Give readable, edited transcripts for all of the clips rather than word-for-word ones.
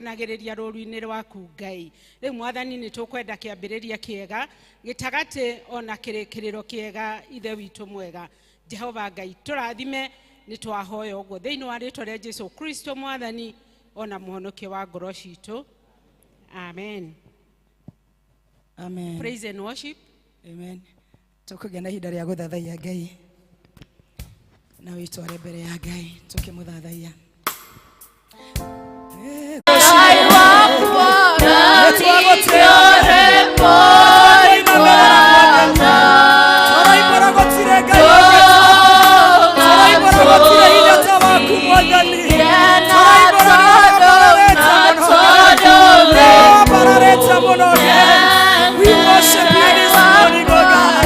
nagereria rũru-inĩ rwaku Ngai. Rĩu Mwathani nĩ tũkwenda kĩambĩrĩria kĩega gĩtagatĩ ona kĩrĩkĩrĩro kĩega ithe witũ mwega. Jehova Ngai tũrathime nĩ twahoya ũguo thĩinĩ wa rĩĩtwa rĩa Jesũ Kristo Mwathani ona mũhonokia wa ngoro citũ. Amen. Amen. Praise and worship. Amen. Tũkũgĩa na ihinda rĩa gũthathaiya Ngai. Na wĩtware mbere ya Ngai tũkĩmũthathaiya. We worship you this morning, oh God.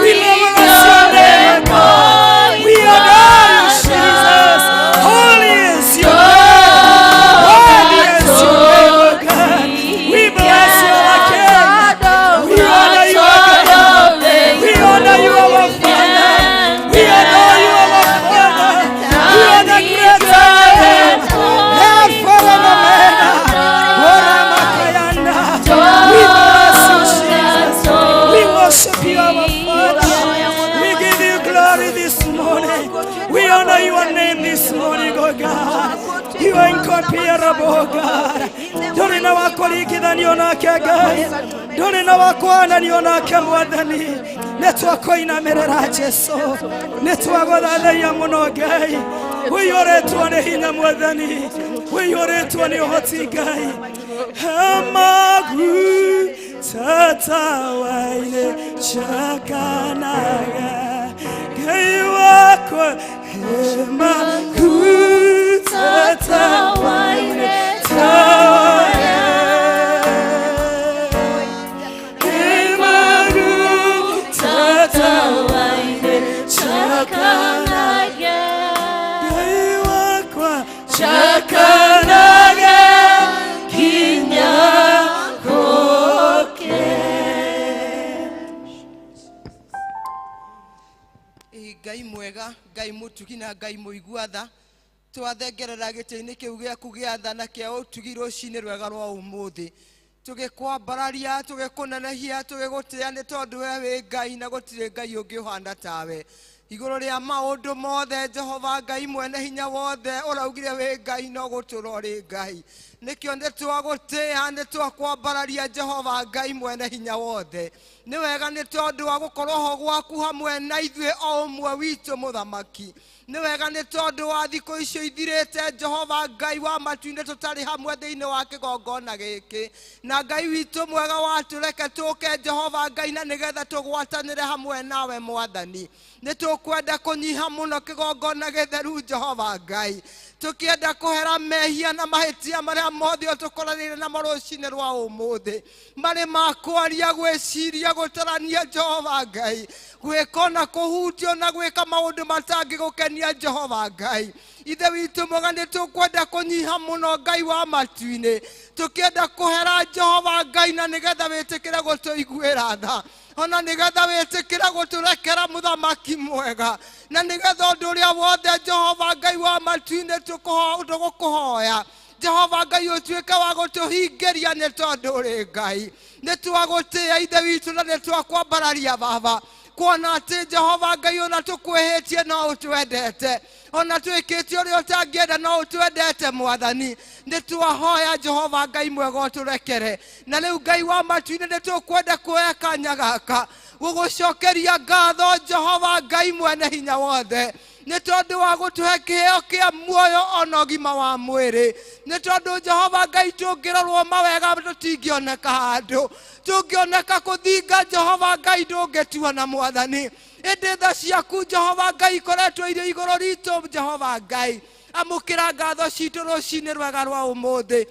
We glorious your name, God. We adore you, Jesus. Holy is your name. Worthy is your name, oh God. We bless you, our King. We honor you, our God. We honor you, our Father. We adore you, our Father. You are the great I am. Alpha and Omega. We bless you, Jesus. We worship you, our Father. We give you glory this morning. We honor your name this morning, oh God. You are incomparable, oh God. Don't know what colleague than you know, guys. Don't know what one and you know, Mwathani. Network in America, so network of the Yamono. We are to one in Mwathani. We are to one hoti guy. Hamagu tatawaine chakanaga gai wako. Hamagu tatawaine tawaya. Hamagu tatawaine chakanaga gai wako chakanaga. Ngai mwega, Ngai mutugi na Ngai muiguatha, twathengerera gĩtĩ-inĩ kĩu gĩaku gĩa tha na kĩa ũtugi rũcinĩ rwega rwa ũmũthĩ. Tũgĩkwambararia, tũgĩkũnenehia, tũgĩgũtĩĩa nĩ tondũ we wĩ Ngai na gũtirĩ Ngai ũngĩ ũhana tawe. Igũrũ rĩa maũndũ mothe Jehova Ngai mwene hinya wothe ũraugire wĩ Ngai no gũtũũra ũrĩ Ngai. Nĩkĩo nĩ twagũtĩĩa, nĩ twakwambararia Jehova Ngai mwene hinya wothe. Nĩ wega nĩ tondũ wa gũkorwo ho gwaku hamwe na ithuĩ o ũmwe witũ mũthamaki. Nĩ wega nĩ tondũ wa thikũ icio ithirĩte Jehova Ngai wa matu-inĩ tũtarĩ hamwe thĩinĩ wa kĩgongona gĩkĩ. Na Ngai witũ mwega watũreke tũke Jehova Ngai na nĩgetha tũgwatanĩre hamwe nawe Mwathani. Nĩ tũkwenda kũnyiha mũno kĩgongona gĩtheru Jehova Ngai. Tũkĩenda kũhera mehia na mahĩtia marĩa mothe tũkoranĩire namo rũcinĩ rwa ũmũthĩ. Marĩ ma kwaria, gwĩciria, gũtarania Jehova Ngai. Gwĩka na kũhutio na gwĩka maũndũ matangĩgũkenia Jehova Ngai. Ithe witũ mwega nĩ tũkwenda kũnyiha mũno Ngai wa matu-inĩ. Tũkĩenda kũhera Jehova Ngai na nĩgetha wĩtĩkĩre gũtũiguĩra tha. Ona nĩgetha wĩtĩkĩre gũtũrekera mũthamaki mwega. Na nĩgetha ũndũ ũrĩa wothe Jehova Ngai wa matu-inĩ tũgũkũhoya. Jehova Ngai ũtuĩke wa gũtũhingĩria nĩ tondũ ũrĩ Ngai. Nĩ twagũtĩĩa ithe witũ na nĩ twakwambararia Baba. Kuona atĩ Jehova Ngai ona tũkwĩhĩtie no ũtwendete. Ona twĩkĩte ũrĩa ũtangĩenda no ũtwendete Mwathani. Nĩ twahoya Jehova Ngai mwega ũtũrekere. Na rĩu Ngai wa matu-inĩ nĩ tũkwenda kuoya kanya gaka gũgũcokeria ngatho Jehova Ngai mwene hinya wothe. Nĩ tondũ wa gũtũhe kĩheo kĩa muoyo ona ũgima wa mwĩrĩ. Nĩ tondũ Jehova Ngai tũngĩrorwo mawega tũtingĩoneka handũ. Tũngĩoneka kũthinga Jehova Ngai ndũngĩtuona Mwathani. Ĩndĩ tha ciaku Jehova Ngai ikoretwo irĩ igũrũ ritũ Jehova Ngai. Amũkĩra ngatho citũ rũcinĩ rwega rwa ũmũthĩ.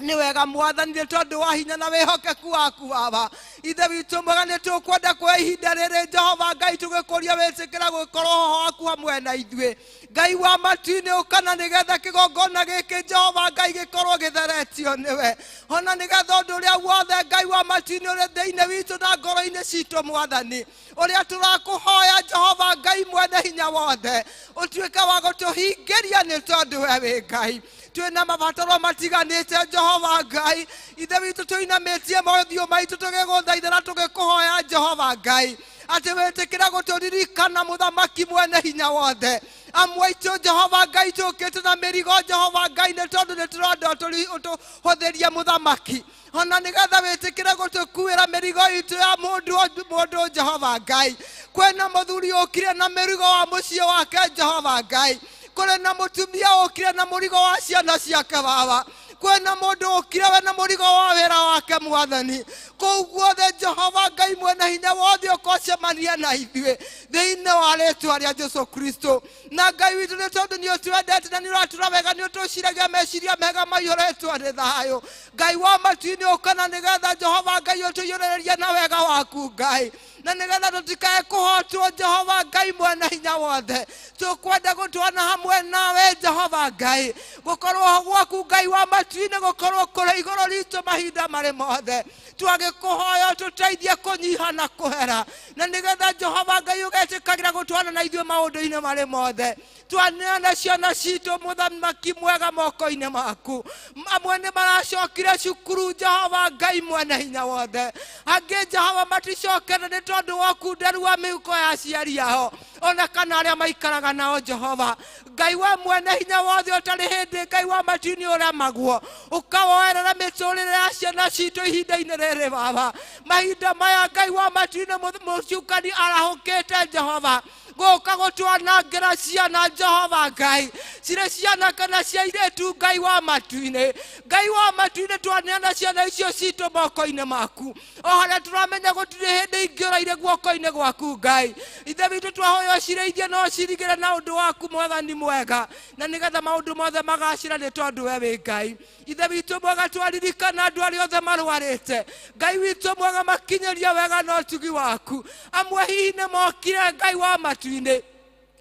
Nĩ wega Mwathani nĩ tondũ wa hinya na wĩhokeku waku Baba. Ithe witũ mwega nĩ tũkwenda kuoya ihinda rĩrĩ Jehova Ngai tũgĩkũria wĩtĩkĩra gũkorwo ho waku hamwe na ithuĩ. Ngai wa matu-inĩ ũkana nĩgetha kĩgongona gĩkĩ Jehova Ngai gĩkorwo gĩtheretio nĩwe ona nĩgetha ũndũ ũrĩa wothe Ngai wa matu-inĩ ũrĩ thĩinĩ witũ na ngoro-inĩ citũ Mwathani ũrĩa tũrakũhoya Jehova Ngai mwene hinya wothe ũtuĩke wa gũtũhingĩria nĩ tondũ we wĩ Ngai twĩna mabataro matiganĩte Jehova Ngai ithe witũ tũinamĩtie mothiũ maitũ tũgĩgũthaitha na tũgĩkũhoya Jehova Ngai atĩ wĩtĩkĩre gũtũririkana mũthamaki mwene hinya wothe amwe aitũ Jehova Ngai tũkĩte na mĩrigo Jehova Ngai nĩ tondũ nĩ tũrenda ũtũhũthĩrie mũthamaki ona nĩgetha wĩtĩkĩre gũtũkuĩra mĩrigo itũ ya mũndũ Jehova Ngai kwĩna mũthuri ũkire na mĩrigo wa mũciĩ wake Jehova Ngai kũrĩ na mũtumia ũkire na mũrigo wa ciana ciake baba kwĩna mũndũ ũkire we na mũrigo wa wĩra wake Mwathani kũu guothe Jehova Ngai mwene hinya wothe ũkocemania na ithuĩ thĩinĩ wa rĩĩtwa rĩa Jesũ Kristo na Ngai witũ nĩ tondũ nĩ ũtwendete na nĩ ũratũra wega nĩ ũtũciragia meciria mega maihũrĩtwo nĩ thayũ Ngai wa matu-inĩ ũkana nĩgetha Jehova Ngai ũtũiyũrĩrĩrie na wega waku Ngai na nĩgetha tũtikae kũhotwo Jehova Ngai mwene hinya wothe tũkwenda gũtwana hamwe nawe Jehova Ngai gũkorwo gwaku Ngai wa matu-inĩ gũkorwo kũrĩ igũrũ ritũ mahinda marĩ mothe twagĩkũhoya tũteithie kũnyiha na kũhera na nĩgetha Jehova Ngai ũgetĩkagĩra gũtwana na ithuĩ maũndũ-inĩ marĩ mothe twaneana ciana citũ mũthamaki mwega moko-inĩ maku amwe nĩ maracokire cukuru Jehova Ngai mwene hinya wothe angĩ Jehova maticokere nĩ tondũ wa kunderu wa mĩhuko ya aciari ao ona kana arĩa maikaraga nao Jehova Ngai wa mwene hinya wothe ũtarĩ hĩndĩ Ngai wa matu-inĩ ũremagwo ũkawoerera mĩtũrĩre ya ciana citũ ihinda-inĩ rĩrĩ baba mahinda maya Ngai wa matu-inĩ mũcukani arahũkĩte Jehova gũka gũtwanangĩra ciana Jehova Ngai cirĩ ciana kana cia airĩtu Ngai wa matu-inĩ twaneana ciana icio citũ moko-inĩ maku o harĩa tũramenya gũtirĩ hĩndĩ ingĩũraire guoko-inĩ gwaku Ngai ithe witũ twahoya ũcirĩithie no ũcirigĩre na ũndũ waku Mwathani mwega na nĩgetha maũndũ mothe magacĩra nĩ tondũ we wĩ Ngai ithe witũ mwega twaririkana andũ arĩa othe marwarĩte Ngai witũ mwega makinyĩrie wega na ũtugi waku amwe hihi nĩ mokire Ngai wa matu-inĩ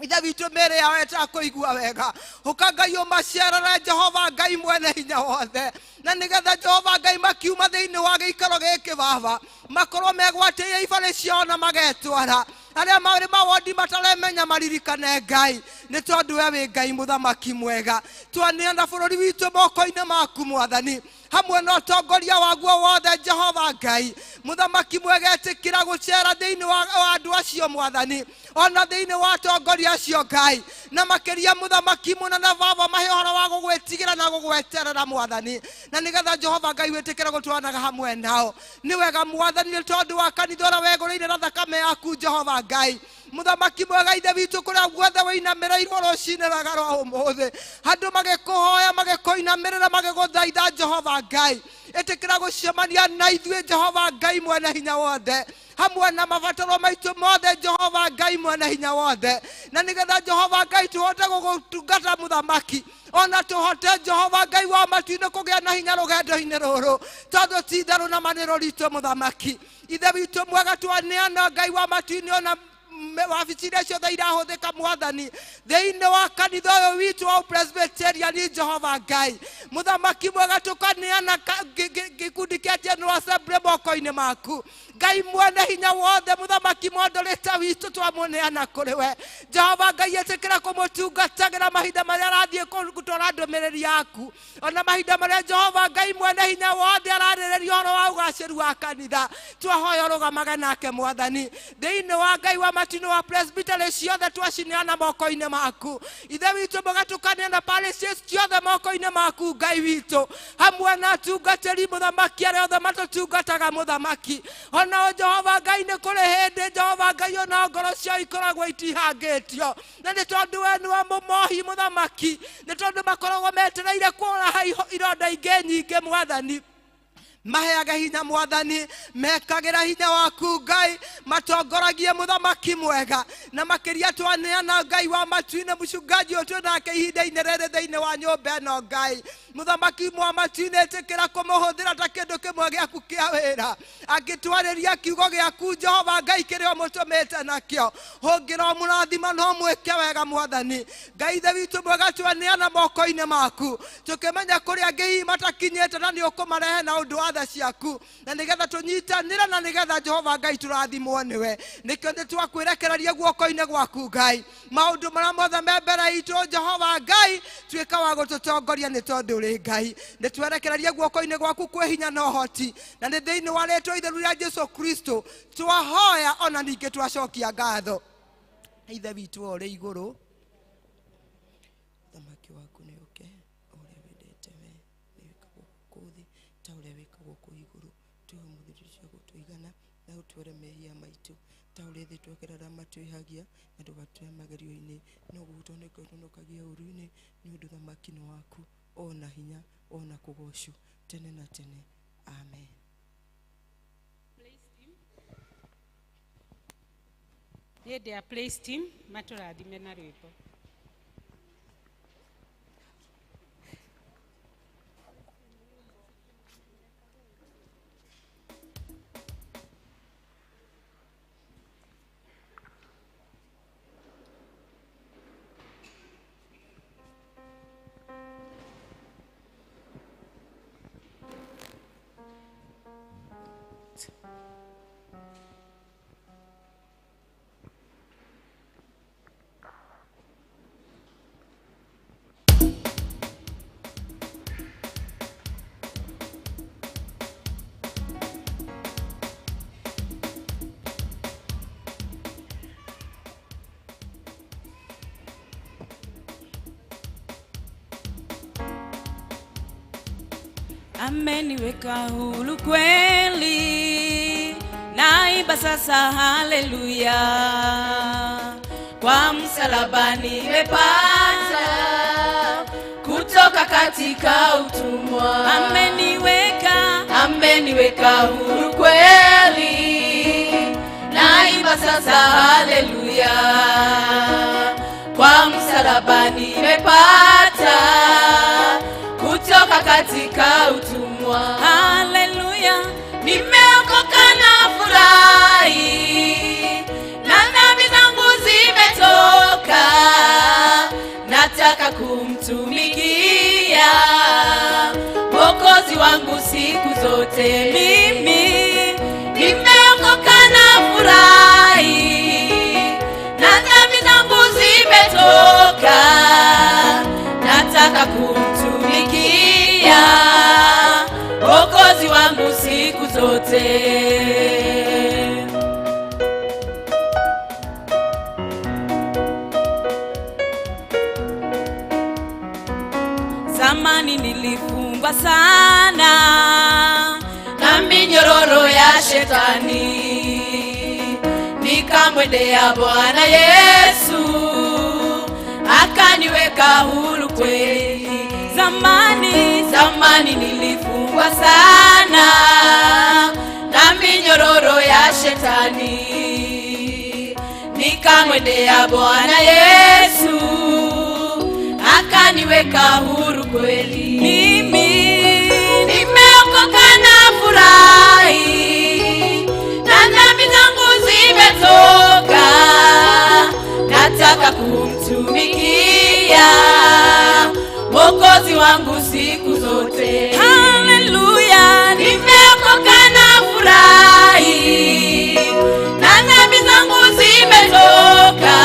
ithe witũ mĩĩrĩ yao ĩtakũigua wega ũka Ngai ũmacerere Jehova Ngai mwene hinya wothe na nĩgetha Jehova Ngai makiuma thĩinĩ wa gĩikaro gĩkĩ baba makorwo megwatĩire ibarĩ ciao na magetwara arĩa marĩ mawondi mataremenya maririkane Ngai nĩ tondũ we wĩ Ngai mũthamaki mwega twaneana bũrũri witũ moko-inĩ maku Mwathani hamwe na ũtongoria waguo wothe Jehova Ngai mũthamaki mwega etĩkĩra gũcera thĩinĩ wa andũ acio Mwathani ona thĩinĩ wa atongoria acio Ngai na makĩria mũthamaki mũnene baba mahe ũhoro wa gũgwĩtigĩra na gũgweterera Mwathani na nĩgetha Jehova Ngai wĩtĩkĩre gũtwanaga hamwe nao nĩ wega Mwathani nĩ tondũ wa kanitha ũrĩa wegũrĩire na thakame yaku Jehova Ngai mũthamaki mwega ithe witũ kũrĩa guothe wĩinamĩrĩirwo rũcinĩ rwega rwa ũmũthĩ andũ magĩkũhoya magĩkũinamĩrĩra magĩgũthaitha Jehova Ngai ĩtĩkĩra gũcemania na ithuĩ Jehova Ngai mwene hinya wothe hamwe na mabataro maitũ mothe Jehova Ngai mwene hinya wothe na nĩgetha Jehova Ngai tũhote gũgũtungata mũthamaki ona tũhote Jehova Ngai wa matu-inĩ kũgĩa na hinya rũgendo-inĩ rũrũ tondũ ti itherũ na manĩro ritũ mũthamaki ithe witũ mwega twaneana Ngai wa matu-inĩ ona wabici iria ciothe irahũthĩka Mwathani thĩinĩ wa kanitha ũyũ witũ wa Presbyterian Jehova Ngai mũthamaki mwega tũkaneana gĩkundi kĩa General Assembly moko-inĩ maku Ngai mwene hinya wothe mũthamaki moderator witũ twamũneana kũrĩ we Jehova Ngai ĩtĩkĩra kũmũtungatagĩra mahinda marĩa arathiĩ gũtwara ndũmĩrĩri yaku ona mahinda marĩa Jehova Ngai mwene hinya wothe ararĩrĩria ũhoro wa ũgacĩru wa kanitha twahoya ũrũgamage nake Mwathani thĩinĩ wa Ngai wa matu-inĩ wa Presbytery ciothe twacineana moko-inĩ maku ithe witũ mwega tũkaneana parishes ciothe moko-inĩ maku Ngai witũ hamwe na atungatĩri mũthamaki arĩa othe matũtungataga mũthamaki ona Jehova Ngai nĩ kũrĩ hĩndĩ Jehova Ngai ona ngoro ciao ikoragwo itihangĩtio na nĩ tondũ we nĩwe mũmohi mũthamaki nĩ tondũ makoragwo metereire kuoraha ironda ingĩ nyingĩ Mwathani maheaga hinya mwathani mekagira hinya waku Ngai matongoragie muthamaki mwega na makiria twaneana Ngai wa matuine mucungaji utu nake ihinda-ini riri thiini wa nyumba ino Ngai muthamaki mwa matuine tikira kumuhuthira ta kindu kimwe giaku kia wira angitwariria kiugo giaku Jehova Ngai kirio mutumite nakio hungira murathima no mwike wega mwathani Ngai ithe witu mwega twaneana moko-ini maku tukimenya kuria ngi matakinyite na ni ukumarehe na undu wa tha ciaku na nigetha tunyitanira na nigetha Jehova Ngai turathimwo niwe nikio ndi twakwirekereria guoko-ini gwaku Ngai maundu maria mothe me mbere itu Jehova Ngai twika wa gututongoria ni tondu uri Ngai ni twerekereria guoko-ini gwaku kwi hinya na uhoti na ni thiini wa ritwa itheru ria Jesu Kristo twahoya ona ningi twacokia ngatho ithe witu uri iguru thamaki waku ni uke uria wendete we wikagwo kuthi ta uria wikagwo ku iguru tuhe muthiricio gutuigana na utwere mehia maitu ta uria thi twekerera matwihagia na tugatue magerio-ini no gutoneka tunokagia uru-ini ni undu thamaki ni waku ona hinya ona kugocu tene na tene amen. Hĩndĩ ya praise team matũrathime na rwĩmbo. Ameniweka huru kweli, naimba sasa haleluya. Kwa msalaba nimepata kutoka katika utumwa. Ameniweka huru kweli, naimba sasa haleluya. Kwa msalaba nimepata kutoka katika utumwa. Haleluya, nimeokoka na furahi, na dhambi zangu zimetoka. Nataka kumtumikia Mwokozi wangu siku zote. Mimi nimeokoka na furahi, na dhambi zangu zimetoka. Nataka kumtumikia Mwokozi wangu siku zote. Zamani nilifungwa sana na minyororo ya shetani, nikamwendea Bwana Yesu akaniweka huru kweli. Zamani nilifungwa sana na minyororo ya shetani, nikamwendea Bwana Yesu akaniweka huru kweli. Mimi nimeokoka na furahi, na dhambi zangu zimetoka. Nataka kumtumikia Mwokozi wangu siku zote. Haleluya, nimeokoka na furahi, na dhambi zangu zimetoka.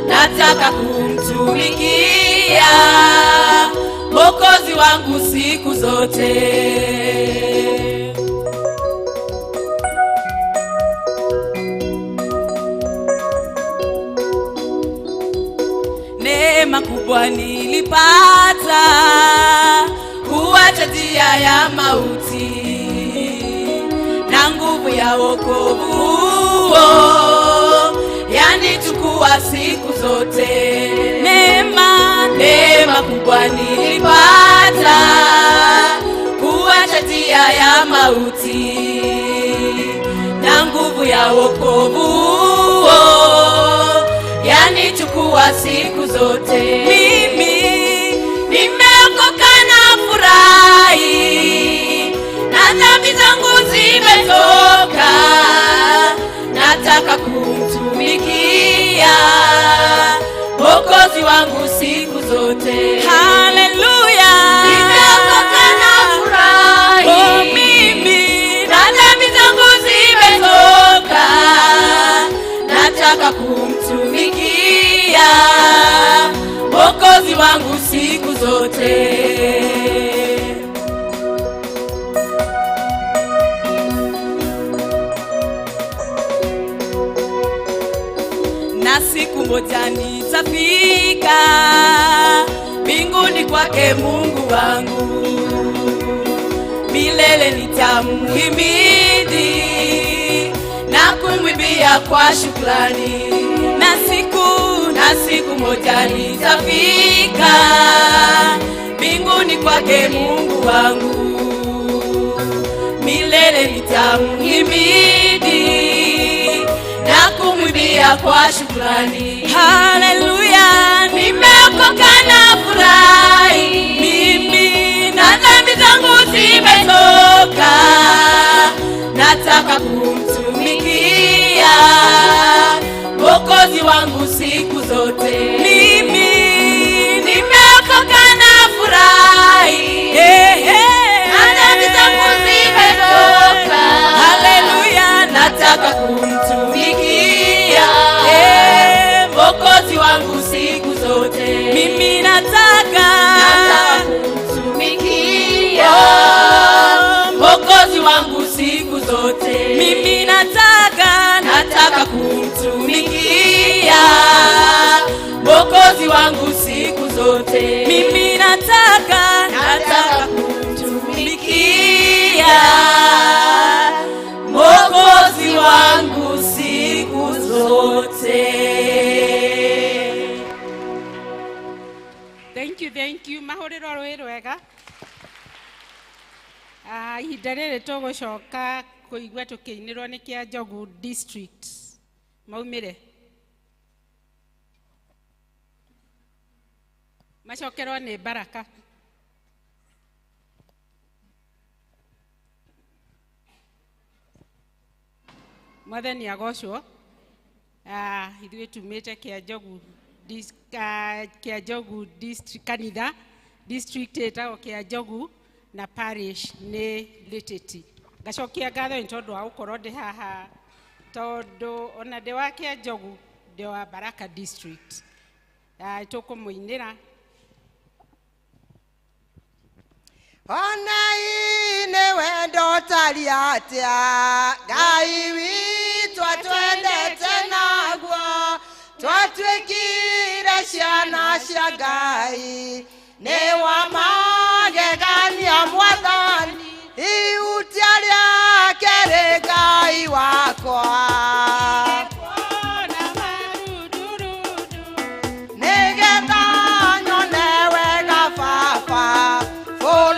Nataka kumtumikia Mwokozi wangu siku zote. Neema kubwa nilipata kuacha njia ya mauti, na nguvu ya wokovu huo yanichukua siku zote. Neema kubwa nilipata kuacha njia sauti na nguvu ya wokovu yanichukua siku zote. Mimi nimeokoka na furahi, na dhambi zangu zimetoka, nataka kumtumikia Mwokozi wangu siku zote. Haleluya, nimeokoka na furahi, oh, mimi na dhambi zangu zimetoka, nataka kumtumikia Mwokozi wangu siku zote. Na siku moja nitafika mbinguni kwake Mungu wangu, milele nitamhimidi na kumwimbia kwa shukrani. Na siku moja nitafika mbinguni kwake Mungu wangu, milele nitamhimidi na kumwimbia kwa shukrani. Haleluya, nimeokoka na furahi, mimi na dhambi zangu zimetoka, nataka kumtumikia Mwokozi wangu siku zote. Mimi nimeokoka na furahi, na dhambi zangu zimetoka. Haleluya, nataka kumtumikia Mwokozi wangu siku zote. Mimi nataka kumtumikia Mwokozi wangu siku zote. Mimi nataka kumtumikia Mwokozi wangu siku zote. Mimi nataka kumtumikia Mwokozi wangu siku zote. Thank you. Mahorero rwega. Ihinda rĩrĩ tũgũcoka kũigua tũkĩinĩrwo nĩ kĩa Njogu District. Maumire macokerwo nĩ Baraka. Mwathani agocwo. Ithuĩ tumĩte kĩa Njogu District, kanitha district ĩtagwo kĩa Njogu na parish nĩ Liteti. Ngacokia ngatho nĩ tondũ wa gũkorwo ndĩ haha, tondũ ona ndĩ wa kĩa Njogu ndĩ wa Baraka District. Tũkũmũinĩra. Onai nĩ wendo taria atia, Ngai witũ atwendete naguo, twatuĩkire ciana cia Ngai, nĩ wa magegania Mwathani, ihutia rĩake rĩ Ngai wakwa. Oh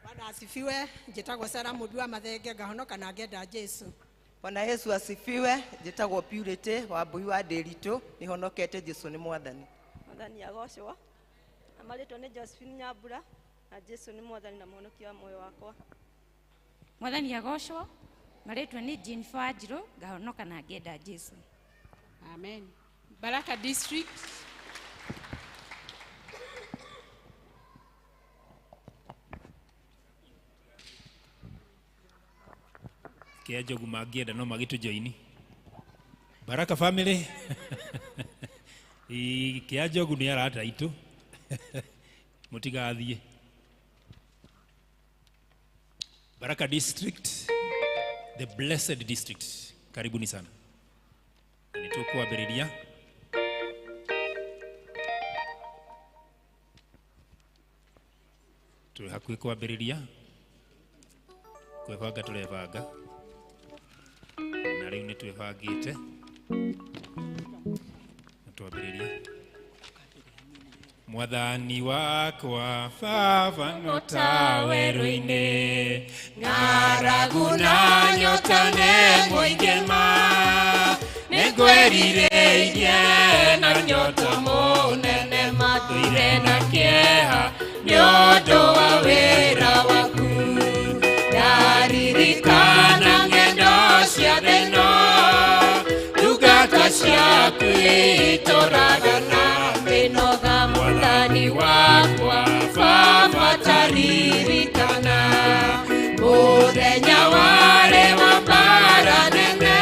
Bwana asifiwe. Njitagwo Sara Mubiwa Mathenge ngahonoka na ngenda Jesu. Bwana Yesu asifiwe. Njitagwo Purity wa Mbui wa Ndiritu, nihonokete Jesu ni mwathani. Mwathani agocwo. Amaritwo ni Josephine Nyambura na Jesu ni mwathani na muhonokia wa moyo wakwa. Mwathani agocwo. Maritwo ni Jean Fajiro ngahonoka na ngenda Jesu. Amen. Baraka District. Kia jogu magienda no magitu joini. Baraka family. Kia jogu ni arata itu. Mutigathie. Baraka District, the blessed district. Karibuni sana. Nituko abiriria. Tu hakuye kwa abiriria. Kwebanga tulebanga. Na riu nitwebangite. Twambiriria. Mwathani wakwa baba no tawe ruine ng'aragu na nyota nĩ mũingĩ ma nĩngwĩrirĩirie na nyota mũnene mathire na kĩeha nĩ ũndũ wa wĩra waku ndaririkana ng'endo cia thĩ ĩno ndungata ciaku itũũraga na mĩnoga Mwathani wakwa baba taririkana mũthenya warĩ wa mbara nene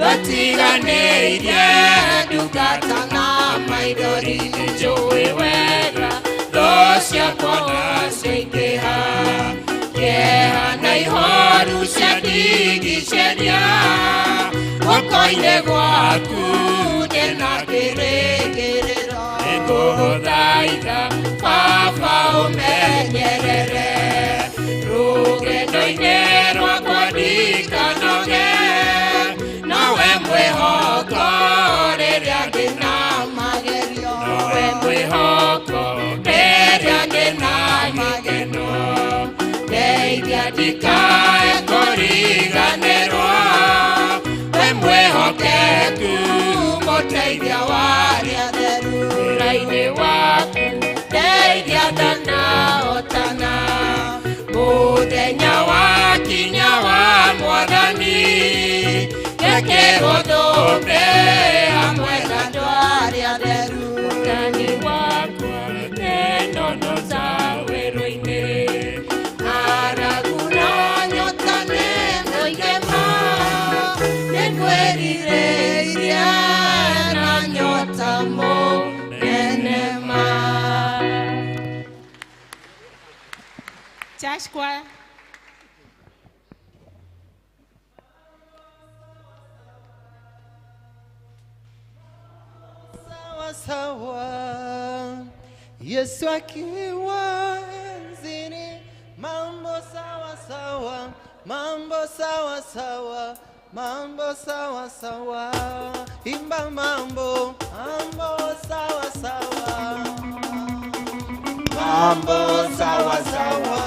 watiganĩirie ndungata na maithori nĩnjũĩ wega thũ ciakwa naciaingĩha kĩeha na ihoru ciandigicĩria guoko-inĩ gwaku ndĩna kĩrĩgĩrĩro ngũgũthaitha baba ũmenyerere rũgendo-inĩ rwakwa ndikanoge nawe mwĩhoko rĩrĩa ndĩna magerio nawe mwĩhoko rĩrĩa ndĩna gĩkeno ndeithia ndikae kũriganĩrwo we mwĩhokeku mũteithia warĩa theru wĩra-inĩ waku ndeithia ndanahotana mũthenya wakinya wa Mwathani gekĩrwo thũmbĩ hamwe na andũ arĩa theru Mwathani wakwa nenono za werũ-inĩ ng'aragu na nyota nĩ mũingĩ ma nĩngwĩrirĩirie na nyota mũnene ma. Church choir. Sawa sawa, Yesu akiwa enzini, mambo sawa sawa, mambo sawa sawa, mambo sawa sawa, imba mambo, mambo sawa sawa, mambo sawa sawa,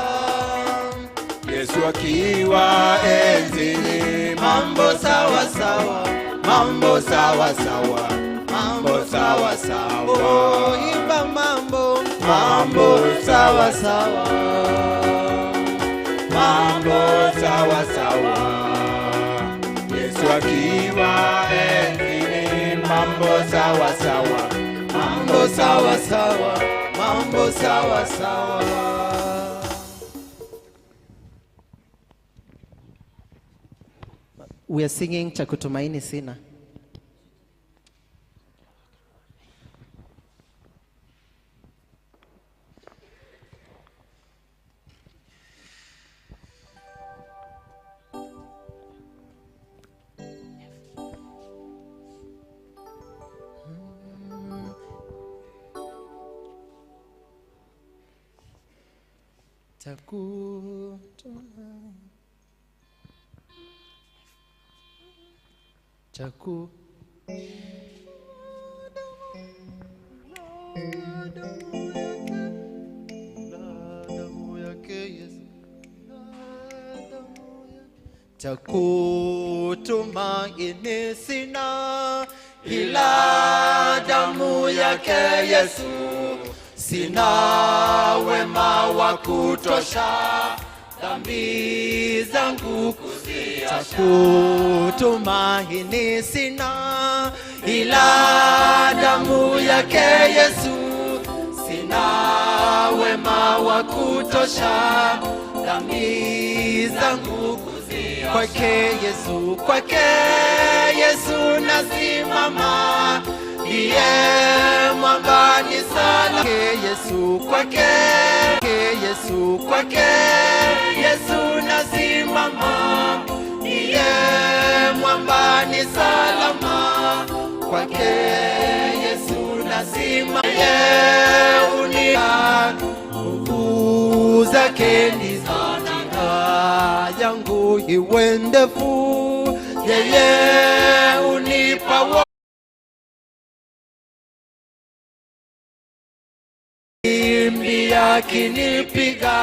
Yesu akiwa enzini, mambo sawa sawa, mambo sawa sawa, mambo sawa sawa, imba mambo, mambo sawa sawa, mambo sawa sawa, Yesu akiwa enzini, mambo sawa sawa, mambo sawa sawa, mambo sawa sawa. We are singing cha kutumaini sina. Chaku damu yake cha kutumaini sina, ila damu yake Yesu. Sina wema wa kutosha, dhambi zangu kuziosha. Cha kutumaini sina, ila damu yake Yesu. Sina wema wa kutosha, dhambi zangu kuziosha. Kwake Yesu nasimama, ndiye mwambani sana. Kwake Yesu nasimama, ndiye mwambani salama. Kwake Yesu nasimama, nguvu zake ni yangu iwe ndefu, yeye unipa wimbi akinipiga,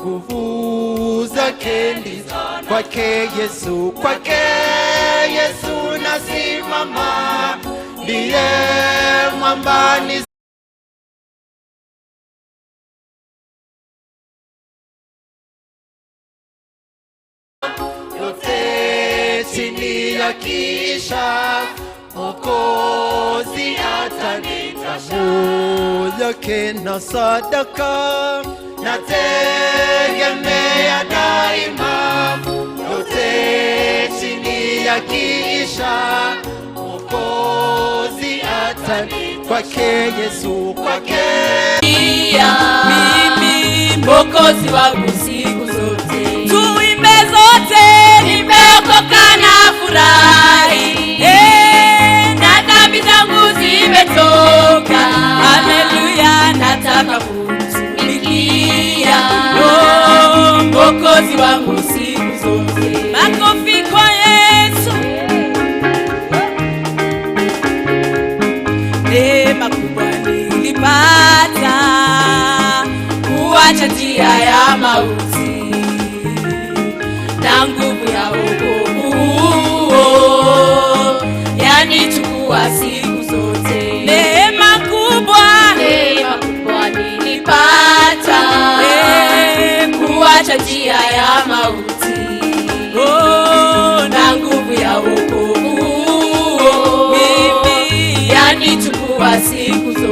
nguvu zake ndizo. Kwake Yesu nasimama, ndiye mwambani chini ya kisha, Mwokozi atanita. Damu yake na sadaka nategemea daima, yote chini ya kisha, Mwokozi atanita. Kwake mimi Mwokozi wangu siku zote. Tuimbe zote, nimeokoka na furahi, na dhambi zangu zimetoka. Haleluya, nataka kumtumikia Mwokozi wangu siku zote. Makofi kwa Yesu. Neema kubwa nilipata, kuacha njia ya mauti, na nguvu ya wokovu yanichukua siku zote. Neema kubwa nilipata, kuacha njia ya mauti, na nguvu ya wokovu mimi yanichukua siku zote.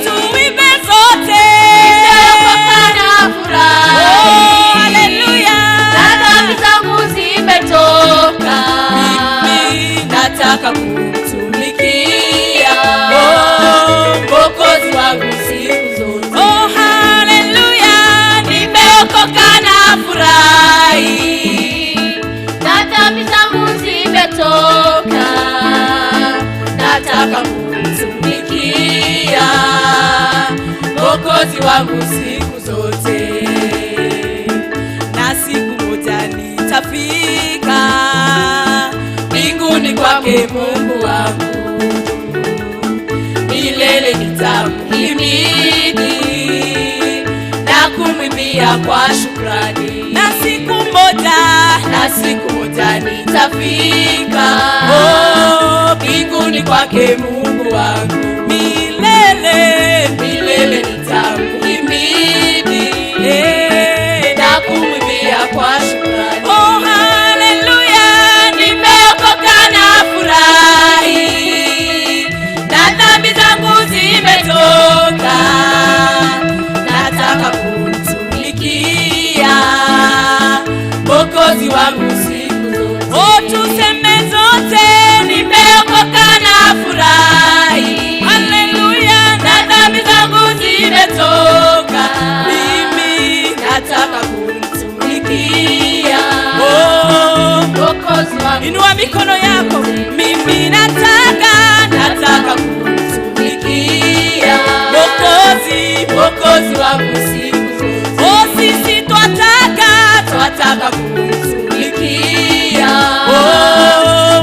Tuimbe zote, nimeokoka na furahi, haleluya, na dhambi zangu zimetoka. Mimi nataka kumtumikia Mwokozi wangu siku zote. Haleluya, nimeokoka na furahi, na dhambi zangu zimetoka. Nataka kumtumikia Mwokozi wangu siku zote. Na siku moja nitafika mbinguni kwake Mungu wangu, milele nitamhimidi na kumwimbia kwa shukrani. Na siku moja nitafika mbinguni kwake Mungu wangu, milele nitamhimidi na kumwimbia kwa shukrani. Haleluya, nimeokoka na furahi, na dhambi zangu zimetoka. Nataka kumtumikia Mwokozi wangu siku zote. Tuseme zote, nimeokoka na furahi, haleluya, na dhambi zangu zimetoka. Mimi nataka kumtumikia Mwokozi wangu. Inua mikono yako. Mimi nataka kumtumikia Mwokozi wangu siku zote. Sisi twataka kumtumikia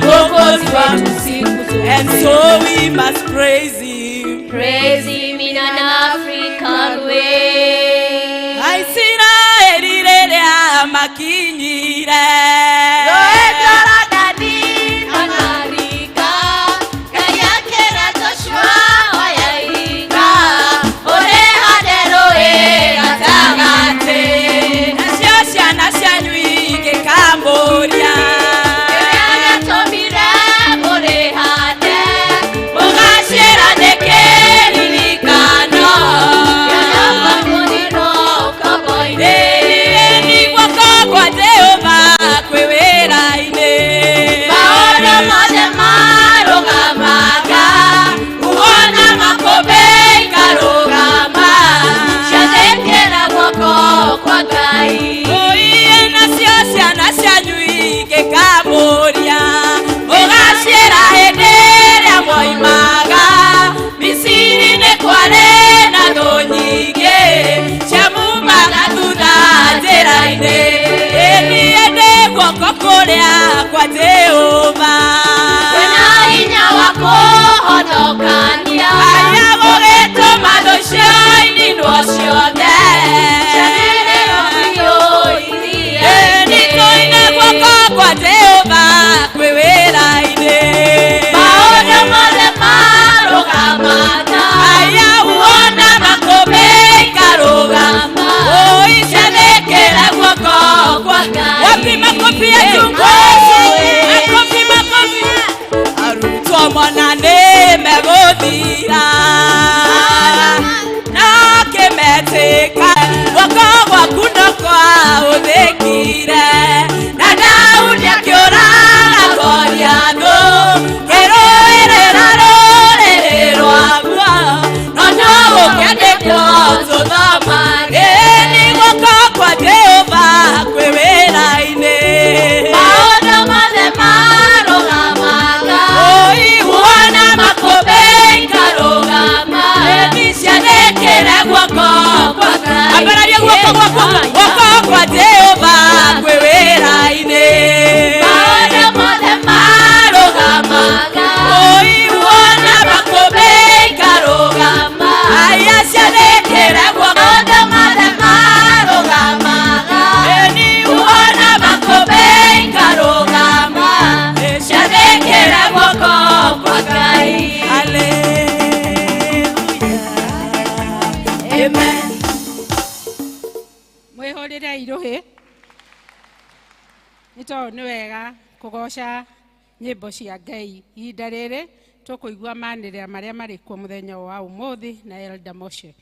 Mwokozi wangu siku zote. And so we must praise him. Praise him in an African way. Aisiraeli rĩrĩa makinyire kuria kwa Jehova Wena hinya wako honokania aya gogeto madoshaini ndwociothe nitoine guoko kwa Jehova kwi wĩra-inĩ maũndũ mothe marũgamaga aya wona makũmbĩ ikarũgama ũicanĩkĩre guoko kwa Ngai wapi makofi ya Jehova makofi arutwo mona nĩ megũthira na kĩmetĩka guoko gwaku no kwahũthĩkire na Daudi akĩũraga Goliathũ kĩrũĩrĩra rũrĩrĩ rwaguo no gũkĩandĩkwo tũthomage nĩ guoko kwa Jehova kwĩ wĩra-inĩ maũndũ mothe marũgamaga wona makũmbĩ ikarũgama cianĩkĩre guoko kwa Ngai ambararia guoko kwa Jehova kwĩ wĩra-inĩ maũndũ mothe marũgamaga wona makũmbĩ ikarũgama aya cianĩkĩre guoko maũndũ mothe marũgamaga wona makũmbĩ ikarũgama cianĩkĩre guoko kwa Ngai amen mwihurire iruhi nito ni wega kugoca nyimbo cia Ngai ihinda riri tukuigua manirira maria mari kuo muthenya wa umuthi na Elder Moshe.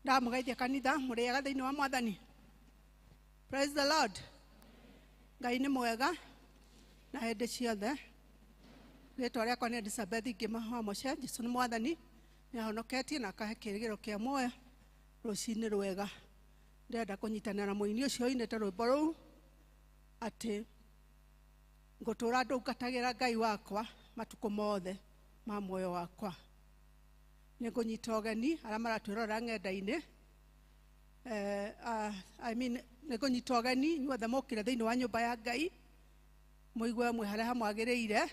ndamugeithia kanitha muriega thiini wa Mwathani. Praise the Lord. Ngai ni mwega na hindi ciothe. Ritwa riakwa ni Elizabeth Ngima Moshe. Jesu ni Mwathani ni ahonoketie na akahe kirigiro kia muoyo rucini rwega. Ndenda kunyitanira na muini ucio inete rwimbo ruu ati ngutura ndungatagira Ngai wakwa matuko mothe ma muoyo wakwa. Nikunyita ũgeni arĩa maratwĩrora ng'enda-inĩ nikunyita ũgeni inyuothe mũkire thĩinĩ wa nyũmba ya Ngai mũigue mwe harĩa hamwagĩrĩire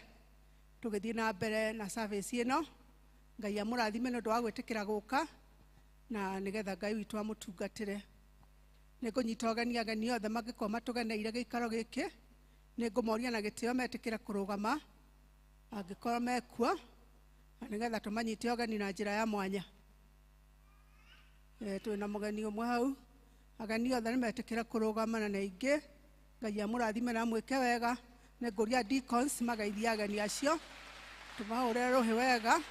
tũgĩthiĩ na mbere na service ĩno. Ngai amũrathime nĩ ũndũ wa gwĩtĩkĩra gũka na nĩgetha Ngai witũ amũtungatĩre. Nĩngũnyita ũgeni ageni othe mangĩkorwo matũgeneire gĩikaro gĩkĩ nĩngũmoria na gĩtĩo metĩkĩre kũrũgama angĩkorwo mekuo nigetha tumanyite ũgeni na njĩra ya mwanya. Twĩna mũgeni ũmwe hau ageni othe nĩmetĩkĩre kũrũgama na ningĩ Ngai amũrathime na mwĩke wega. Nĩngũria deacons magaithia ageni acio tũmahũrĩre rũhĩ wega.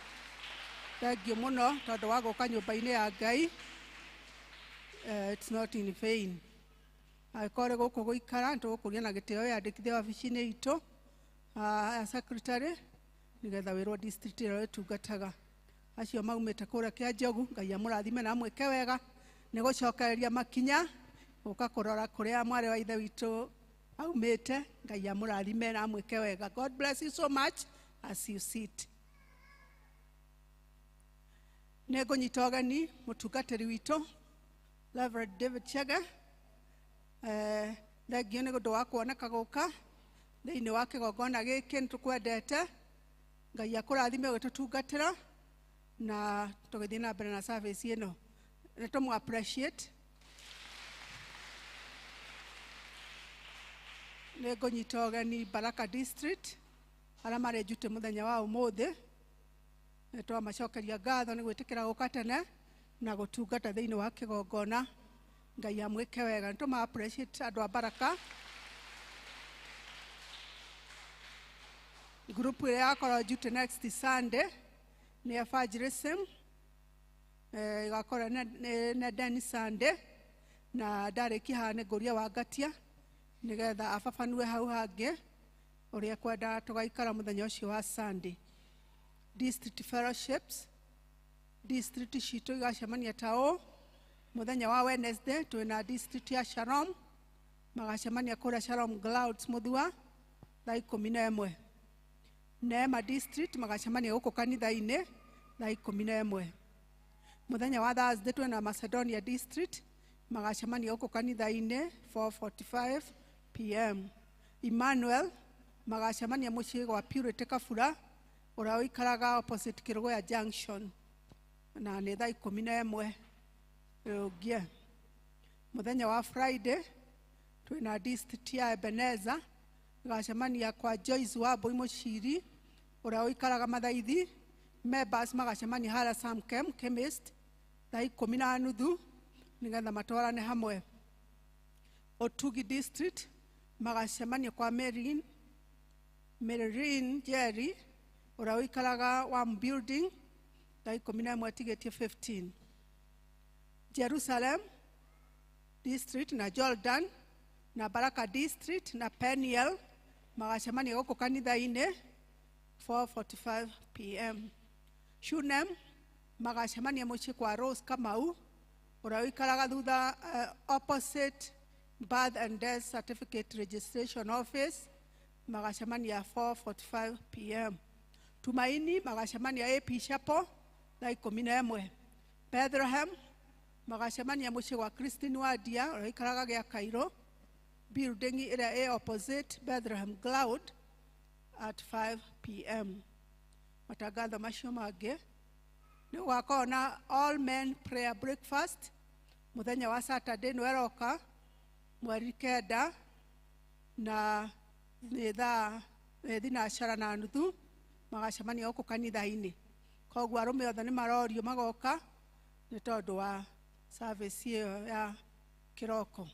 Thengiũ mũno tondũ wa gũka nyũmba-inĩ ya Ngai. It's not in vain. Agĩkorwo gũkũ gũikara nĩtũgũkũria na gĩtĩo yandĩkithie wabici-inĩ itũ secretary nigetha wĩrwo district ĩyo ĩtungataga acio maumĩte kũrĩa kĩa Njogu. Ngai amũrathime na mwĩke wega nĩ gũcokereria makinya gũka kũrora kũrĩa mwarĩ wa ithe witũ aumĩte. Ngai amũrathime na mwĩke wega. God bless you so much as you sit. Nĩngũnyita ũgeni mũtungatĩri witũ Reverend David Chege. Thengio nĩ ũndũ wa kuoneka gũka thĩinĩ wa kĩgongona gĩkĩ nĩtũkwendete. Ngai akũrathime ũgĩtũtungatĩra na tũgĩthiĩ na mbere na service ĩno. Nĩtũmũ appreciate. Nĩngũnyita ũgeni Baraka District arĩa marĩ njutĩ mũthenya wa ũmũthĩ. Nĩtwamacokeria ngatho nĩ gwĩtĩkĩra gũka tene na gũtungata thĩinĩ wa kĩgongona. Ngai amwĩke wega. Nĩtũma appreciate andũ a Baraka. Group ĩrĩa yakorwo njutĩ next Sunday nĩ evangelism. Igakorwo nĩ Deni Sunday na ndarĩkia haha nĩngũria Wangatia nigetha ababanue hau hangĩ ũrĩa kwenda tũgaikara mũthenya ũcio wa Sunday. District fellowships district citũ igacemania ta ũũ mũthenya wa Wednesday twĩna district ya Shalom magacemania kũrĩa Shalom Clouds Mũthua thaa 11. Neema district magacemania guku kanitha-ini thaa 11. Muthenya wa Thursday twina Macedonia district magacemania guku kanitha-ini 4:45 p.m. Emmanuel magacemania mucii gwa Purity Kabura uria uikaraga opposite Kirugoya Junction na nĩ thaa 11 rugie. Muthenya wa Friday twina district ya Ebenezer magacemania kwa Joyce Wambui muciri uria uikaraga Mathaithi. Members magacemania hala Samkem Chemist thaa 10:30 nigetha matwarane hamwe. Otugi district magacemania kwa Merlin Jerry uria uikaraga Warm Building thaa 11 tigetie 15. Jerusalem district na Jordan na Baraka district na Peniel magacemania guku kanitha-ini 4:45 p.m. Shunem magacemania mucii kwa Rose Kamau uria uikaraga thutha opposite Birth and Death Certificate Registration Office magacemania 4:45 p.m. Tumaini magacemania AP Chapel thaa 11. Bethlehem magacemania mucii gwa Christine Wadia uria uikaraga Gia Kairo building iria e opposite Bethlehem Cloud at 5 p.m. Matangatho macio mangĩ nĩ gũgakorwo na all men prayer breakfast muthenya wa Saturday nĩ weroka mweri 9 na nĩ thaa 12:30 magacemania guku kanitha-ini. Koguo arũme othe nĩ marorio magoka nĩ tondũ wa service ĩyo ya kĩroko.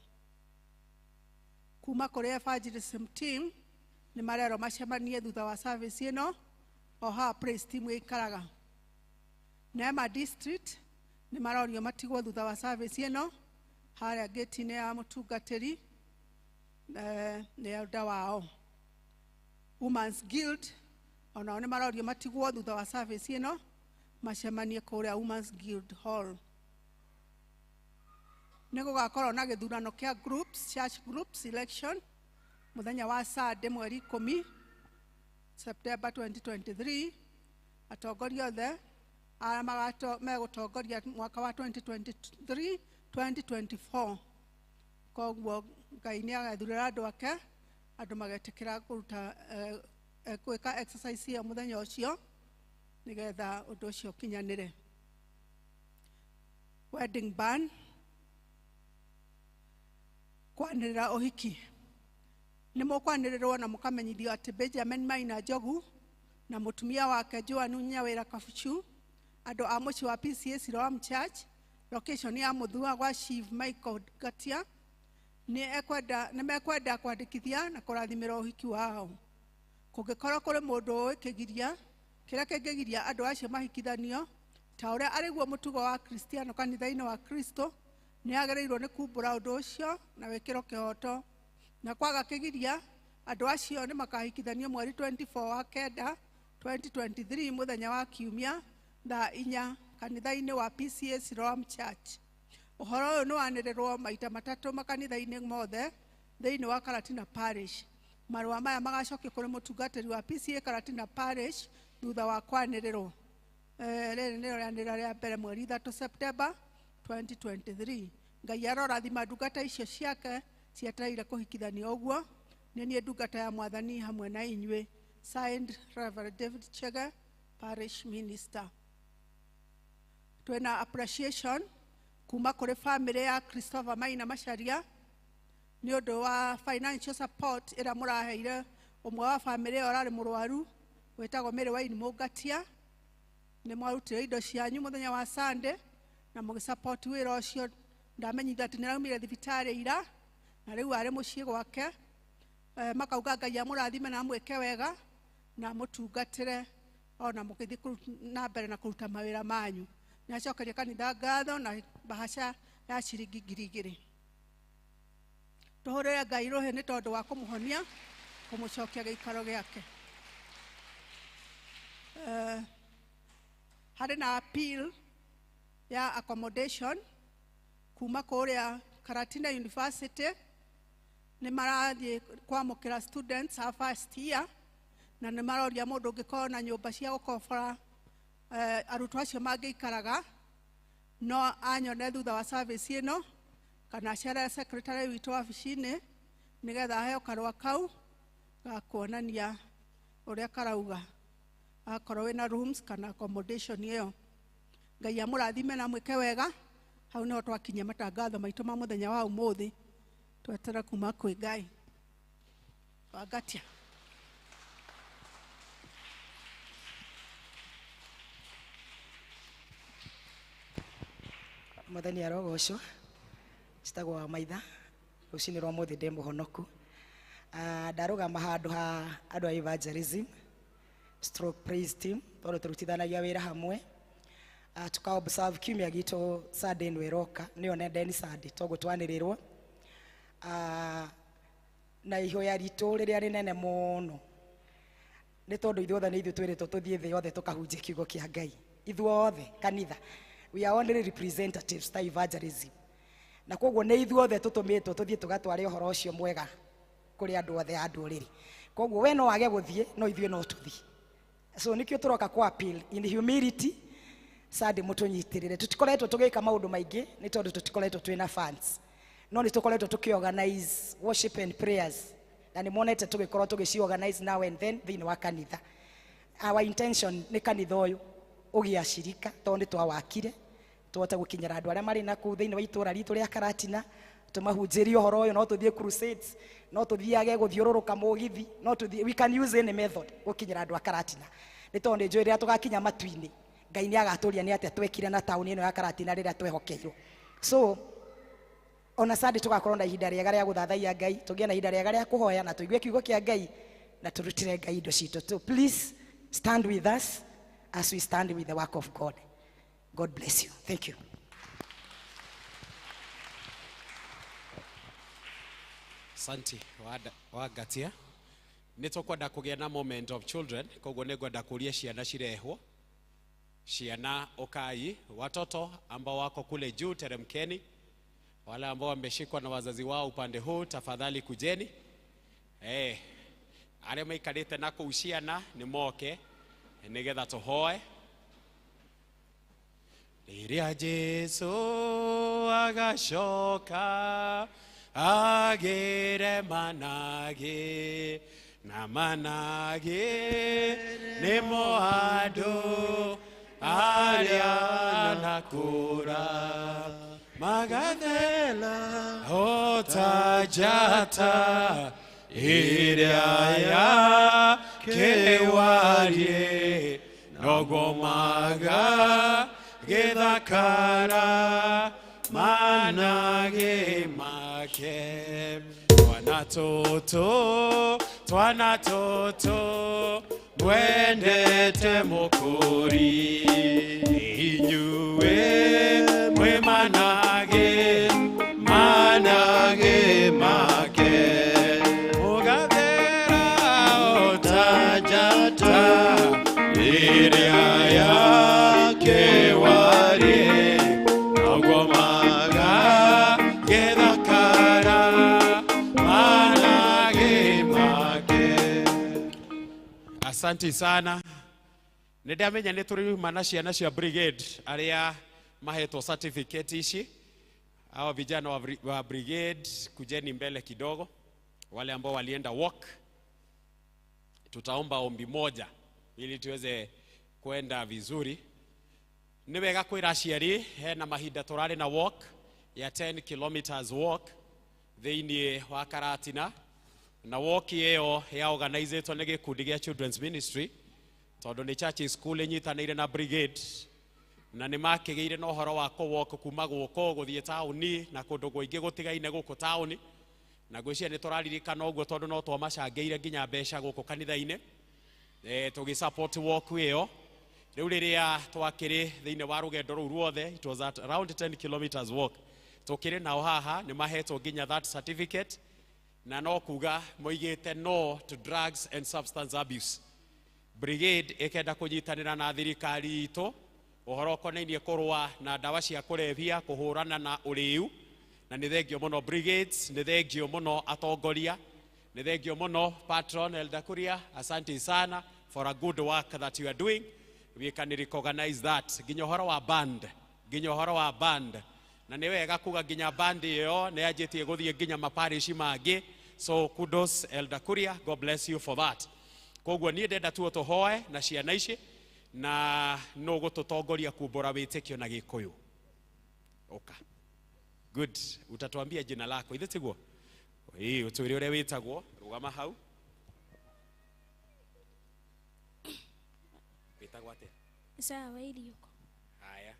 Kuma kũrĩ evangelism team nĩ marero macemanie thutha wa service ĩno o ha praise team ĩikaraga. Neema district nĩ marorio matigwo thutha wa service ĩno harĩa gate-inĩ ya mũtungatĩri nĩ elder wao. Women's Guild onao nĩ marorio matigwo thutha wa service ĩno macemanie kũrĩa Women's Guild Hall. Nĩ gũgakorwo na gĩthurano kĩa groups, church groups election muthenya wa Sunday mweri 10 September 2023. Atongoria othe arĩa megũtongoria mwaka wa 2023-2024. Koguo Ngai nĩ agathurĩra andũ ake, andũ magetĩkĩra kũruta gwĩka exercise ya muthenya ũcio nigetha ũndũ ũcio ũkinyanĩre. Wedding band kwanĩrĩra ũhiki nĩ mũkwanĩrĩrwo na mũkamenyithio atĩ Benjamin Maina Njogu na mũtumia wake Joan Nyawĩra Kabuchu andũ a mũciĩ wa PCA Siloam Church location ya Mũthua gwa Chief Michael Gatia nĩ mekwenda kwandĩkithia na kũrathimĩra ũhiki wao. Kũngĩkorwo kũrĩ mũndũ ũkĩgiria kĩrĩa kĩngĩgiria andũ acio mahikithanio ta ũrĩa arĩguo mũtugo wa Kristiano kanitha-inĩ wa Kristo nĩ agĩrĩirwo nĩ kumbũra ũndũ ũcio na wĩkĩro kĩhoto, na kwaga kĩgiria andũ acio nĩ makahikithanio mweri 24 wa Kenda 2023 muthenya wa Kiumia thaa 4 kanitha-inĩ wa PCA Siloam Church. Ũhoro ũyũ nĩ wanĩrĩrwo maita matatũ makanitha-inĩ mothe thĩinĩ wa Karatina Parish. Marũa maya magacokio kũrĩ mũtungatĩri wa PCA Karatina Parish thutha wa kwanĩrĩrwo. Rĩrĩ nĩ rĩanĩrĩra rĩa mbere mweri 3 September 2023. Ngai arorathima ndungata icio ciake cietereire kũhikithanio ũguo. Nĩ niĩ ndungata ya Mwathani hamwe na inyuĩ. Signed Reverend David Chege, Parish Minister. Twina appreciation kuma kũrĩ family ya Christopher Maina Macharia nĩ ũndũ wa financial support ĩrĩa mũraheire ũmwe wa family ĩyo ũrarĩ mũrwaru wĩtagwo Mary Wine Mũngatia. Nĩ mwarutire indo cianyu mũthenya wa Sunday na mũgĩsupport wĩra ũcio. Ndamenyithia atĩ nĩ araumire thibitarĩ ira na rĩu arĩ mũciĩ gwake. Makauga Ngai amũrathime na amwĩke wega na mũtungatĩre ona mũgĩthiĩ na mbere na kũruta mawĩra manyu. Nĩ acokeria kanitha ngatho na bahasha ya ciringi 2,000. Tũhũrĩre Ngai rũhĩ nĩ tondũ wa kũmũhonia, kũmũcokia gĩikaro gĩake. Harĩ na appeal ya accommodation kuma kũrĩa Karatina University nĩ marathiĩ kwamũkĩra students a first year, na nĩ maroria mũndũ ũngĩkorwo na nyũmba cia gũkobora arutwo acio mangĩikaraga, no anyone thutha wa service ĩno kana acere secretary witũ wabici-inĩ nĩgetha aheo karũa kau ga kuonania ũrĩa karauga akorwo wĩna rooms kana accommodation ĩyo. Ngai amũrathime na mwĩke wega. Hau nĩho twakinyia matangatho maitũ ma mũthenya wa ũmũthĩ, twetera kuma kwĩ Ngai. Wangatia. Mwathani arogocwo. Njĩtagwo wa maitha. Rũcinĩ rwa mũthĩ ndĩ mũhonoku. Ndarũgama handũ ha andũ a evangelism stroke praise team, tondũ tũrutithanagia wĩra hamwe. Tuka observe kiumia gitu Sunday ĩno ĩroka, nĩyo nendeni Sunday toguo twanĩrĩrwo. Na ihoya ritũ rĩrĩa rĩnene mũno nĩ tondũ ithuothe nĩ ithuĩ twĩrĩtwo tũthiĩ thĩ yothe tũkahunjie kiugo kĩa Ngai. Ithuothe kanitha, we are only representatives ta evangelism. Na koguo nĩ ithuothe tũtũmĩtwo tũthiĩ tũgatware ũhoro ũcio mwega kũrĩ andũ othe a ndũrĩrĩ. Koguo we no wage gũthiĩ, no ithuĩ no tũthiĩ. So nikio tũroka kwa appeal in humility. Sunday mũtũnyitĩrĩre. Tũtikoretwo tũgĩka maũndũ maingĩ nĩ tondũ tũtikoretwo twĩna funds. No nĩ tũkoretwo tũkĩorganize worship and prayers. Na nĩ monete tũgĩkorwo tũgĩciorganize now and then thĩinĩ wa kanitha. Our intention nĩ kanitha ũyũ ũgĩa shirika tondũ twawakire tũhote gũkinyĩra andũ arĩa marĩ na kũu thĩinĩ wa itũũra ritũ rĩa Karatina, tũmahunjĩrie ũhoro ũyũ, no tũthiĩ crusades, no tũthiage gũthiũrũrũka mũgithi, no tũthiĩ, we can use any method gũkinyĩra andũ a Karatina. Nĩ tondũ njũĩ rĩrĩa tũgakinya matu-inĩ Ngai nĩ agatũria nĩ atĩa twekire na taũni ĩno ya Karatina rĩrĩa twehokeirwo. So ona Sunday tũgakorwo na ihinda rĩega rĩa gũthathaiya Ngai, tũgĩe na ihinda rĩega rĩa kũhoya na tũigue kiugo kĩa Ngai na tũrutire Ngai indo citũ. So please stand with us as we stand with the work of God. God bless you. Thank you. Santi wagatia. Nĩtũkwenda kũgĩa na moment of children, koguo nĩngwenda kũria ciana cirehwo. Ciana okai, watoto ambao wako kule juu teremkeni. Wale ambao wameshikwa na wazazi wao upande huu tafadhali kujeni. Arĩa maikarĩte na kũu ciana nĩ moke nĩgetha tũhoe. Rĩrĩa Jesũ agacoka agĩre managĩ na managĩ nĩmo andũ arĩa nakũra magathela otajata ĩrĩa yake warie nogomaga gĩthakara managĩ make. Twana tũtũ mwendete mũkũri, inyuĩ mwĩ managĩ make. Mũgathera otajata ĩrĩa yake warie nogomaga gĩthakara managĩ make. Asante sana. Nĩndamenya nĩ tũrĩuma na ciana cia brigade arĩa mahetwo certificate ici. Hao vijana wa brigade kujeni mbele kidogo. Wale ambao walienda walk, tutaomba ombi moja ili tuweze kwenda vizuri. Nĩ wega kwĩra aciari hena mahinda tũrarĩ na walk ya 10 kilometers walk thĩinĩ wa Karatina, na walk ĩyo ya organizetwo nĩ gĩkundi gĩa Children's Ministry tondũ nĩ church school ĩnyitanĩire na brigade, na nĩ makĩgĩire na ũhoro wa walk kuma gũkũ gũthiĩ taũni na kũndũ kũingĩ gũtigaine gũkũ taũni. Na gwĩciria nĩ tũraririkana ũguo tondũ no twamacangĩire nginya mbeca gũkũ kanitha-inĩ tũgĩ support walk ĩyo. Rĩu rĩrĩa twakĩrĩ thĩinĩ wa rũgendo rũu ruothe, it was at around 10 kilometers walk, tũkĩrĩ nao haha nĩ mahetwo nginya that certificate, na no kuga moigĩte no to drugs and substance abuse. Brigade ĩkenda kũnyitanĩra na thirikari itũ ũhoro ũkonainie kũrũa na ndawa cia kũrebia, kũhũrana na ũrĩu na nĩ thengio mũno brigades, nĩ thengio mũno atongoria, nĩ thengio mũno patron Elder Kuria. Asante sana for a good work that you are doing. We can recognize that. Nginya ũhoro wa band, na nĩ wega kuga nginya band ĩyo nĩ yanjĩtie gũthiĩ nginya maparish mangĩ. So kudos Elder Kuria, God bless you for that. Koguo niĩ ndenda tu tũhoe na ciana ici na no gũtũtongoria kumbũra wĩtĩkio na Gĩkũyũ. Oka. Good. Utatuambia jina lako. Ithe tiguo? Ũtwĩre ũrĩa wĩtagwo. Rũgama hau. Wĩtagwo atĩa? Sawa Iriuko. Haya.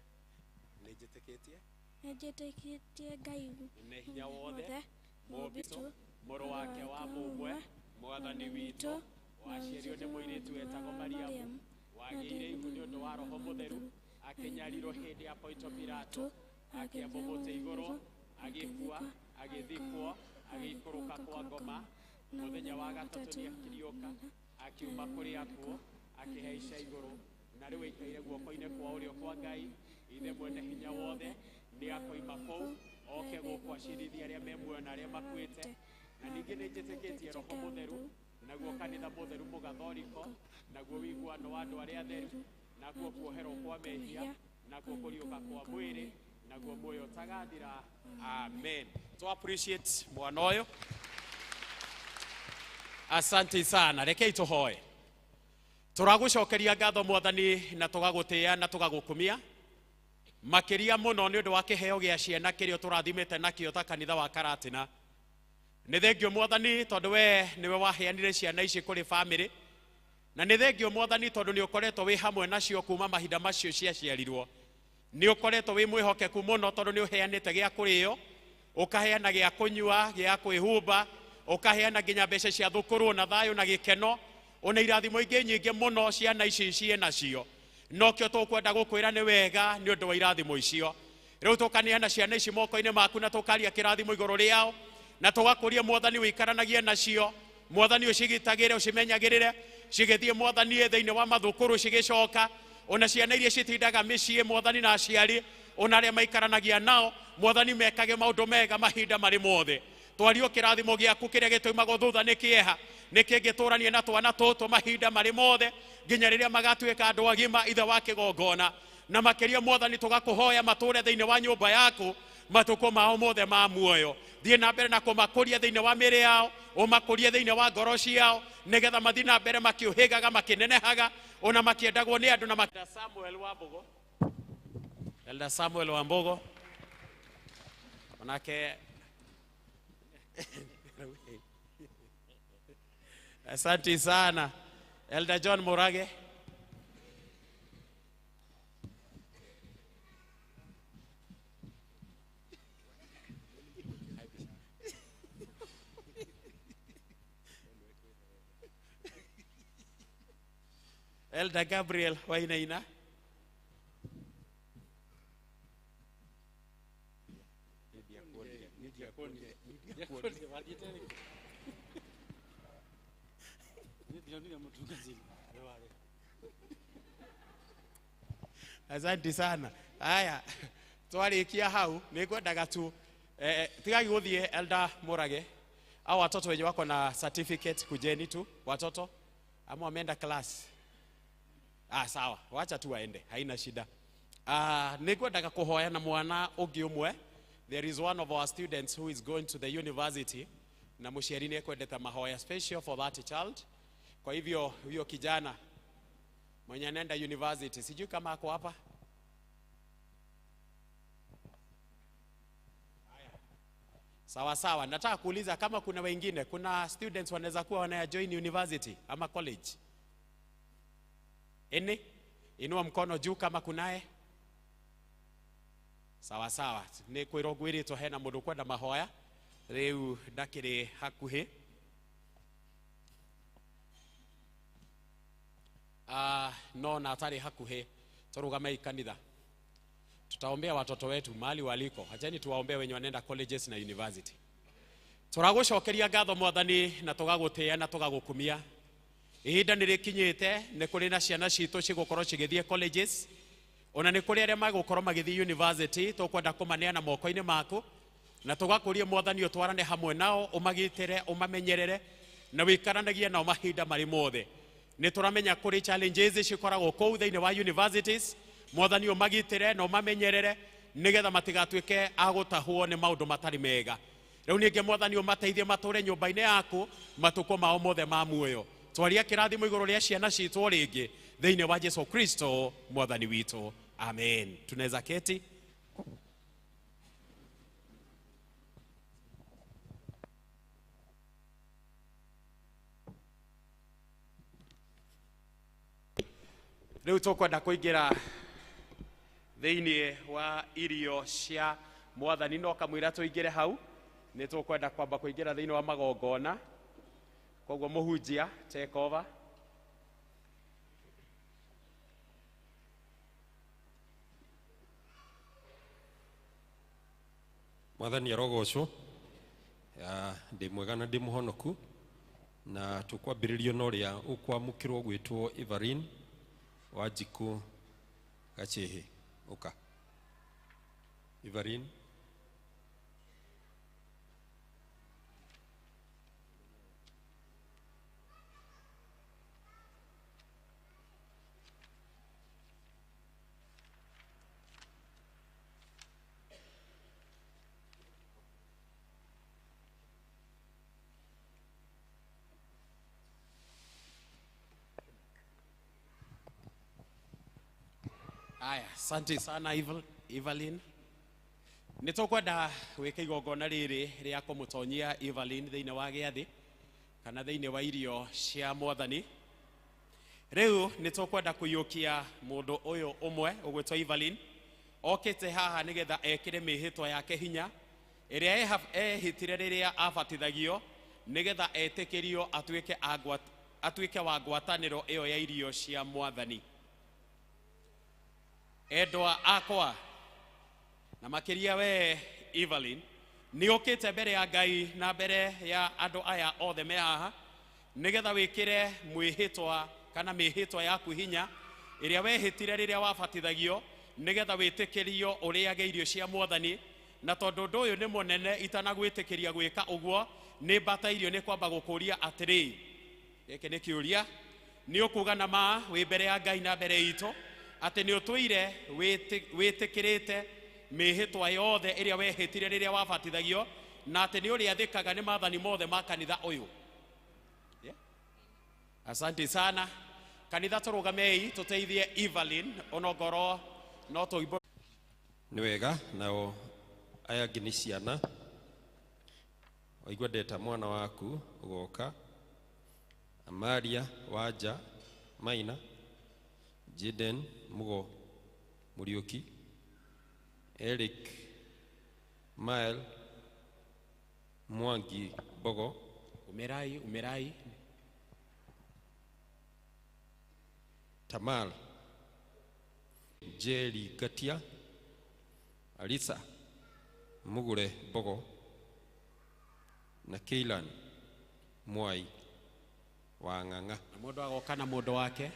Nĩnjĩtĩkĩtie? Nĩnjĩtĩkĩtie Ngai nĩ hinya wothe, mũũmbi mũrũ wake wa mũmwe, mwathani witũ, waciario nĩ mũirĩtu wetagwo Mariamu, wagĩire ihu nĩ ũndũ wa Roho Mũtheru, akĩnyarirwo hĩndĩ ya Pontio Pilato, akĩambwo mũtĩ igũrũ, agĩkua, agĩthikwo, agĩikũrũka kwa ngoma, mũthenya wa gatatũ nĩakĩriũka, akiuma kũrĩ akuũ, akĩhaica igũrũ, na rĩu aikaire guoko-inĩ kwa ũrĩo kwa Ngai, ithe mwene hinya wothe, nĩ akoima kũu, oke gũkũ acirithia arĩa me muoyo na arĩa makuĩte, na ningĩ nĩnjĩtĩkĩtie Roho Mũtheru, naguo kanitha mũtheru mũgathoriko, naguo wĩiguano wa andũ arĩa atheru, naguo kuoherwo kwa mehia, naguo kũriũka kwa mwĩrĩ, naguo muoyo ũtagathira. Amen. To appreciate mwana ũyũ. Asante sana. Rekei tũhoe. Tũragũcokeria ngatho Mwathani na tũgagũtĩĩa na tũgagũkumia. Makĩria mũno nĩ ũndũ wa kĩheo gĩa ciana kĩrĩa tũrathimĩte nakĩo ta kanitha wa Karatina. Nĩ thengio Mwathani tondũ we nĩwe waheanire ciana ici kũrĩ family, na nĩ thengio Mwathani tondũ nĩ ũkoretwo wĩ hamwe nacio kuma mahinda macio ciaciarirwo. Nĩ ũkoretwo wĩ mwĩhokeku mũno tondũ nĩ ũheanĩte gĩa kũrĩo, ũkaheana gĩa kũnyua, gĩa kwĩhumba, ũkaheana nginya mbeca cia thũkũrũ na thayũ na gĩkeno, ona irathimo ingĩ nyingĩ mũno ciana ici ciĩ nacio. Nokĩo tũkwenda gũkwĩra nĩ wega nĩ ũndũ wa irathimo icio. Rĩu tũkaneana ciana ici moko-inĩ maku na tũkaria kĩrathimo igũrũ rĩao, na tũgakũria Mwathani wĩikaranagie nacio. Mwathani ũcigitagĩre, ũcimenyagĩrĩre, cigĩthiĩ Mwathani thĩinĩ wa mathũkũrũ cigĩcoka, ona ciana iria citindaga mĩciĩ Mwathani na aciari, ona arĩa maikaranagia nao, Mwathani mekage maũndũ mega mahinda marĩ mothe. Twario kĩrathimo gĩaku kĩrĩa gĩtũmagwo thutha nĩ kĩeha, nĩ kĩngĩtũrania na twana tũtũ mahinda marĩ mothe, nginya rĩrĩa magatuĩka andũ agima ithe wa kĩgongona. Na makĩria Mwathani tũgakũhoya matũũre thĩinĩ wa nyũmba yaku matukũ mao mothe ma muoyo. Thiĩ na mbere na kũmakũria thĩinĩ wa mĩĩrĩ yao, ũmakũrie thĩinĩ wa ngoro ciao, nĩgetha mathiĩ na mbere makĩũhĩgaga, makĩnenehaga, ona makĩendagwo nĩ andũ na Elder Samuel Wambogo onake asante sana. Elder John Murage. Elder Gabriel Wainaina. Asante sana. Haya, twarikia hau nĩngwendaga tu tigagi gũthiĩ Elder Murage. Au watoto wenye wako na certificate kujeni tu watoto ama wameenda class. Sawa, wacha tu waende, haina shida. Nĩngwendaga kũhoya na mwana ũngĩ ũmwe. There is one of our students who is going to the university, na mũciari nĩekwendete mahoya special for that child. Kwa hivyo huyo kijana mwenye anaenda university, sijui kama ako hapa. Sawa sawa, nataka kuuliza kama kuna wengine, kuna students wanaweza kuwa wanaya join university ama college. Inua mkono juu kama kunaye. Sawa sawa, nĩ kwĩrwo gwĩrĩtwo hena mũndũ kwenda mahoya, rĩu ndakĩrĩ hakuhĩ. No na atarĩ hakuhĩ, tũrũgamei kanitha. Tutaombea watoto wetu mahali waliko. Acheni tuwaombee wenye wanaenda colleges na university. Tũragũcokeria ngatho Mwathani na tũgagũtĩĩa na tũgagũkumia. Ihinda nĩrĩkinyĩte, nĩ kũrĩ na ciana citũ cigũkorwo cigĩthiĩ colleges, ona nĩ kũrĩ arĩa magũkorwo magĩthiĩ university, tũkwenda kũmaneana moko-inĩ maku, na tugakũria mwathani ũtwarane hamwe nao ũmagitĩre ũmamenyerere na wĩkaranagie nao mahinda marĩ mothe. Nĩ tũramenya kũrĩ challenges cikoragwo kũu thĩinĩ wa universities, mwathani ũmagitĩre na ũmamenyerere nĩgetha matigatuĩke agũtahwo nĩ maũndũ matarĩ mega. Rĩu ningĩ mwathani ũmateithie matũre nyũmba-inĩ yaku matukũ mao mothe ma muoyo. Twaria kĩrathimo igũrũ rĩa ciana citũ rĩngĩ thĩinĩ wa Jesu Kristo mwathani witũ. Amen. Tunaweza keti. Rĩu tũkwenda kũingĩra thĩinĩ wa irio cia mwathani, no kamwĩra tũingĩre hau. Nĩ tũkwenda kwamba kũingĩra thĩinĩ wa magongona, koguo mũhunjia take over. Mwathani arogocwo, ndĩ mwega na ndĩ mũhonoku, na tũkwambĩrĩrio na ũrĩa ũkwamũkĩrwo gwĩtwo Evelyn Wanjiku Gachehe. Ũka Evelyn. Aya, asante sana Evelyn. Nĩtũkwenda gwĩka igongona rĩrĩ rĩa kũmũtonyia Evelyn thĩinĩ wa gĩathĩ kana thĩinĩ wa irio cia mwathani. Rĩu nĩtũkwenda kũiyũkia mũndũ ũyũ ũmwe ũgwĩtwo Evelyn, okĩte haha nĩgetha ekĩre mĩhĩtwa yake hinya ĩrĩa ehĩtire rĩrĩa abatithagio nĩgetha etĩkĩrio atuĩke wa ngwatanĩro ĩyo ya irio cia mwathani. Endwa akwa na makĩria we Evelyn, nĩ ũkĩte mbere ya Ngai na mbere ya andũ aya othe me haha nĩgetha wĩkĩre mwĩhĩtwa kana mĩhĩtwa yaku hinya ĩrĩa wehĩtire rĩrĩa wabatithagio nĩgetha wĩtĩkĩrio ũrĩage irio cia mwathani. Na tondũ ũndũ ũyũ nĩ mũnene itanagwĩtĩkĩria gwĩka ũguo, nĩ mbatairio nĩ kwamba gũkũria atĩrĩ, gĩkĩ nĩ kĩũria, nĩ ũkuga na ma wĩ mbere ya Ngai na mbere itũ atĩ nĩ ũtũire wĩtĩkĩrĩte mĩhĩtwa yothe ĩrĩa wehĩtire rĩrĩa wabatithagio na atĩ nĩ ũrĩathĩkaga nĩ maathani mothe ma kanitha ũyũ. Asante sana. Kanitha tũrũgamei tũteithie Evelyn onongoro no tũimbo. Nĩ wega nao aya angĩ nĩ ciana. Waigua ndeta mwana waku ũgoka. Amaria Wanja Maina, Jaden Mugo Muriuki, Eric Mael Mwangi Bogo, Umerai Tamal Jerry Gatia, Alisa Mugure Bogo na Keilan Mwai wa Ng'ang'a. Mũndũ agoka na mũndũ wake.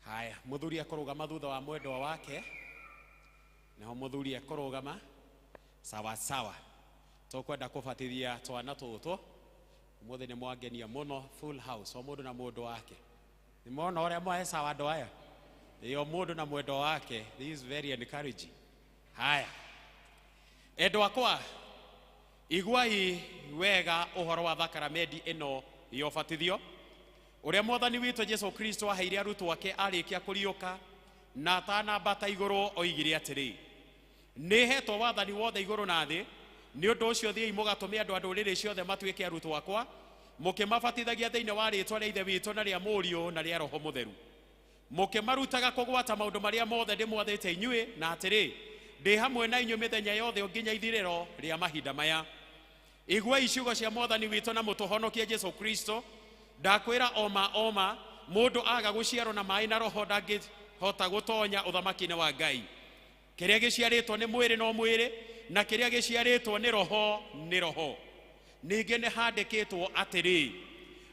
Haya, mũthuri akũrũgama thutha wa mwendwa wake. Naho mũthuri akũrũgama sawa sawa. Tũkwenda kũbatithia twana tũtũ. Mũthĩ nĩ mwangenia mũno, full house, o mũndũ na mũndũ wake. Nĩ mona ũrĩa mwahe sawa andũ aya? Ĩyo mũndũ na mwendwa wake. This is very encouraging. Haya, endwa akwa, iguai wega ũhoro wa thakramenti ĩno ya ũbatithio ũrĩa mwathani witũ Jesu Kristo aheire arutwo ake arĩkia kũriũka na atanambata igũrũ oigire atĩrĩ, nĩ hetwo wathani wothe igũrũ na thĩ, nĩ ũndũ ũcio thiĩi mũgatũme andũ a ndũrĩrĩ ciothe matuĩke arutwo akwa, mũkĩmabatithagia thĩinĩ wa rĩĩtwa rĩa Ithe witũ na rĩa Mũriũ na rĩa Roho Mũtheru, mũkĩmarutaga kũgwata maũndũ marĩa mothe ndĩmwathĩte inyuĩ, na atĩrĩ, ndĩ hamwe na inyuĩ mĩthenya yothe nginya ithirĩro rĩa mahinda maya. Iguai ciugo cia mwathani witũ na mũtũhonokie Jesu Kristo. Ndakwĩra oma mundu aga guciarwo na mai na roho ndangihota gutonya uthamaki-ini wa Ngai. Kiria giciaritwo ni mwiri no mwiri, na kiria giciaritwo ni roho ni roho. Ningi ni handikitwo atiri,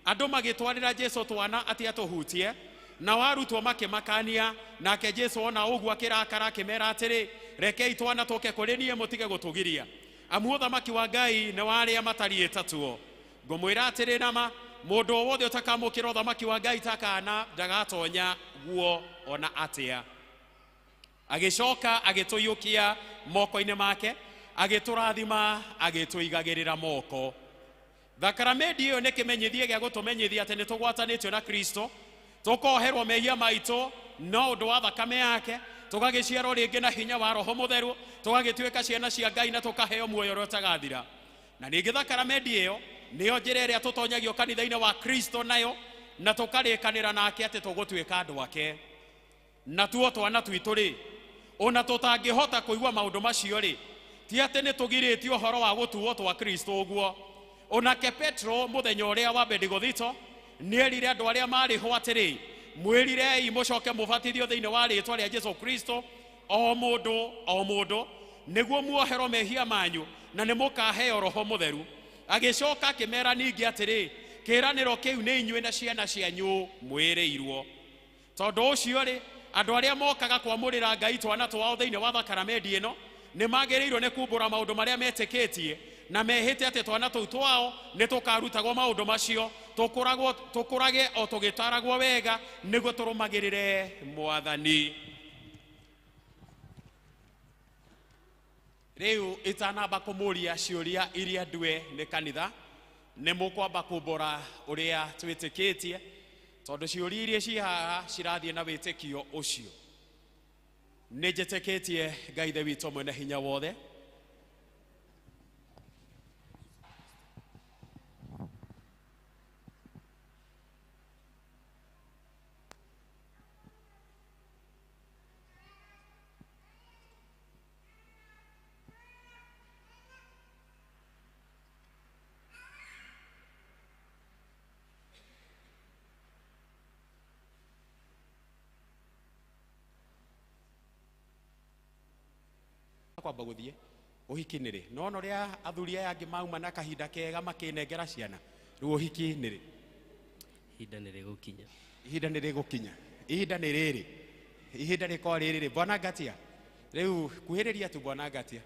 andu magitwarira Jesu twana ati atuhutie, na warutwo makimakania, nake Jesu ona uguo akirakara akimera atiri, rekei twana tuke kuri nie mutige gutugiria. Amu uthamaki wa Ngai ni wa aria matariitatuo. Ngumwira atiri nama, mundu wothe utakamukira uthamaki wa Ngai takana ndagatonya guo ona atia. Agicoka agituyukia moko-ini make, agiturathima, agituigagirira moko. Thakramenti iyo ni kimenyithie gia gutumenyithia ati ni tugwatanitio na Kristo, tukoherwo mehia maitu no undu wa thakame yake, tugagiciarwo ringi na hinya wa Roho Mutheru, tugagituika ciana cia Ngai na tukaheo muoyo uria utagathira. Na ningi thakramenti iyo niyo njira iria tutonyagio kanitha-ini wa Kristo nayo, na tukarikanira nake ati tugutuika andu ake. Na tuo twana twitu ri, ona tutangihota kuigua maundu macio ri, ti ati ni tugiritio horo wa gutuo twa Kristo uguo. Onake Petro muthenya uria wa Bendigothito nierire andu aria mari ho atiri, mwirirei mucoke mubatithio thiini wa ritwa ria Jesu Kristo o mundu niguo muoherwo mehia manyu na nimukaheo Roho Mutheru. Agicoka akimera ningi atiri, kiraniro kiu ni inyue na ciana cianyu mwiriirwo. Tondu ucio ri, andu aria mokaga kwamurira Ngai twana twao thiini wa thakramenti ino ni magiriirwo ni kumbura maundu maria metikitie, na mehite ati twana tou twao ni tukarutagwo maundu macio, tukurage o tugitaragwo wega niguo turumagirire Mwathani. Riu itanamba kumuria ciuria iria ndue ni kanitha, ni mukwamba kumbura uria twitikitie, tondu ciuria iria ci haha cirathie na witikio ucio. Ni njitikitie Ngai the witu mwene hinya wothe kwamba guthie uhiki niri. No ria athuri aya angi mauma na kahinda kega makinengera ciana, riu uhiki niri. Ihinda niri gukinya. Ihinda niri gukinya. Ihinda ni riri. Ihinda riko riri. Bwana Ngatia, riu kuhiriria tu Bwana Ngatia.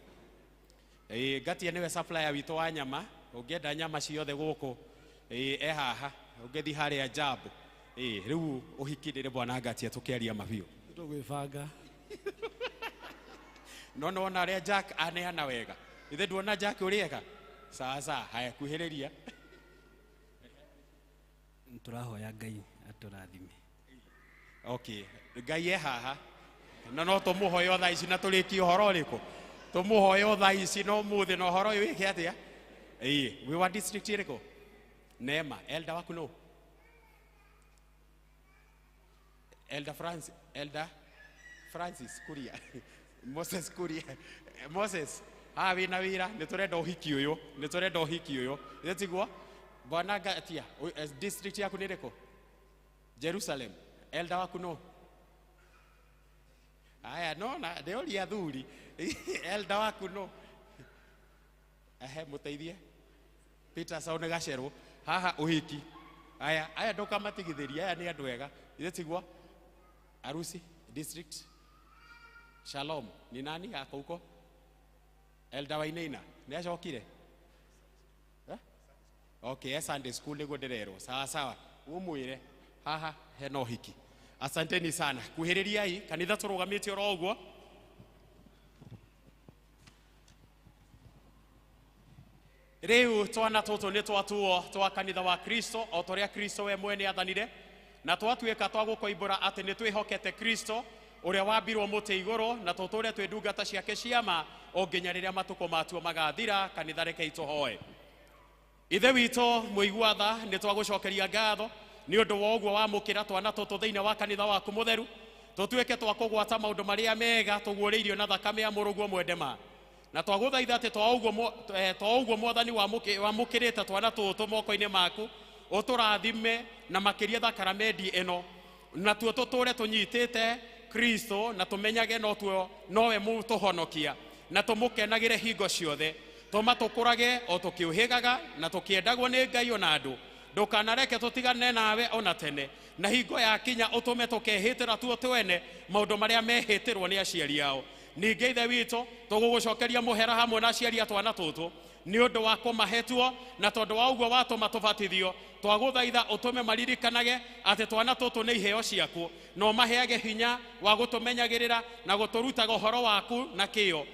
Ngatia niwe supplier witu wa nyama, ungienda nyama ciothe guku haha, ungithi haria Jambo. Riu uhiki niri Bwana Ngatia, tukiaria mabiu. Tugwibanga. No ona ria Jack aneana wega. Ithe nduona Jack urieka? Sasa haya kuhiriria. Turahoya Ngai aturathime. Okay, Ngai haha. No tumuhoyo thaa ici na turiki uhoro uriku. Tumuhoyo thaa ici no muthi no horo uyu wike atia? We wa district iriku? Neema, elder waku no? Elder Francis Kuria. Moses Kuria. Moses, wina wira ni turenda uhiki uyu, ni turenda uhiki uyu. Yetigwa Bwana Ngatia, district yaku ni riko? Jerusalem. Elder waku no? Aya no na ndeoria athuri. Elder waku no? Muteithie. Peter Saune Gacerwo. Haha uhiki. Aya ndukamatigithiria, aya ni andu ega. Yetigwa Arusi district. Shalom, ni nani yako huko? Elder Wainaina, ni acokire? Okay, Sunday school niguo ndirerwo. Sawa sawa, umwire haha hena uhiki. Asanteni sana. Kuhiririai kanitha turugamite oro uguo. Riu twana tutu ni twatuo twa kanitha wa Kristo, o toria Kristo we mwene athanire, na twatuika twagukoimbura ati ni twihokete Kristo uria wambirwo muti iguru, na tuture twi ndungata ciake ciama o nginya riria matuko matuo magathira. Kanitha rekei tuhoe. Ithe witu muigua tha ni twagucokeria ngatho ni undu wa uguo wamukira twana tutu thiini wa kanitha waku mutheru, tutuike twakugwata maundu maria mega tuguuriirio na thakame ya muruguo mwendema, na twaguthaitha ati twa uguo Mwathani wamukirite twana tutu moko-ini maku, uturathime na makiria thakramenti eno na tuo tuture tunyitite Kristo na tumenyage no tuo nowe mutuhonokia na tumukenagire hingo ciothe toma tukurage o tukiuhigaga na tukiendagwo ni Ngai ona andu ndukanareke tutigane nawe ona tene na hingo ya kinya utume tukehitira tuo twene maundu maria mehitirwo ni aciari ao ninge ithe witu tugugucokeria muhera hamwe na aciari atwana tutu ni undu wa kumahetwo na tondu wa uguo watuma tubatithio twaguthaitha utume maririkanage ati twana tutu ni iheo ciaku no maheage hinya wa gutumenyagirira na guturutaga uhoro waku na kio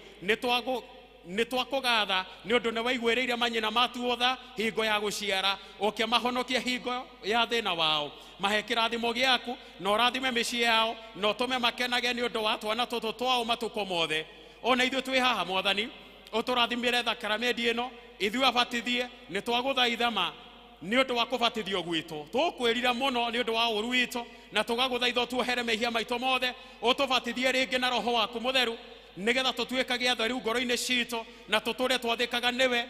ni twakugatha ni undu ne waiguireire manyina matuotha hingo ya guciara ukemahonokia hingo ya thina wao mahe kirathimo giaku na urathime micii yao no tume makenage ni undu wa twana tutu twao matuko mothe ona ithuĩ twi haha Mwathani uturathimire thakramenti ino ithuĩ abatithie ni twaguthaitha ma ni undu wa kubatithio gwitu tukwirira muno ni undu wa uru witu na tugaguthaitha tuohere mehia maitu mothe utubatithie ringi na roho waku mutheru nigetha tutuikage atheru ngoro-ini citu na tuture twathikaga niwe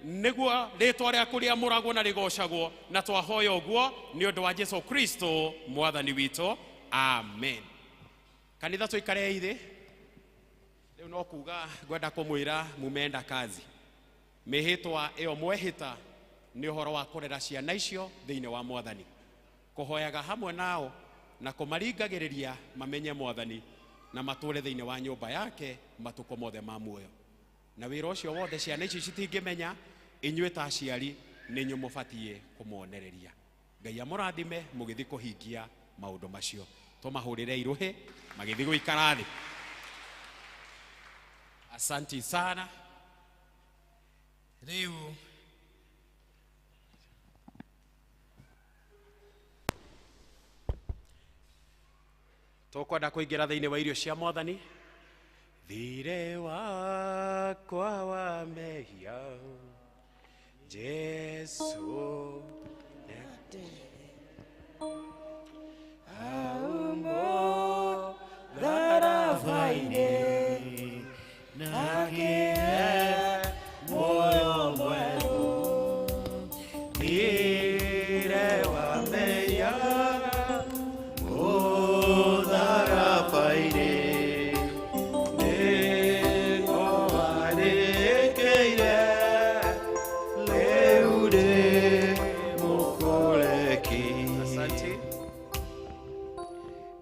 niguo ritwa riaku riamuragwo na rigocagwo na twahoya uguo ni undu wa Jesu Kristo Mwathani witu amen. Kanitha tuikare ithi riu no kuga ngwenda kumwira mumenda kazi mihitwa iyo mwehita ni uhoro wa kurera ciana icio thiini wa Mwathani kuhoyaga hamwe nao na kumaringagiriria mamenye Mwathani na mature thiini wa nyumba yake matuko mothe ma muoyo na wira ucio wothe ciana ici citingimenya inyuĩ ta aciari ni nyu mubatie kumuonereria. Ngai amurathime mugithi kuhingia maundu macio tumahurire iruhi magithi guikara thi. Asanti sana. Riu tukwenda kuingira thiini wa irio cia Mwathani. Thire wakwa wa mehia Jesu aumo tharabaini nakie moyo mweru thire wa mehia tharabaini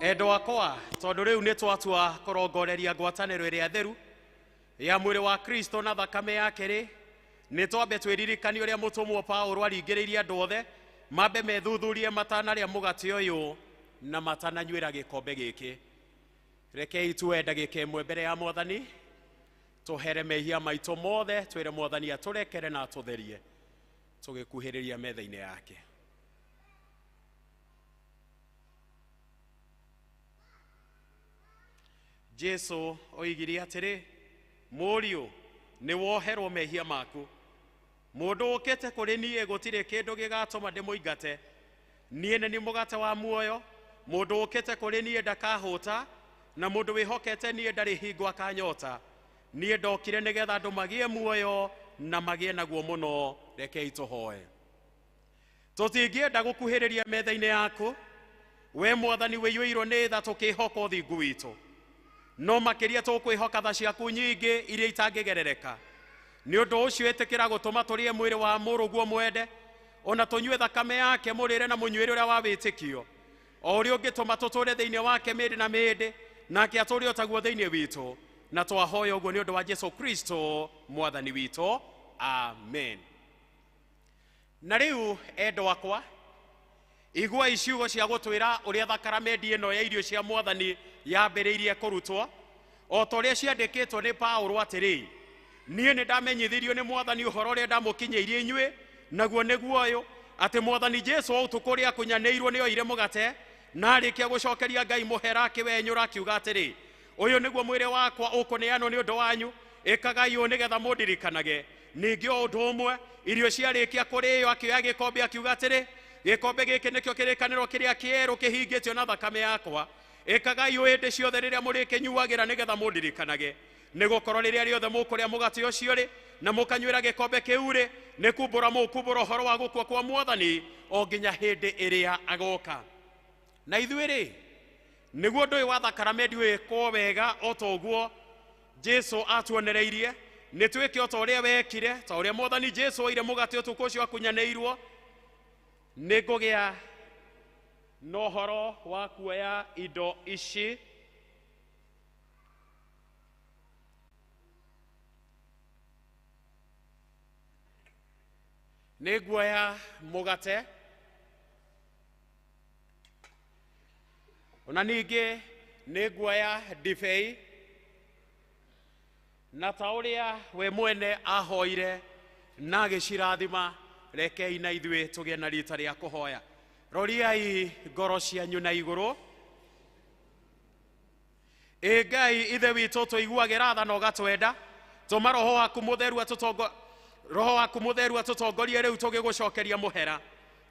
endo wakwa tondu riu ni twatua kurongoreria ngwataniro iria theru ya mwiri wa Kristo na thakame yake ri ni twambe twiririkanie uria mutumwo Paulo aringiririe andu othe mambe methuthurie matanaria mugate uyu na matananyuira gikombe giki. Rekei tuwe ndagika imwe mbere ya Mwathani tuhere mehia maitu mothe twire Mwathani aturekere na atutherie tugikuhiriria metha-ini yake. Jesu oigire atiri murio ni woherwo mehia maku mundu ukite kuri nie gutire kindu gigatuma ndimuingate nie ni mugate wa muoyo mundu ukite kuri nie ndakahuta na mundu wihokete nie ndari hingo akanyota nie ndokire nigetha andu magie muoyo na magie naguo muno. Rekei tuhoe. Tutingienda gukuhiriria metha-ini yaku we Mwathani wiyuirwo ni tha tukihoka uthingu witu no makiria tukwihoka tha ciaku nyingi iria itangigerereka ni undu ucio itikira gutuma turie mwiri wa muruguo mwende ona tunyue thakame yake murire na munywire uria wa witikio o uria ungituma tuture thiini wake mindi na mindi nake aturi otaguo thiini witu na twahoya uguo ni undu wa Jesu Kristo Mwathani witu amen. Na riu endo wakwa igua iciugo cia gutwira uria thakramenti ino ya irio cia Mwathani yambiriirie kurutwo o ta uria ciandikitwo ni Paulo atiri nie ni ndamenyithirio ni Mwathani uhoro uria ndamukinyeirie inyue naguo niguo uyu ati Mwathani Jesu utukuria kunyaneirwo ni oire mugate na arikia gucokeria Ngai muhera kiwenyura akiuga atiri uyu niguo mwiri wakwa ukuneanwo ni undu wanyu ikagai u nigetha mundirikanage. Ningi o undu umwe irio ciarikia kurio akioya gikombe akiuga atiri gikombe giki nikio kirikaniro kiria kieru kihingitio na thakame yakwa ikagai u hindi ciothe riria murikinyuagira nigetha mundirikanage. nĩ gũkorwo rĩrĩa rĩothe mũkũrĩa mũgate ũcio rĩ na mũkanyuĩra gĩkombe kĩu rĩ nĩ kumbũra mũkumbũra ũhoro wa gũkua kwa Mwathani o nginya hĩndĩ ĩrĩa agoka. Na ithuĩ rĩ nĩguo ũndũ ũyũ wa thakramenti wĩkwo wega o ta ũguo Jesu atuonereirie, nĩ twĩke o ta ũrĩa wekire, ta ũrĩa Mwathani Jesu oire mũgate ũtukũ ũcio akunyanĩirwo. Nĩ ngũgĩa na ũhoro wa kuoya indo ici nĩ nguoya mũgate ona ningĩ nĩ nguoya ndibei, na ta ũrĩa we mwene ahoire na agĩcirathima, rekei na ithuĩ tũgĩe na rita rĩa kũhoya. Roriai ngoro cianyu na igũrũ. Ngai ithe witũ tũiguagĩra tha na ũgatwenda, tũma Roho waku mũtheru atũtongorie rĩu tũgĩgũcokeria mũhera.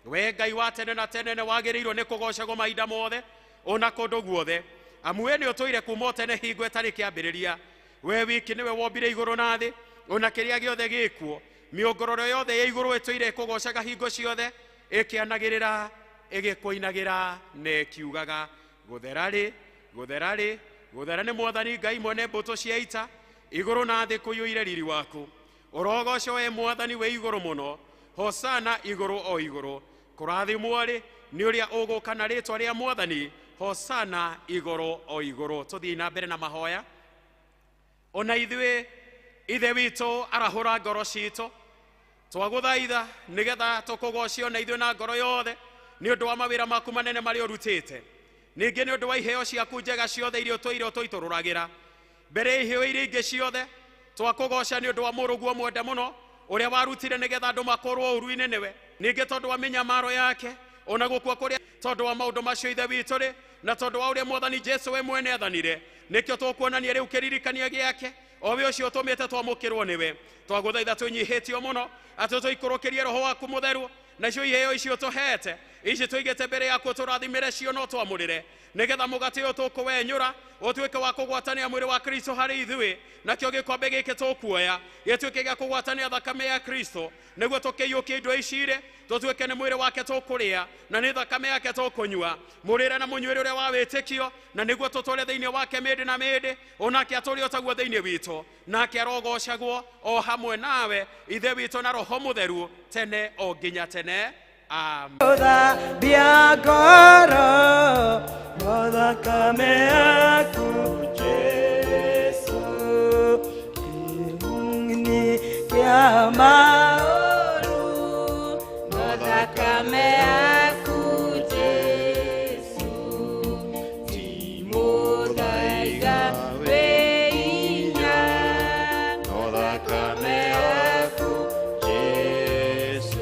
We Ngai wa tene na tene nĩ wagĩrĩirwo nĩ kũgocagwo mahinda mothe ona kũndũ guothe, amu we nĩ ũtũire kuuma tene hingo ĩtarĩ kĩambĩrĩria. We wiki nĩwe wombire igũrũ na thĩ ona kĩrĩa gĩothe gĩkuo. Mĩongororo yothe ya igũrũ ĩtũire kũgocaga hingo ciothe, ĩkĩanagĩrĩra ĩgĩkũinagĩra na ĩkiugaga gũthera rĩ gũthera rĩ gũthera nĩ Mwathani Ngai mwene mbũtũ cia ita, igũrũ na thĩ kũiyũire riri waku. Ũrogocwo we Mwathani we igũrũ mũno, hosana igũrũ o igũrũ. Kũrathimwo rĩ nĩ ũrĩa ũgũka na rĩtwa rĩa Mwathani, hosana igũrũ o igũrũ. Tũthiĩ na mbere na mahoya. Ona ithuĩ ithe witũ arahũra ngoro citũ, twagũthaitha nĩgetha tũkũgocio na ithuĩ na ngoro yothe nĩ ũndũ wa mawĩra maku manene marĩa ũrutĩte, ningĩ nĩ ũndũ wa iheo ciaku njega ciothe iria ũtũire ũtũitũrũragĩra. Mbere ya iheo iria ingĩ ciothe twakũgoca nĩ ũndũ wa mũrũguo mwende mũno ũrĩa warutire nĩgetha andũ makorwo ũru-inĩ nĩwe, ningĩ tondũ wa mĩnyamaro yake ona gũkua kũrĩa, tondũ wa maũndũ macio ithe witũ rĩ, na tondũ wa ũrĩa Mwathani Jesu we mwene athanire, nĩkĩo tũkuonania rĩu kĩririkania gĩake o we ũcio ũtũmĩte twamũkĩrwo nĩwe. Twagũthaitha twĩnyihĩtio mũno atĩ tũikũrũkĩrie Roho waku mũtheru, nacio iheo icio tũhete ici tũigĩte mbere yaku tũrathimĩre cio no twamũrĩre, nĩgetha mũgate ũyũ tũkũwenyũra ũtuĩke wa kũgwatania mwĩrĩ wa Kristo harĩ ithuĩ, nakĩo gĩkombe gĩkĩ tũkuoya gĩtuĩke gĩa kũgwatania thakame ya Kristo, nĩguo tũkĩiyũkie indo ici rĩ tũtuĩke nĩ mwĩrĩ wake tũkũrĩa na nĩ thakame yake tũkũnyua, mũrĩre na mũnyuĩre ũrĩa wa wĩtĩkio, na nĩguo tũtũre thĩinĩ wake mĩndĩ na mĩndĩ, onake atũre otaguo thĩinĩ witũ, nake arogocagwo o hamwe nawe ithe witũ na Roho Mũtheru tene o nginya tene. Amen. Thambia ngoro na thakame yaku Jesu, kĩguni kĩa maũru na thakame yaku Jesu, ti mũthaiga wĩ hinya na thakame yaku Jesu.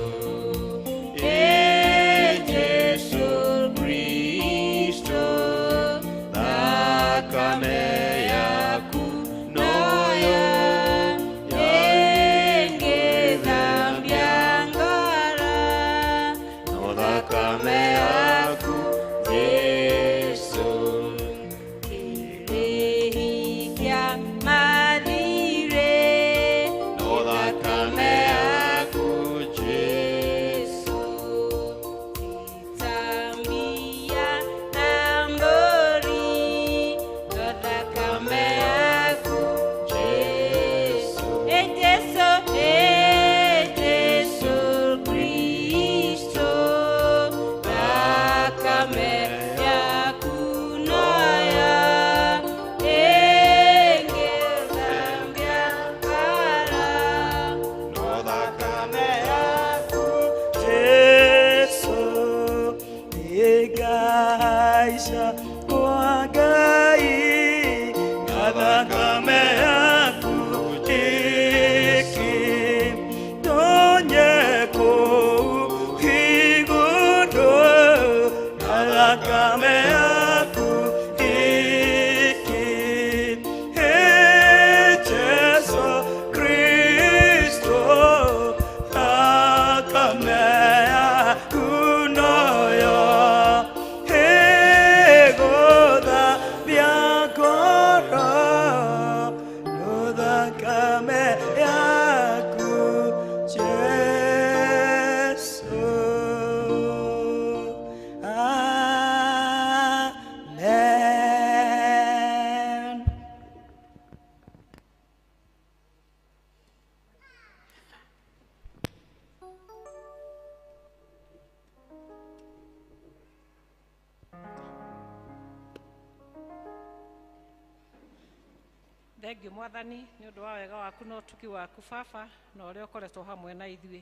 Thengio Mwathani nĩ ũndũ wa wega waku na ũtugi waku Baba na ũrĩa ũkoretwo hamwe na ithuĩ.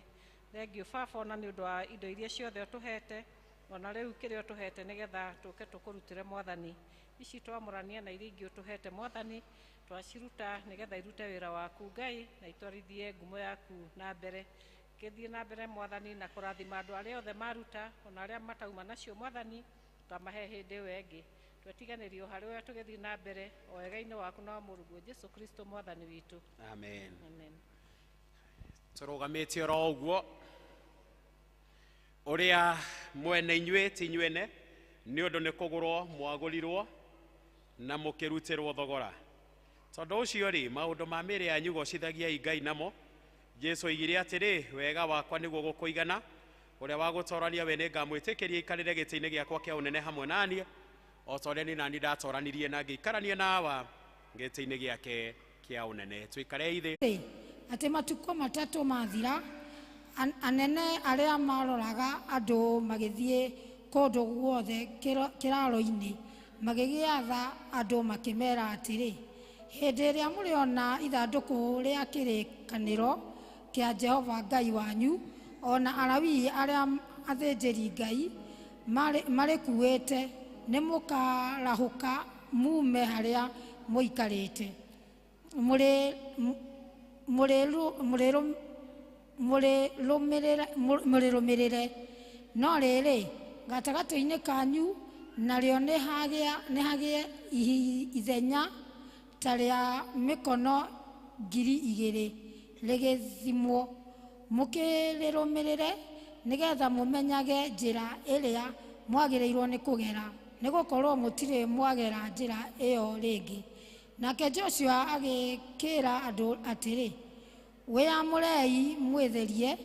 Thengio Baba ona nĩ ũndũ wa indo iria ciothe ũtũhete, ona rĩu kĩrĩa ũtũhete nĩgetha tũke tũkũrutĩre Mwathani. Ici twamũrania na iria ingĩ ũtũhete Mwathani, twaciruta nĩgetha irute wĩra waku Ngai na itwarithie ngumo yaku na mbere. Gĩthiĩ na mbere Mwathani na kũrathima andũ arĩa othe maruta, ona arĩa matauma nacio Mwathani, twamahe hĩndĩ ĩyo ĩngĩ. Twetiganĩrio harĩ ũrĩa tũgĩthiĩ na mbere o wega-inĩ waku na wa Mũrungu Jesũ Kristo Mwathani witũ. Amen. Amen. Tũrũgamĩte oro ũguo ũrĩa mwene inyuĩ ti inyuene nĩ ũndũ nĩ kũgũrwo mwagũrirwo na mũkĩrutĩrwo thogora. Tondũ ũcio rĩ, maũndũ ma mĩĩrĩ yanyu gocithagiai Ngai namo. Jesũ oigire atĩrĩ, wega wakwa nĩguo gũkũigana, ũrĩa wagũtorania we nĩngamwĩtĩkĩria aikarĩre gĩtĩ-inĩ gĩakwa kĩa ũnene hamwe naniĩ, o ta ũrĩa nĩ nani ndatoranirie na ngĩikarania nawa gĩtĩ-inĩ gĩake kĩa ũnene. Tũikare ithĩ. Atĩ matukũ matatũ mathira, anene arĩa maroraga andũ magĩthiĩ kũndũ guothe kĩraro-inĩ magĩgĩatha andũ makĩmera atĩrĩ, hĩndĩ ĩrĩa mũrĩona ithandũkũ rĩa kĩrĩkanĩro kĩa Jehova Ngai wanyu, ona Alawii arĩa athĩnjĩri Ngai marĩkuĩte, nĩ mũkarahũka mume harĩa mũikarĩte mũrĩrũmĩrĩre. No rĩrĩ, gatagatĩ-inĩ kanyu narĩo nĩ hagĩe ithenya ta rĩa mĩkono 2,000 rĩgĩthimwo, mũkĩrĩrũmĩrĩre nĩgetha mũmenyage njĩra ĩrĩa mwagĩrĩirwo nĩ kũgera, nĩ gũkorwo mũtirĩ mwagera njĩra ĩyo rĩngĩ. Nake Joshua agĩkĩra andũ atĩrĩ, wĩyamũrei mwĩtherie,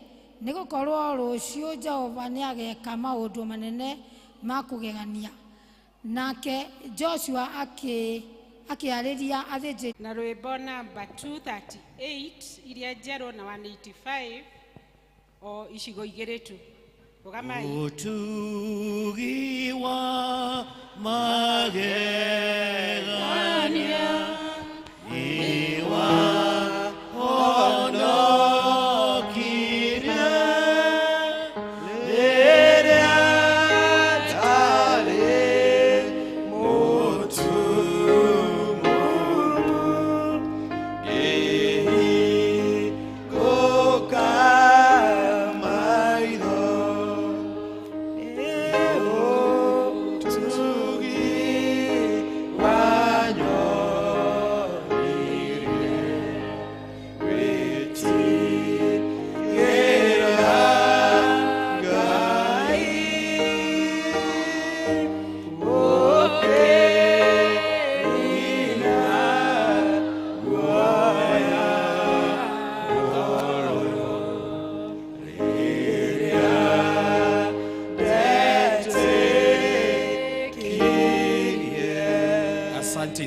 nĩ gũkorwo rũciũ Jehova nĩageka maũndũ manene ma kũgegania. Nake Joshua akĩarĩria athĩnjĩri. Na rwĩmbo namba 238 iria njerũ na 185 o icigo igĩrĩ tu. Rũgamai. Ũtugi wa magegania iwa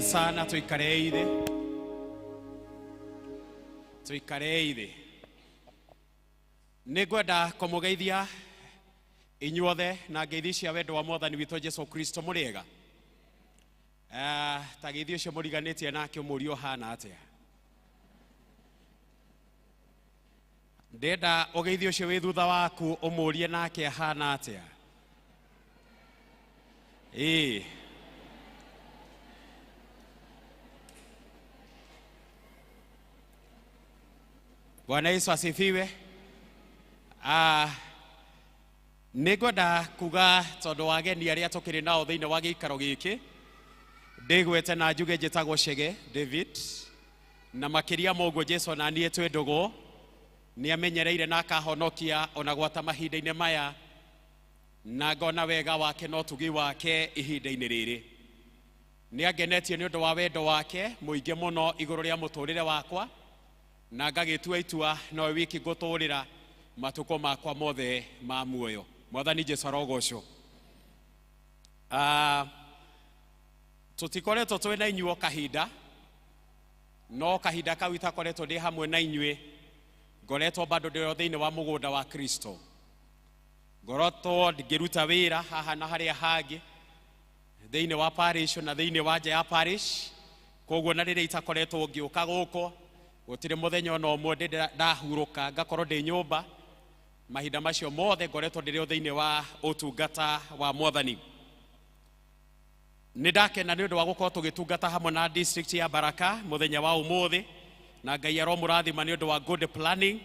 sana. Tuikare ithĩ. Nĩngwenda kũmũgeithia inyuothe na ngeithi cia wendo wa Mwathani witũ Jesũ Kristo mũrĩega. Ta ngeithi ũcio mũriganĩtie nake ũmũrio hana atĩa. Ndenda ũgeithi ũcio wĩ thutha waku ũmũrie nake hana atĩa. Bwana Yesu asifiwe. Nĩngwenda kuga tondũ wa ageni arĩa tũkĩrĩ nao thĩinĩ wa gĩikaro gĩkĩ, ndĩgwete na njuge njĩtagwo Chege David, na makĩria moguo Jesũ na niĩ twĩ ndũgũ, nĩ amenyereire na akahonokia ona gwata mahinda-inĩ maya, na ngona wega wake na ũtugi wake ihinda-inĩ rĩrĩ. Nĩ angenetie nĩ ũndũ wa wendo wake mũingĩ mũno igũrũ rĩa mũtũrĩre wakwa, na ngagĩtua itua nowe wiki ngũtũrĩra matukũ makwa mothe ma muoyo. Mwathani Jesũ arogocwo. Tũtikoretwo twĩ na inyuo kahinda, no kahinda kau itakoretwo ndĩ hamwe na inyuĩ, ngoretwo bado ndĩ thĩinĩ wa mũgũnda wa Kristo. Ngoretwo ngĩruta wĩra haha na harĩa hangĩ thĩinĩ wa parish na thĩinĩ wa nja ya parish, koguo na rĩrĩa itakoretwo ngĩũka gũkũ gũtirĩ mũthenya ona ũmwe ndahurũka ngakorwo ndĩ nyũmba mahinda macio mothe ngoretwo ndĩrĩ thĩinĩ wa ũtungata wa Mwathani. Nĩ ndakena nĩ ũndũ wa gũkorwo tũgĩtungata hamwe na district ya Baraka mũthenya wa ũmũthĩ, na Ngai aromũrathima nĩ ũndũ wa good planning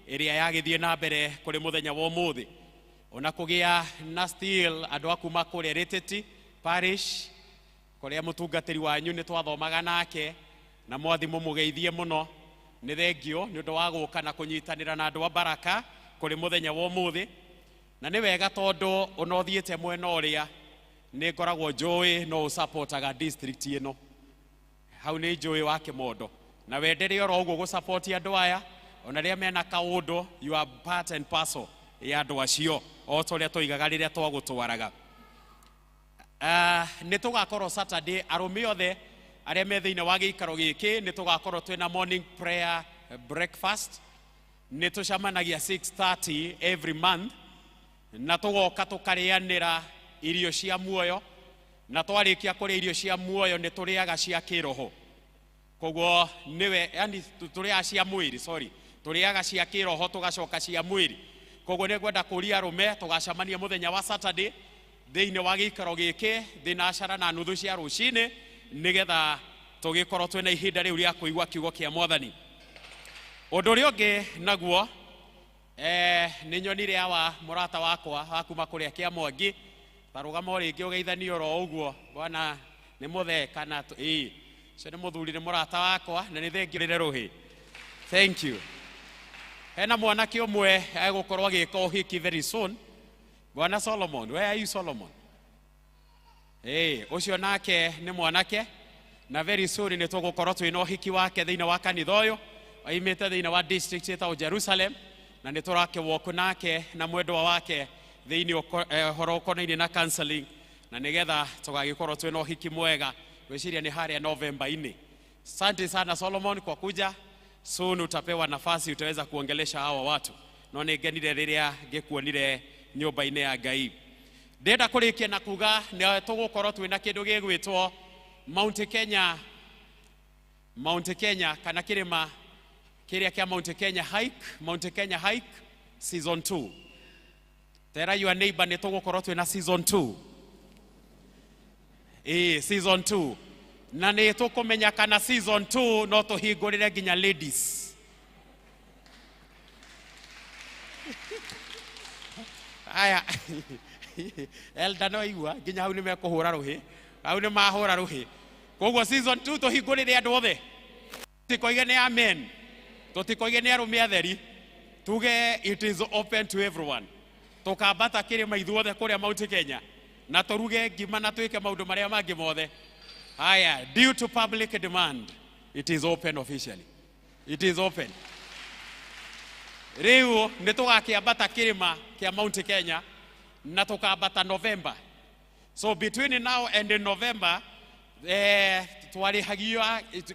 ĩrĩa yagĩthiĩ na mbere kũrĩ mũthenya wa ũmũthĩ, ona kũgĩa na still andũ a kuma kũrĩa Rĩtĩti parish kũrĩa mũtungatĩri wanyu nĩ twathomaga nake na mwathimo mũgeithie mũno. Nĩ thengio nĩ ũndũ wa gũka na kũnyitanĩra na andũ a Baraka kũrĩ mũthenya wa ũmũthĩ, na nĩ wega tondũ ona ũthiĩte mwena ũrĩa nĩ ngoragwo njũĩ no ũsupportaga district ĩno. Hau nĩ njũĩ wa Kĩmondo, na wendere oro ũguo gũsupport andũ aya ona rĩrĩa mena kaũndũ, you are part and parcel ya andũ acio o ũrĩa tũigaga rĩrĩa twagũtwaraga. Nĩ tũgakorwo Saturday arũme othe arĩa me thĩinĩ wa gĩikaro gĩkĩ nĩ tũgakorwo twĩna morning prayer breakfast. Nĩ tũcemanagia 6:30 every month na tũgoka tũkarĩanĩra irio cia muoyo, na twarĩkia kũrĩa irio cia muoyo nĩ tũrĩaga cia kĩroho. Koguo niwe yani tũrĩaga cia mwĩrĩ, tũrĩaga cia kĩroho tũgacoka cia mwĩrĩ. Koguo nĩ ngwenda kũria arũme tũgacemania mũthenya wa Saturday thĩinĩ wa gĩikaro gĩkĩ thinacara na nuthu cia rũcinĩ nĩgetha tũgĩkorwo twĩna ihinda rĩu rĩa kũigua kiugo kĩa Mwathani. Ũndũ ũrĩa ũngĩ naguo nĩ nyonire awa mũrata wakwa wa kuma kũrĩa kĩa Mwangi, tarũgama o rĩngĩ ũgeithanie oro ũguo, bwana nĩ mũthee kana ĩĩ ũcio nĩ mũthuri nĩ mũrata wakwa na nĩ thengio rũhĩ. Thank you. Hena mwanake ũmwe egũkorwo agĩka ũhiki very soon, bwana Solomon. Where are you Solomon? Ũcio nake nĩ mwanake na very soon nĩ tũgũkorwo twĩna ũhiki wake thĩinĩ wa kanitha ũyũ oimĩte thĩinĩ wa district ĩtagwo Jerusalem, na nĩ tũrakĩwalk nake na mwendwa wake thĩinĩ ũhoro ũkonainie na counseling, na nĩgetha tũgagĩkorwo twĩna ũhiki mwega, gwĩciria nĩ harĩa November-inĩ. Asante sana Solomon kwa kuja. Soon utapewa nafasi utaweza kuongelesha hawa watu. No nĩngenire rĩrĩa ngĩkuonire nyũmba-inĩ ya Ngai. Ndenda kũrĩkia na kuga nĩ tũgũkorwo twĩna kĩndũ gĩgwĩtwo Mount Kenya kana kĩrĩma kĩrĩa kĩa Mount Kenya hike season 2. Tell your neighbor nĩ tũgũkorwo twĩna season 2. Season 2. Na nĩ tũkũmenya kana season 2 no tũhingũrĩre nginya ladies. Aya Elda no igua nginya hau nĩ mekũhũra rũhĩ, hau nĩ mahũra rũhĩ. Koguo season 2 tũhingũrĩre andũ othe. Tũtikoige nĩ amen, tũtikoige nĩ arũme atheri, tuge it is open to everyone. Tũkambata kĩrĩma ithuothe kũrĩa Mount Kenya na tũruge ngima na twĩke maũndũ marĩa mangĩ mothe. Aya, due to public demand, it is open officially. It is open. Rĩu nĩ tũgakĩambata kĩrĩma kĩa Mount Kenya na tũkambata November. So between now and in November, twarĩhagio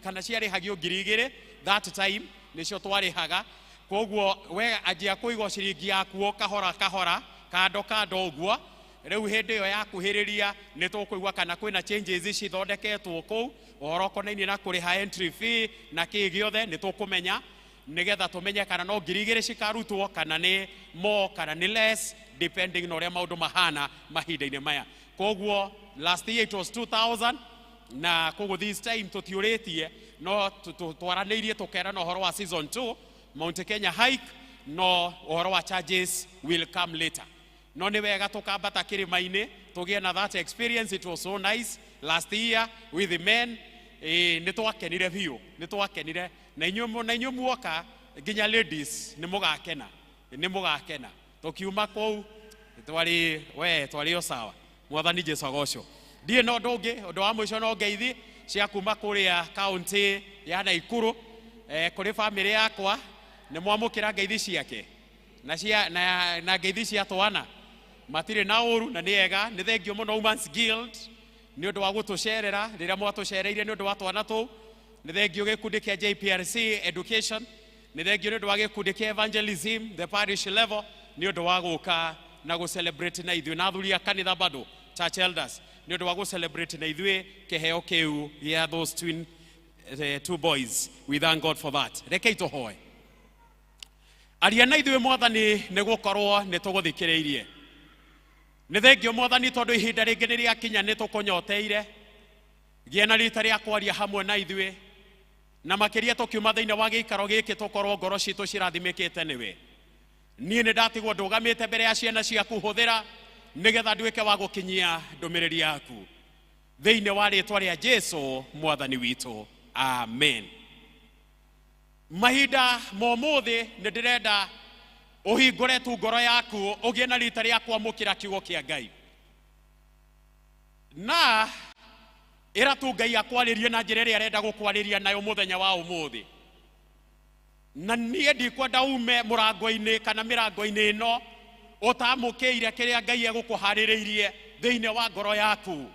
kana ciarĩhagio 2,000 that time nĩcio twarĩhaga. Koguo we anjia kũigwo ciringi yakuo kahora kahora kando ũguo. Rĩu hĩndĩ ĩyo yakuhĩrĩria nĩ tũkũigua kana kwĩna changes cithondeketwo kũu ũhoro ũkonainie na kũrĩha entry fee na kĩĩ gĩothe nĩ tũkũmenya, nĩgetha tũmenye kana no 2,000 cikarutwo kana nĩ more kana nĩ less depending na ũrĩa maũndũ mahana mahinda-inĩ maya. Koguo last year it was 2,000 na koguo this time tũtiũrĩtie no twaranĩirie tũkerana ũhoro wa season 2 Mount Kenya hike, no ũhoro wa charges will come later. No nĩ wega tũkambata kĩrĩma-inĩ tũgĩe na that experience. It was so nice last year with the men. Nĩ twakenire biũ, nĩ twakenire na inyuĩ muoka nginya ladies nĩ mũgakena. Tũkiuma kũu twarĩ o sawa. Mwathani Jesũ agocwo. Ndiĩ na ũndũ ũngĩ, ũndũ wa mũico no ngeithi cia kuma kũrĩa kaunti ya Naikuru kũrĩ family yakwa nĩ mwamũkĩra ngeithi ciake na ngeithi cia twana matirĩ na ũru na nĩ ega. Nĩ thengio mũno Women's Guild nĩ ũndũ wa gũtũcerera rĩrĩa mwatũcereire nĩ ũndũ wa twana tũu. Nĩ thengio gĩkundi kĩa JPRC Education, nĩ thengio nĩ ũndũ wa gĩkundi kĩa Evangelism the parish level nĩ ũndũ wa gũka na gũcelebrate na ithuĩ, na athuri a kanitha bado church elders nĩ ũndũ wa gũcelebrate na ithuĩ kĩheo kĩu gĩa those twin two boys. We thank God for that. Rekei tuhoe. Ariana ithuĩ Mwathani nĩ gũkorwo nĩ tũgũthikĩrĩirie. Nĩ thengio Mwathani tondũ ihinda rĩngĩ nĩ rĩakinya nĩ tũkũnyoteire. Gĩa na rita rĩa kwaria hamwe na ithuĩ. Na makĩria tũkiuma thĩinĩ wa gĩikaro gĩkĩ tũkorwo ngoro citũ cirathimĩkĩte nĩwe. Niĩ nĩ ndatigwo ndũgamĩte mbere ya ciana ciaku hũthĩra nĩgetha nduĩke wa gũkinyia ndũmĩrĩri yaku. Thĩinĩ wa rĩĩtwa rĩa Jesũ Mwathani witũ. Amen. Mahinda momuthi nĩ ndĩrenda ũhingũre tu ngoro yaku ũgĩe na rita rĩa kwamũkĩra kiugo kĩa Ngai. Na ĩra tu Ngai akwarĩrie na njĩra ĩrĩa arenda gũkwarĩria nayo mũthenya wa ũmũthĩ. Na niĩ ndikwenda ume mũrango-inĩ kana mĩrango-inĩ ĩno ũtamũkĩire kĩrĩa Ngai egũkũharĩrĩirie thĩinĩ wa ngoro yaku.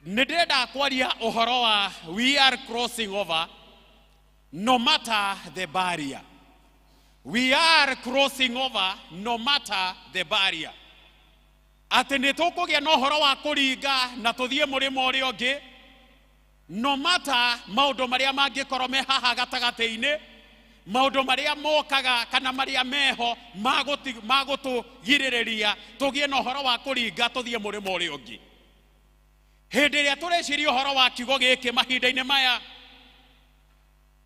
Nĩ ndĩrenda kwaria ũhoro wa we are crossing over no matter the barrier. We are crossing over no matter the barrier. Atĩ nĩ tũkũgĩa na ũhoro wa kũringa na tũthiĩ mũrĩmo ũrĩa ũngĩ no matter maũndũ marĩa mangĩkorwo me haha gatagatĩ-inĩ, maũndũ marĩa mokaga kana marĩa meho magũtũgirĩrĩria tũgĩe na ũhoro wa kũringa tũthiĩ mũrĩmo ũrĩa ũngĩ. Hĩndĩ ĩrĩa tũreciria ũhoro wa kiugo gĩkĩ mahinda-inĩ maya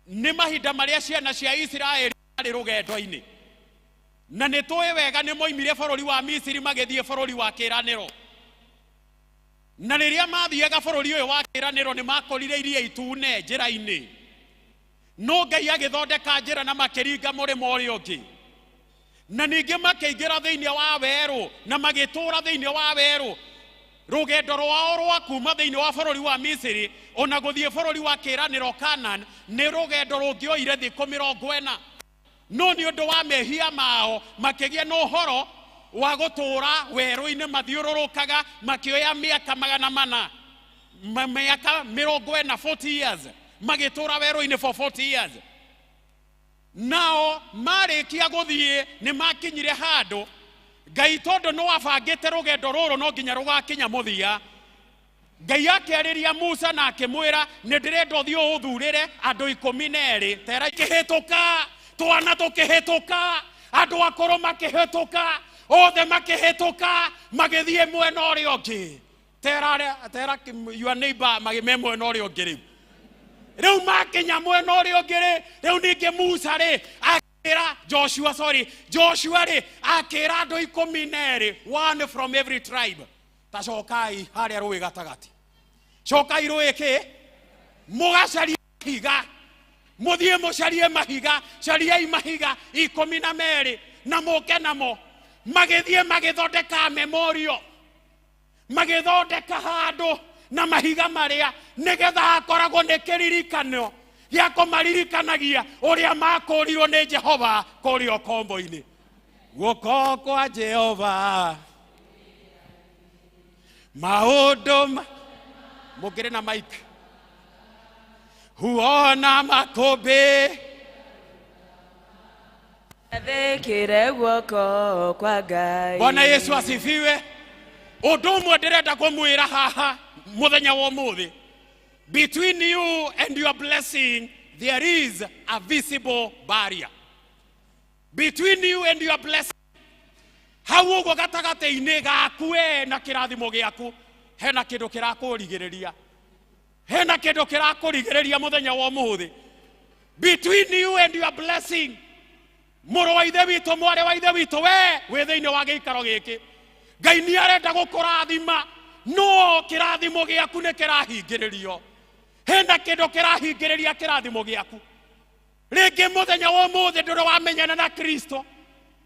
nĩ mahinda marĩa ciana cia Isiraeli marĩ rũgendo-inĩ. Na nĩ tũĩ wega nĩ moimire bũrũri wa Misiri magĩthiĩ bũrũri wa kĩĩranĩro. Na rĩrĩa mathiaga bũrũri ũyũ wa kĩĩranĩro nĩ makorire iria itune njĩra-inĩ. No Ngai agĩthondeka njĩra na makĩringa mũrĩmo ũrĩa ũngĩ. Na ningĩ makĩingĩra thĩinĩ wa werũ na magĩtũũra thĩinĩ wa werũ. Rũgendo rwao rwa kuma thĩinĩ wa bũrũri wa Misiri ona gũthiĩ bũrũri wa kĩĩranĩro Canaan nĩ rũgendo rũngĩoire thikũ 40. No nĩ ũndũ wa mehia mao makĩgĩa na ũhoro wa gũtũũra werũ-inĩ mathiũrũrũkaga makĩoya mĩaka 400 mĩaka 40 years magĩtũũra werũ-inĩ for 40 years. Nao marĩkia gũthiĩ nĩ makinyire handũ Ngai tondũ nĩ wabangĩte rũgendo rũrũ no nginya rũgakinya mũthia. Ngai akĩarĩria Musa na akĩmwĩra nĩ ndĩrenda ũthiĩ ũthurĩre andũ 12 tera ikĩhĩtũka, twana tũkĩhĩtũka, andũ akũrũ makĩhĩtũka, othe makĩhĩtũka magĩthiĩ mwena ũrĩa ũngĩ. Tera your neighbor magĩme mwena ũrĩa ũngĩ rĩu makinya mwena ũrĩa ũngĩ rĩu ningĩ Musa Joshua akĩra andũ 12, one from every tribe, ta cokai harĩa rũĩ gatagatĩ. Cokai rũĩ kĩ mũgacaria mahiga, mũthiĩ mũcarie mahiga, cariai mahiga 12 na mũke namo. Magĩthiĩ magĩthondeka memorial, magĩthondeka handũ na mahiga marĩa nĩgetha hakoragwo nĩ kĩririkano gĩa kũmaririkanagia ũrĩa makũrirwo nĩ Jehova kũrĩa ũkombo-inĩ. Guoko kwa Jehova maũndũ mũngĩrĩ na mike huona makũmbĩ thĩkĩre guoko kwa Ngai. Bwana Yesu asifiwe. Ũndũ ũmwe ndĩrenda kũmwĩra haha mũthenya wa ũmũthĩ. Between you and your blessing there is a visible barrier. Between you and your blessing hau ũguo gatagatĩ-inĩ gaku na kĩrathimo gĩaku hena kĩndũ kĩrakũrigĩrĩria. Hena kĩndũ kĩrakũrigĩrĩria mũthenya wa ũmũthĩ. Between you and your blessing, mũrũ wa ithe witũ, mwarĩ wa ithe witũ, wĩ thĩinĩ wa gĩikaro gĩkĩ. Ngai nĩ arenda gũkũrathima no kĩrathimo gĩaku nĩ kĩrahingĩrĩrio. Hena kĩndũ kĩrahingĩrĩria kĩrathimo gĩaku. Rĩngĩ mũthenya wa ũmũthĩ ndũrĩ wamenyana na Kristo.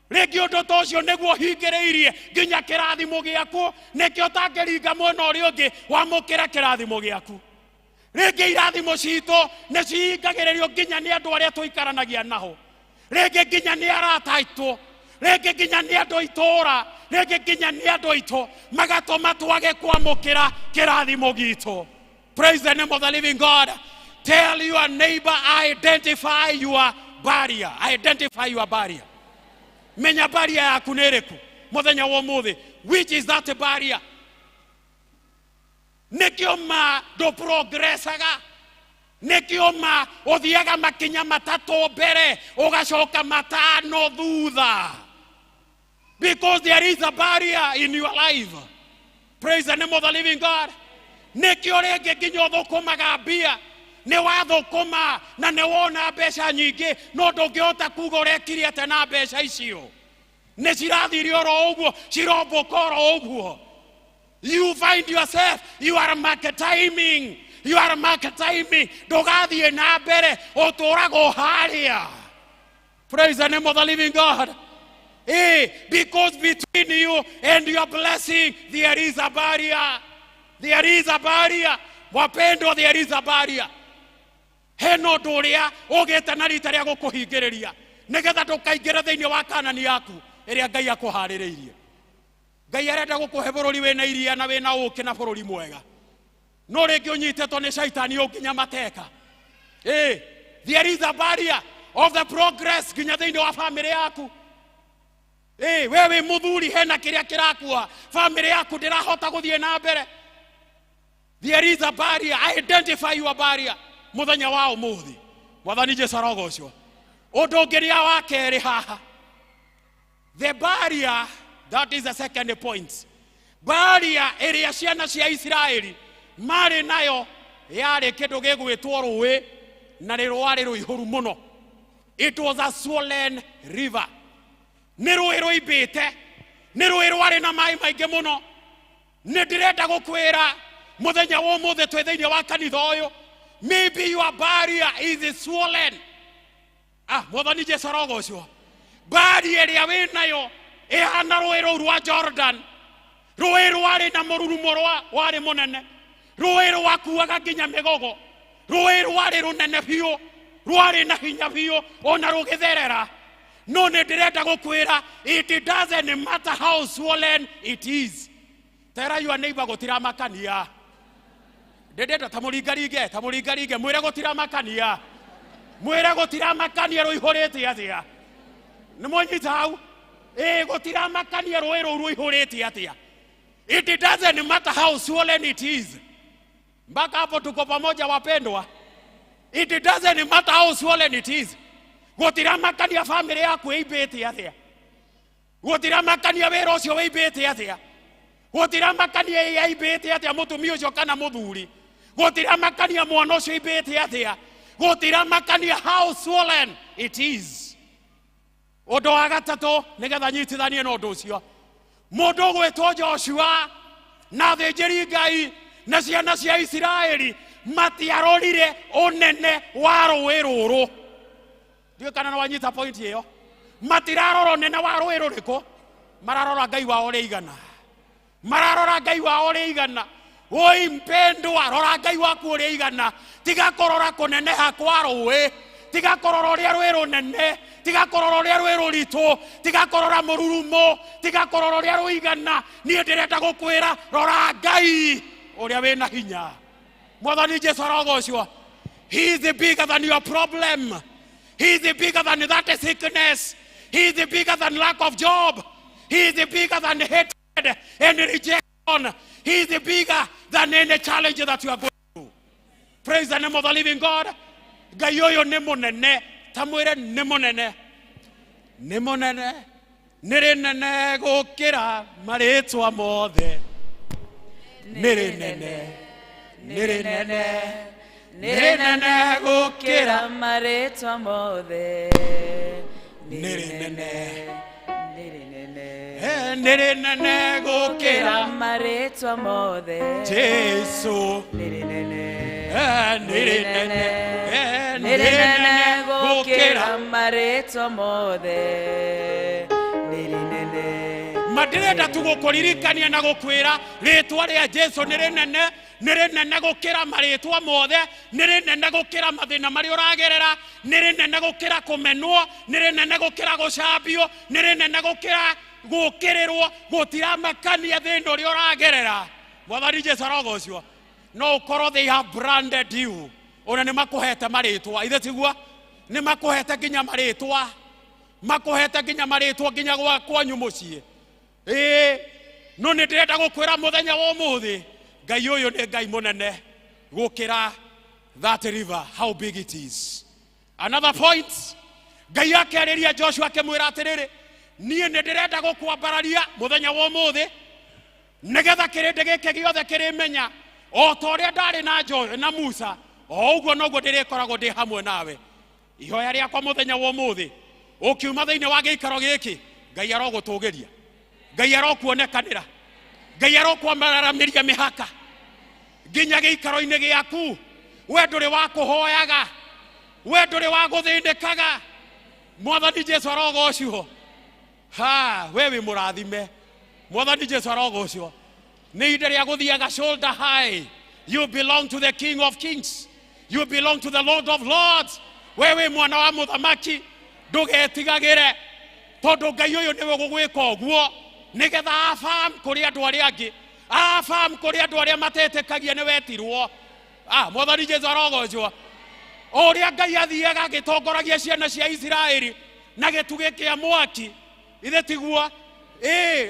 Rĩngĩ ũndũ ta ũcio nĩguo hingĩrĩirie nginya kĩrathimo gĩaku, nĩkĩo ũtangĩringa mwena ũrĩa ũngĩ wamũkĩra kĩrathimo gĩaku. Rĩngĩ irathimo citũ nĩ cihingagĩrĩrio nginya nĩ andũ arĩa tũikaranagia nao. Rĩngĩ nginya nĩ arata aitũ, rĩngĩ nginya nĩ andũ itũũra, rĩngĩ nginya nĩ andũ aitũ magatũma twage kwamũkĩra kĩrathimo gitũ. Praise the name of the living God. Tell your neighbor, identify your barrier. Identify your barrier. Menya barrier yaku nĩ ĩrĩkũ mũthenya wa ũmũthĩ. Which is that barrier? nikio ma do progressaga nikio ma othiaga makinya matatu mbere ugacoka matano thutha, because there is a barrier in your life. Praise the name of the living God. Nikio rege nginya thukumaga mbia, ni wathukuma na ni wona mbeca nyingi, no ndungihota kuga urekire ate na mbeca icio, ni cirathire oro uguo, ciromboka oro uguo. You find yourself, you are market timing, ndugathie na mbere uturago haria. Praise the name of the living God. Because between you and your blessing there is a barrier. There is a barrier. Wapendwa, there is a barrier. Heno nduria ugite na rita ria gukuhingiriria nigetha ndukaingire thiini wa kanani yaku iria Ngai akuhaririirie. Ngai arenda gukuhe bururi wina iria na wina uki na bururi mwega, no ringi unyitetwo ni shaitani unginya mateka. There is a barrier of the progress nginya thiini wa family yaku. Wewe muthuri hena kiria kirakua, family yaku ndirahota guthie na mbere. There is a barrier. Identify your barrier. Muthenya wa umuthi Mwathani Jesu arogocwo. Undu ngiria wa keri haha, the barrier, that is the second point. Barrier iria ciana cia Israeli mari nayo yari kindu gigwitwo ruwi na rwari ruihuru muno. It was a swollen river. Ni ruwi ruibite, ni ruwi rwari na mai maingi muno. Ni ndirenda gukwira muthenya wa umuthi twi thiini wa kanitha uyu, maybe your barrier is swollen. Mwathani Jesu arogocwo. Barrier iria winayo ihana ruwi ruu rwa Jordan, ruwi rwari na mururumo wari munene, ruwi rwakuaga nginya migogo, ruwi rwari runene biu, rwari na hinya biu ona rugitherera. No ni ndirenda gukwira, it doesn't matter how swollen it is. Tell your neighbor gutira makania. Ndenda tamuringaringe mwire gutira makania, mwire gutira makania ruihurite atia. Ni mwanyita hau? Gutira makania ruwi ruu ruihurite atia. It doesn't matter how swollen it is. Mpaka hapo tuko pamoja wapendwa. It doesn't matter how swollen it is. Gutira makania family yaku ibete atia. Gutira makania wira ucio wibete atia. Gutira makania ya ibete atia mutumia ucio kana muthuri. Gutira makania mwana ucio ibete atia. Gutira makania how swollen it is. Undu wa gatatu nigetha nyitithanie na undu ucio, mundu gwitwo Joshua na thinjiri Ngai na ciana cia Israeli matiarorire unene wa ruwi ruru. Ndio kana na wanyita point hiyo. Matirarora unene wa ruwi ruriku, mararora Ngai wao uri igana. Mararora Ngai wao uri igana. Oi mpendwa, rora Ngai waku uri igana. Tiga korora kuneneha kwa ruwi, tiga korora uria ruwi runene, tiga korora uria ruwi ruritu, tiga korora mururumo, tiga korora uria ruwi igana. Nie ndirenda gukwira rora Ngai uria wina hinya. Mwathani Jesu arogocwo. He is bigger than your problem. He is bigger than that sickness. He is bigger than lack of job. He is bigger than hatred and rejection. He is bigger than any challenge that you are going through. Praise the name of the living God. Ngai uyu ni munene, tamwire ni munene. Ni munene. Niri nene gukira maritwa mothe. Niri nene. Niri nene. Niri nene gukira maritwa mothe. Niri nene. Niri nene gukira maritwa mothe. Jesu. Niri nene. Niri nene. Niri nene gukira maritwa mothe. Niri nene. Madirenda tugukuririkania na gukwira ritwa ria Jesu niri nene gukira maritwa mothe, niri nene gukira mathina mari uragerera, niri nene gukira kumenwo, niri nene gukira gucambio, niri nene gukira gukirirwo, gutira makania thina uria uragerera. Mwathani Jesu arogocwo. No ukorwo they have branded you. Ona ni makuhete maritwa, ithe tigua ni makuhete nginya maritwa, makuhete nginya maritwa nginya gwa kwanyu mucii. No ni ndirenda gukwira muthenya wa umuthi, Ngai uyu ni Ngai munene gukira that river, how big it is. Another point, Ngai akĩarĩria Joshua akĩmwĩra atĩrĩrĩ, niĩ nĩ ndĩrenda gũkwambararia mũthenya wa ũmũthĩ nĩgetha kĩrĩndĩ gĩkĩ gĩothe kĩrĩmenya o ta ũrĩa ndarĩ na Musa, o ũguo noguo ndĩrĩkoragwo ndĩ hamwe nawe. Ihoya rĩakwa mũthenya wa ũmũthĩ ũkiuma thĩinĩ wa gĩikaro gĩkĩ, Ngai arogũtũgĩria, Ngai arokuonekanĩra, Ngai arokwambararamĩria mĩhaka nginya gĩikaro-inĩ gĩaku. We ndũrĩ wa kũhoyaga, we ndũrĩ wa gũthĩnĩkaga. Mwathani Jesu arogocwo. We wĩ mũrathime. Mwathani Jesu arogocwo. Nĩ ihinda rĩa gũthiaga shoulder high. You belong to the King of Kings. You belong to the Lord of Lords. We wĩ mwana wa mũthamaki, ndũgetigagĩre tondũ Ngai ũyũ nĩwe gũgwĩka ũguo nĩgetha affirm kũrĩ andũ arĩa angĩ, affirm kũrĩ andũ arĩa matetĩkagia nĩ wetirwo. Mwathani Jesu arogocwo. O ũrĩa Ngai athiaga agĩtongoragia ciana cia Isiraeli na gĩtugĩ kĩa mwaki, ithe tiguo?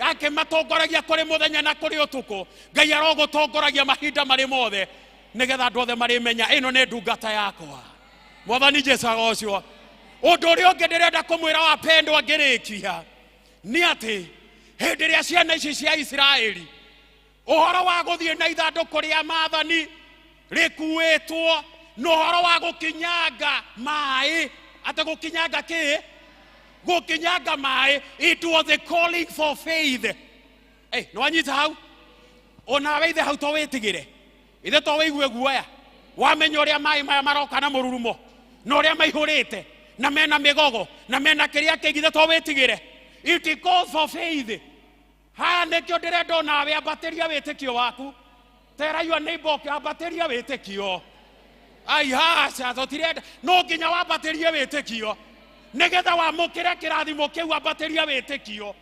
Akĩmatongoragia kũrĩ mũthenya na kũrĩ ũtukũ. Ngai arogũtongoragia mahinda marĩ mothe nĩgetha andũ othe marĩmenya ĩno nĩ ndungata yakwa. Mwathani Jesu agocwo. Ũndũ ũrĩa ũngĩ ndĩrenda kũmwĩra wapendwa ngĩrĩkia nĩ atĩ hĩndĩ ĩrĩa ciana ici cia Isiraeli ũhoro wa gũthiĩ na ithandũkũ rĩa maathani rĩkuĩtwo na ũhoro wa gũkinyanga maĩ, atĩ gũkinyanga kĩ? Gũkinyanga maĩ. It was a calling for faith. Nĩ wanyita hau? Onawe ithe hau to wĩtigĩre, ithe to wĩigue guoya, wamenya ũrĩa maĩ maya maroka na mũrurumo na ũrĩa maihũrĩte na mena mĩgogo na mena kĩrĩa kĩngĩ, ithe to wĩtigĩre. It calls for faith. Nĩkĩo ndĩrenda onawe ambatĩria wĩtĩkio waku. Tell your neighbor ambatĩria wĩtĩkio. Haca tũtirenda, no nginya wambatĩrie wĩtĩkio nĩgetha wamũkĩre kĩrathimo kĩu. Ambatĩria wĩtĩkio.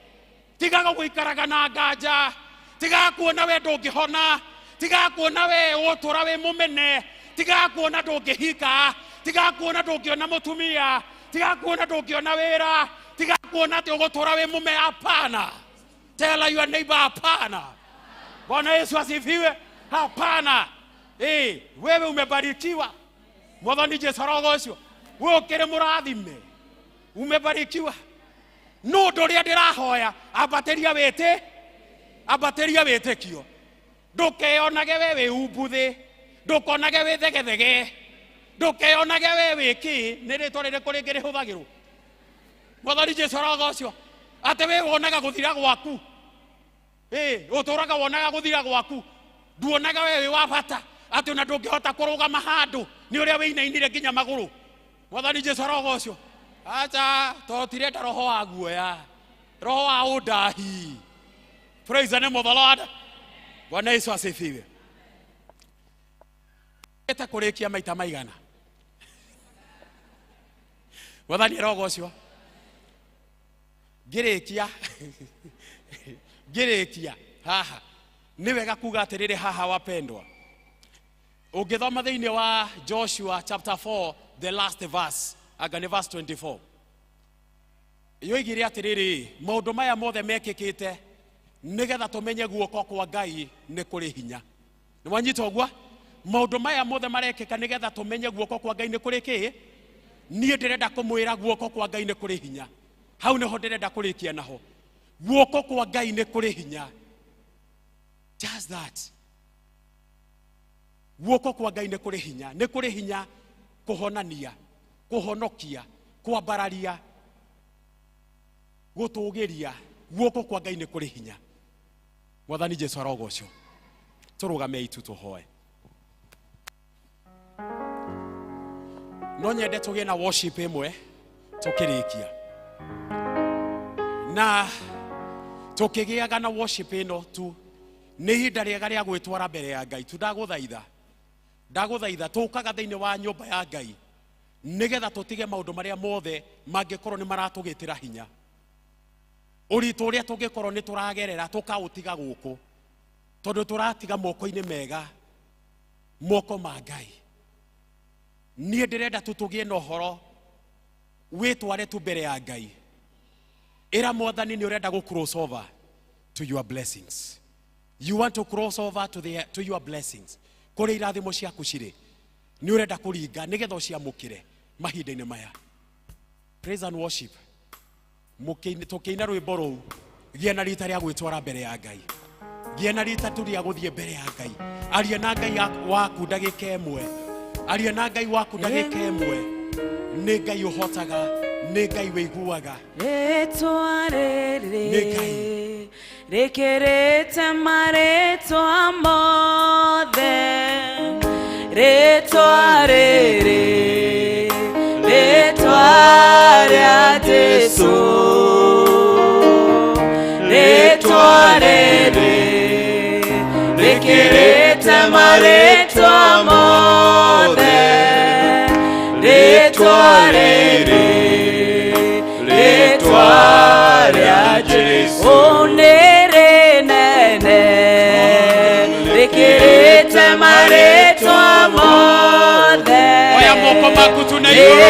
Tigaga gũikaraga na nganja, tigaga kuona we ndũngĩhona, tigaga kuona we ũtũra wĩ mũmene, tigaga kuona ndũngĩhika, tigaga kuona ndũngĩona mũtumia, tigaga kuona ndũngĩona wĩra, tigaga kuona atĩ ũgũtũra wĩ mũme. Hapana. Tell your neighbor hapana. Bwana Yesu asifiwe. Hapana. Wewe umebarikiwa. Mwathani Jesu arogocwo. Wewe ũkĩrĩ mũrathime, umebarikiwa. No ũndũ ũrĩa ndĩrahoya, ambatĩria wĩtĩkio. Ndũkeonage we wĩ umbuthĩ, ndũkonage wĩ thegethege, ndũkeonage we wĩ kĩ. Nĩ rĩtwa rĩrĩkũ rĩngĩ rĩhũthagĩrwo? Mwathani Jesu arogocwo. Atĩ we wonaga gũthira gwaku, ũtũraga wonaga gũthira gwaku, nduonaga we wĩ wa bata atĩ ona ndũngĩhota kũrũgama handũ nĩ ũrĩa wĩinainire nginya magũrũ. Mwathani Jesu arogocwo. Acha to tirenda roho wa guoya, roho wa ũndahi. Praise the name of the Lord. Bwana Yesu asifiwe. Eta kũrĩkia maita maigana. Mwathani arogocwo. Ngĩrĩkia haha nĩ wega kuga atĩrĩrĩ haha wapendwa. Ũngĩthoma thĩinĩ wa Joshua chapter 4 the last verse, anga nĩ verse 24, yoigire atĩrĩrĩ maũndũ maya mothe mekĩkĩte nĩgetha tũmenye guoko kwa Ngai nĩ kũrĩ hinya. Nĩ wanyita ũguo? Maũndũ maya mothe marekĩka nĩgetha tũmenye guoko kwa Ngai nĩ kũrĩ kĩ? Niĩ ndĩrenda kũmwĩra guoko kwa Ngai nĩ kũrĩ hinya. Hau nĩho ndĩrenda kũrĩkia naho. Guoko kwa Ngai nĩ kũrĩ hinya. Just that. Guoko kwa Ngai nĩ kũrĩ hinya. Nĩ kũrĩ hinya kũhonania, kũhonokia, kwambararia, gũtũgĩria. Guoko kwa Ngai nĩ kũrĩ hinya. Mwathani Jesu arogocwo. Tũrũgame itu tũhoe. No nyende tũgĩe na worship ĩmwe tũkĩrĩkia. Na tũkĩgĩaga na worship ĩno tu nĩ ihinda rĩega rĩa gwĩtwara mbere ya Ngai. Ndagũthaitha tũkaga thĩinĩ wa nyũmba ya Ngai nĩgetha tũtige maũndũ marĩa mothe mangĩkorwo nĩ maratũgĩtĩra hinya. Ũritũ ũrĩa tũngĩkorwo nĩ tũragerera tũkaũtiga gũkũ tondũ tũratiga moko-inĩ mega, moko ma Ngai. Niĩ ndĩrenda tũtũgĩe na ũhoro wĩtware tu mbere ya Ngai. Ĩra Mwathani nĩ ũrenda gũ cross over to your blessings. You want to cross over to your blessings. Kore irathimo ciaku ciri. Ni urenda kuringa nigetha uciamukire mahinda-ini maya. Praise and worship. Tukiina rwimbo ruu gie na rita ria gwitwara mbere ya Ngai. Gie na rita tu ria guthie mbere ya Ngai. Aria na Ngai waku ndagika imwe. Aria na Ngai waku ndagika imwe. Nĩ Ngai ũhotaga, nĩ Ngai wĩiguaga. Rĩtwa rĩrĩ rĩkĩrĩte marĩtwa mothe. Rĩtwa rĩrĩ rĩtwa rĩa Jesũ. Rĩtwa rĩrĩ rĩkĩrĩte marĩtwa mothe. Rĩtwa rĩrĩ rĩtwa rĩa Jesũ. Nĩ rĩnene rĩkĩrĩte marĩtwa mothe. Oya moko maku tuna igũrũ.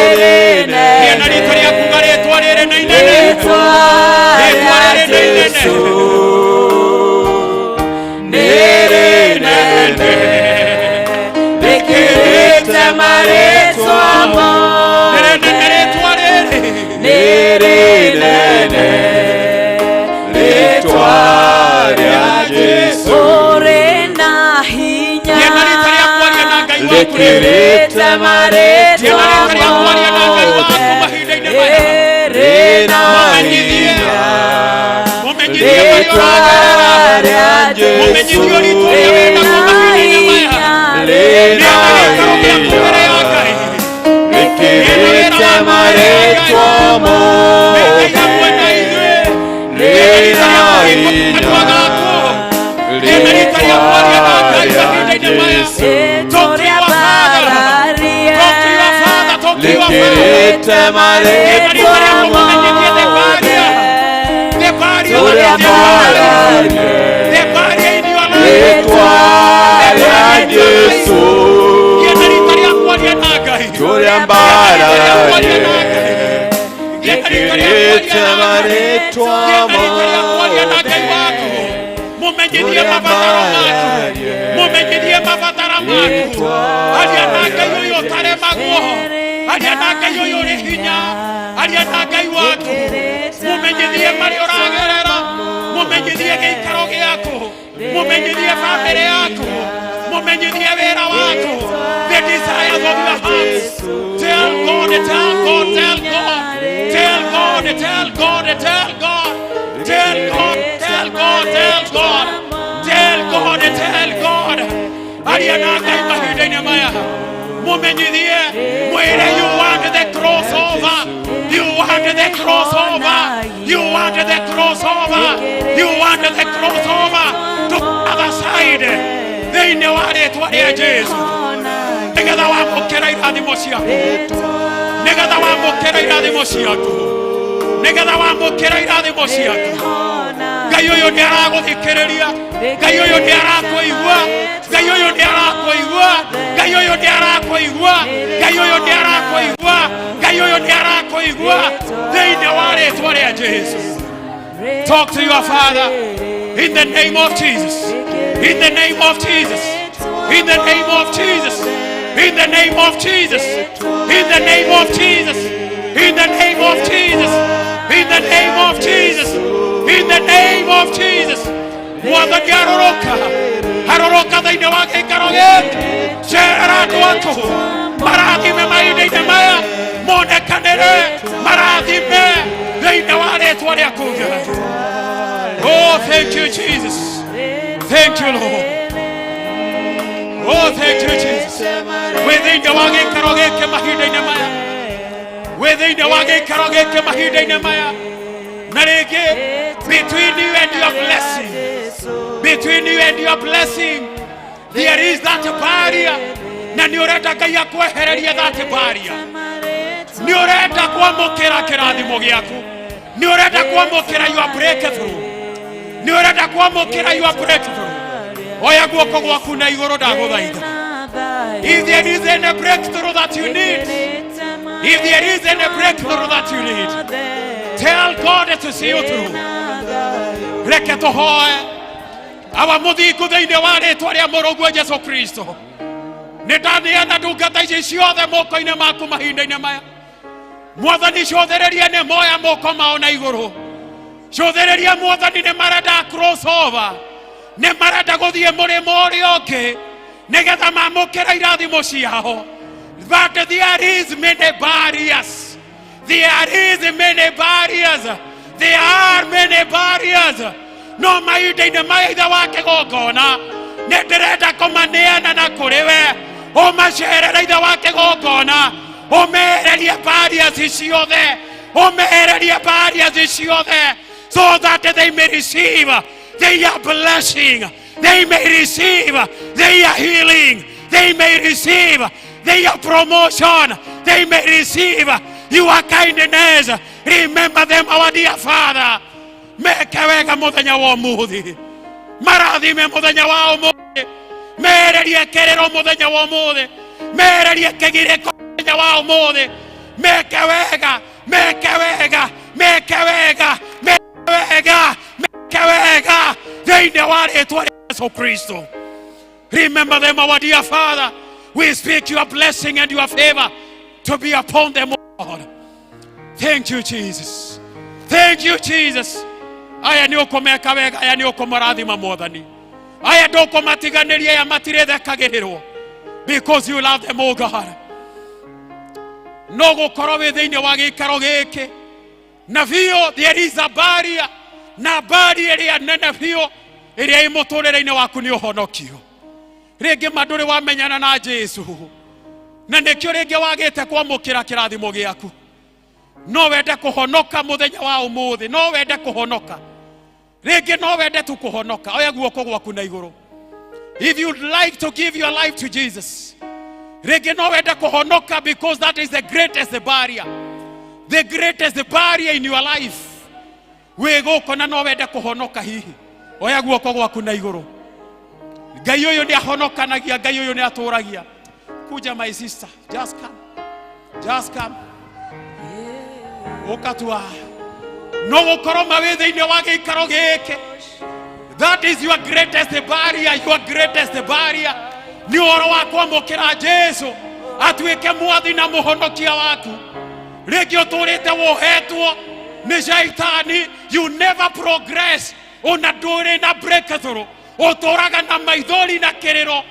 Gie na rita rĩaku nga rĩtwa rĩrĩ nĩ inene. Rĩtwa rĩrĩ nĩ inene. Nĩ rĩnene rĩkĩrĩte marĩtwa mothe. Nĩ rĩnene rĩtwa rĩa Jesũ. Rĩna hinya rĩkĩrĩte marĩtwa mothe. Rĩna hinya rĩtwa rĩa Jesũ. Rĩna hinya rĩkĩrĩte marĩtwa mothe. Rĩna hinya rĩtwa rĩa Jesũ. Rĩkĩrĩte marĩtwa mothe. Tũrĩa mbararie rĩtwa rĩa Jesũ. Tũrĩa mbararie rĩkĩrĩte marĩtwa mothe. Mumenyithie mabataro maku. Mumenyithie mabataro maku. Aria na Ngai ũyũ ũtaremagwo. Aria na Ngai ũyũ ũrĩ hinya. Aria na Ngai waku. Mumenyithie marĩa ũragerera. Mumenyithie gĩikaro gĩaku. Mumenyithie bamĩrĩ yaku. Mumenyithie wĩra waku. The desires of your heart. Tell God, tell God, tell God. Tell God, tell God, tell God. Tell God, tell God, tell God. Tell God, tell God. Aria na Ngai mahinda-inĩ maya. Mumenyithie mwĩre you want the crossover. You want the crossover. You want the crossover. You want the crossover to the other side. Thĩinĩ wa rĩtwa rĩa Jesũ. Nĩgetha wamũkĩra irathimo ciaku. Nĩgetha wamũkĩra irathimo ciaku. Nĩgetha wamũkĩra irathimo ciaku. Ngai ũyũ nĩ aragũthikĩrĩria. Ngai ũyũ nĩ arakũigua. Ngai ũyũ nĩ arakũigua. Ngai ũyũ nĩ arakũigua. Ngai ũyũ nĩ arakũigua. Ngai ũyũ nĩ arakũigua. Thĩinĩ wa rĩtwa rĩa Jesũ. Talk to your Father in the name of Jesus. In the name of Jesus. In the name of Jesus. In the name of Jesus. In the name of Jesus. In the name of Jesus. In the name of Jesus. In the name of Jesus. Mwathani aroroka. Aroroka thĩinĩ wa gĩikaro gĩkĩ. Cerera andũ aku. Marathime mahinda-inĩ maya. Monekanĩre. Marathime thĩinĩ wa rĩtwa rĩaku. Oh, thank you, Jesus. Thank you, Lord. Oh, thank you, Jesus. Wĩthĩinĩ wa gĩikaro gĩkĩ mahinda-inĩ maya. Wĩthĩinĩ wa gĩikaro gĩkĩ mahinda-inĩ maya. Na rĩngĩ between you and your blessing. Between you and your blessing. There is that barrier. Na nĩ ũrenda Ngai akwehererie that barrier. Nĩ ũrenda kwamũkĩra kĩrathimo gĩaku. Nĩ ũrenda kwamũkĩra your breakthrough. Nĩ ũrenda kwamũkĩra your breakthrough. Oya guoko gwaku na igũrũ ndagũthaitha. If there is any breakthrough that you need, if there is any breakthrough that you need, tell God to see you through. Reke tũhoe. awa muthingu thiini wa ritwa ria muruguo Jesu Kristo. Nĩndaneana ndungata ici ciothe moko-inĩ maku mahinda-inĩ maya. Mwathani cũthĩrĩria nĩ moya moko mao na igũrũ. Cũthĩrĩria Mwathani nĩ marenda cross over. Nĩ marenda gũthiĩ mũrĩmo ũrĩa ũngĩ nĩgetha mamũkĩra irathimo ciao. But there is many barriers. There is many barriers. There are many barriers. No mahinda-inĩ maya ithe wa kĩgongona nĩ ndĩrenda kũmaneana na kũrĩ we. Ũmacerera ithe wa kĩgongona. Ũmehererie barriers ciothe. Ũmehererie barriers ciothe. So that they may receive their blessing. They may receive their healing. They may receive their promotion. They may receive your kindness. Remember them, our dear Father. Meke wega muthenya wa umuthi. Marathime muthenya wa umuthi. Mehererie kĩrĩro muthenya wa umuthi. Mehererie kĩgirĩko muthenya wa umuthi. Meke wega, meke wega, meke wega, meke wega, meke wega. Thĩinĩ wa rĩĩtwa rĩa Yesu Kristo. Remember them, our dear Father. We speak your blessing and your favor to be upon them, Lord. Thank you, Jesus. Thank you, Jesus. Aya nĩ ũkũmeka wega, aya nĩ ũkũmarathima Mwathani. Aya ndũkũmatiganĩria ya matirĩthekagĩrĩrwo. Because you love them, oh God. No gũkorwo wĩ thĩinĩ wa gĩikaro gĩkĩ. Na biũ, there is a barrier. Na barrier ĩrĩa nene biũ ĩrĩa ĩ mũtũrĩre-inĩ waku nĩ ũhonokio. Rĩngĩ mandũrĩ wamenyana na Jesu. Na nĩkĩo rĩngĩ wagĩte kwamũkĩra kĩrathimo gĩaku. No wende kũhonoka muthenya wa umuthi. No wende kũhonoka. Rĩngĩ no wende tu kũhonoka. Oya guoko gwaku na igũrũ. If you'd like to give your life to Jesus. Rĩngĩ no wende kũhonoka because that is the greatest barrier. The greatest barrier in your life. Wĩ gũkũ na no wende kũhonoka hihi. Oya guoko gwaku na igũrũ. Ngai ũyũ nĩ ahonokanagia, Ngai ũyũ nĩ atũragia. Kuja my sister, just come. Just come. Okatua. No gũkorwo mawĩ thĩinĩ wa gĩikaro gĩkĩ. That is your greatest barrier, your greatest barrier. Nĩ ũhoro wa kwamũkĩra Jesu atuĩke mwathi na mũhonokia waku. Rĩngĩ ũtũrĩte wohetwo nĩ Shaitani. You never progress. Ona ndũrĩ na breakthrough. Ũtũraga na maithori na kĩrĩro.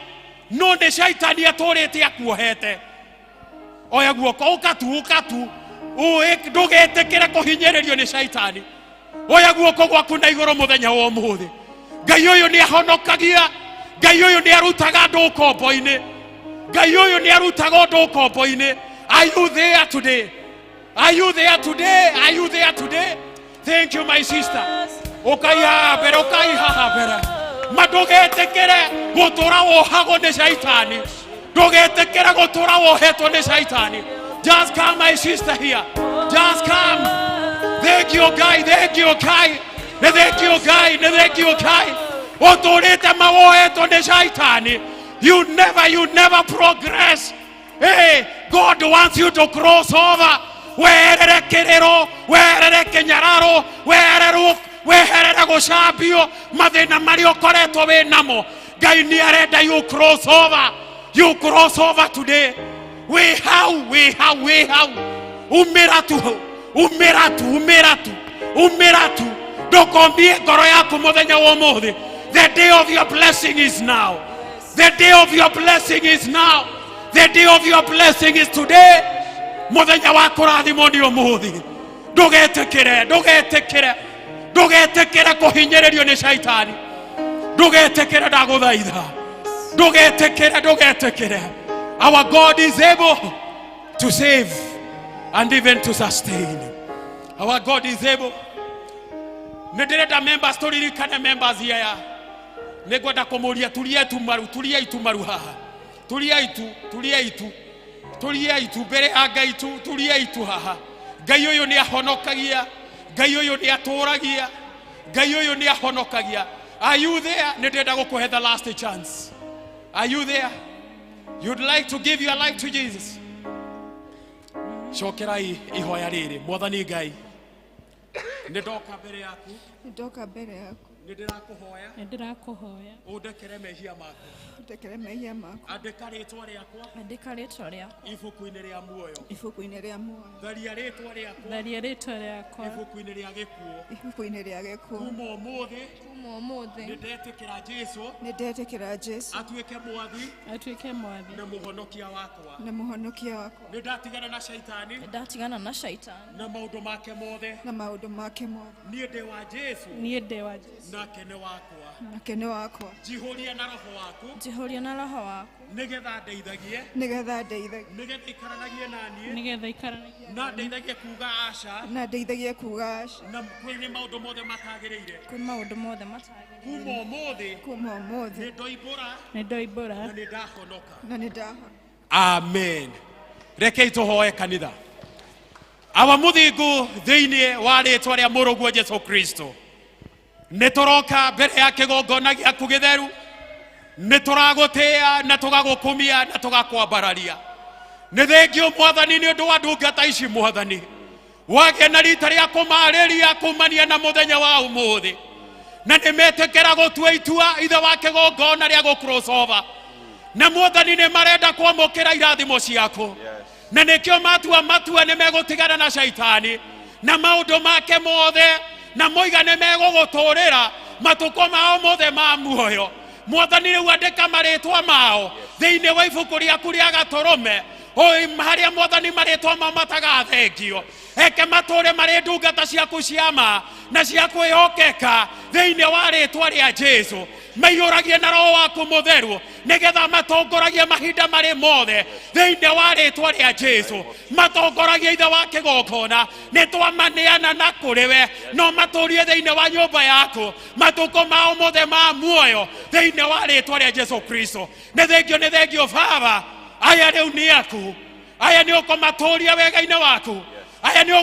No nĩ Shaitani atũrĩte akuohete. Oya guoko ũkatu. Ndũgetĩkĩre kũhinyĩrĩrio nĩ Shaitani. Oya guoko gwaku na igũrũ muthenya wa ũmũthĩ. Ngai ũyũ nĩ ahonokagia. Ngai ũyũ nĩ arutaga andũ ũkombo-inĩ. Ngai ũyũ nĩ arutaga andũ ũkombo-inĩ. Are you there today? Are you there today? Are you there today? Thank you, my sister. Ukaiha mbere. Ndũgetĩkĩre gũtũra wohagwo nĩ Shaitani. Ndũgetĩkĩre gũtũra wohetwo nĩ Shaitani. Just come, my sister here. Just come. Thank you, guy. Thank you, guy. Thank you, guy. Thank you, guy. Otorete mawohetwo nĩ Shaitani. You never progress. Hey, God wants you to cross over. Weherere kĩrĩro, weherere kĩnyararo, weherere gũcambio mathĩna marĩa ũkoretwo wĩ namo. Ngai nĩ arenda you cross over. You cross over today. We how. Umiratu. Ndokombie ngoro yaku muthenya wa ũmũthĩ. The day of your blessing is now. The day of your blessing is now. The day of your blessing is today. Muthenya wa kũrathimwo nĩ ũmũthĩ. Ndũgetĩkĩre kũhinyĩrĩrio nĩ Shaitani. Ndũgetĩkĩre ndagũthaitha. Ndũgetĩkĩre. Our God is able to save and even to sustain. Our God is able. Nĩndĩrenda members tũririkane members here. Nĩngwenda kũmũria turia itu haha. Turia itu mbere ya Ngai turia itu haha. Ngai ũyũ nĩ ahonokagia. Ngai ũyũ nĩ atũragia. Ngai ũyũ nĩ ahonokagia. Are you there? Nĩndĩrenda gũkũhe the last chance. Are you there? You'd like to give your life to Jesus? Cokerai ihoya rĩrĩ. Mwathani Ngai. Nĩndoka mbere yaku. Nindirakuhoya. Nindirakuhoya. Undekere mehia maku. Ndekere mehia maku. Andika ritwa riakwa. Andika ritwa riakwa. Ibuku-ini ria muoyo. Ibuku-ini ria muoyo. Tharia ritwa riakwa. Tharia ritwa riakwa. Ibuku-ini ria gikuo. Ibuku-ini ria gikuo. Kuma umuthi. Kuma umuthi. Nindetikira Jesu. Nindetikira Jesu. Atuike mwathi. Atuike mwathi. Na muhonokia wakwa. Na muhonokia wakwa. Nindatigana na shaitani. Nindatigana na shaitani. Na maundu make mothe. Na maundu make mothe. Nie ndi wa Jesu. Nie ndi wa Jesu. Na kene wakwa. Na kene wakwa. Jihuria na roho waku. Jihuria na roho waku. Nigetha ndeithagie. Nigetha ndeithagie. Nigetha ikaranagie nanie. Nigetha ikaranagie. Na ndeithagie kuga aca. Na ndeithagie kuga aca. Na kwini maundu mothe matagiriire. Kwini maundu mothe matagiriire. Kuma umuthi. Kuma umuthi. Nindoimbura. Nindoimbura. Na nindahonoka. Na nindahonoka. Amen. Rekei tuhoe kanitha. Aba muthingu thiini wa ritwa ria muruguo Jesu Kristo. Nituroka mbere ya kigongona giaku githeru. Nituragutia na tugagukumia na tugakwambararia. Ni thengio Mwathani ni undu wa ndungata ici Mwathani. Wage na rita ria kumariria kumania na muthenya wa umuthi. Na nimetekera gutua itua ithe wa kigongona ria gucrossover. Na Mwathani ni marenda kwamukira irathimo ciaku. Na nikio matua ni megutigana na shaitani. Na maundu make mothe na moigane meguguturira matuko mao mothe ma muoyo. Mwathani riu andika maritwa mao thiini wa ibuku riaku ria Gatorome. Oi haria Mwathani maritwa mao matagathengio. Eke mature mari ndungata ciaku ciama na cia kwihokeka thiini wa ritwa ria Jesu. Maiyuragie na roho waku mutheru nigetha matongoragie mahinda mari mothe thiini wa ritwa ria Jesu. Matongoragie ithe wa kigongona nitwamaneana na kuriwe no maturie thiini wa nyumba yaku matuko mao mothe ma muoyo thiini wa ritwa ria Jesu Kristo. Ni thengio Baba. Aya riu ni aku. Aya ni ukomaturia wega-ini waku. Aya ni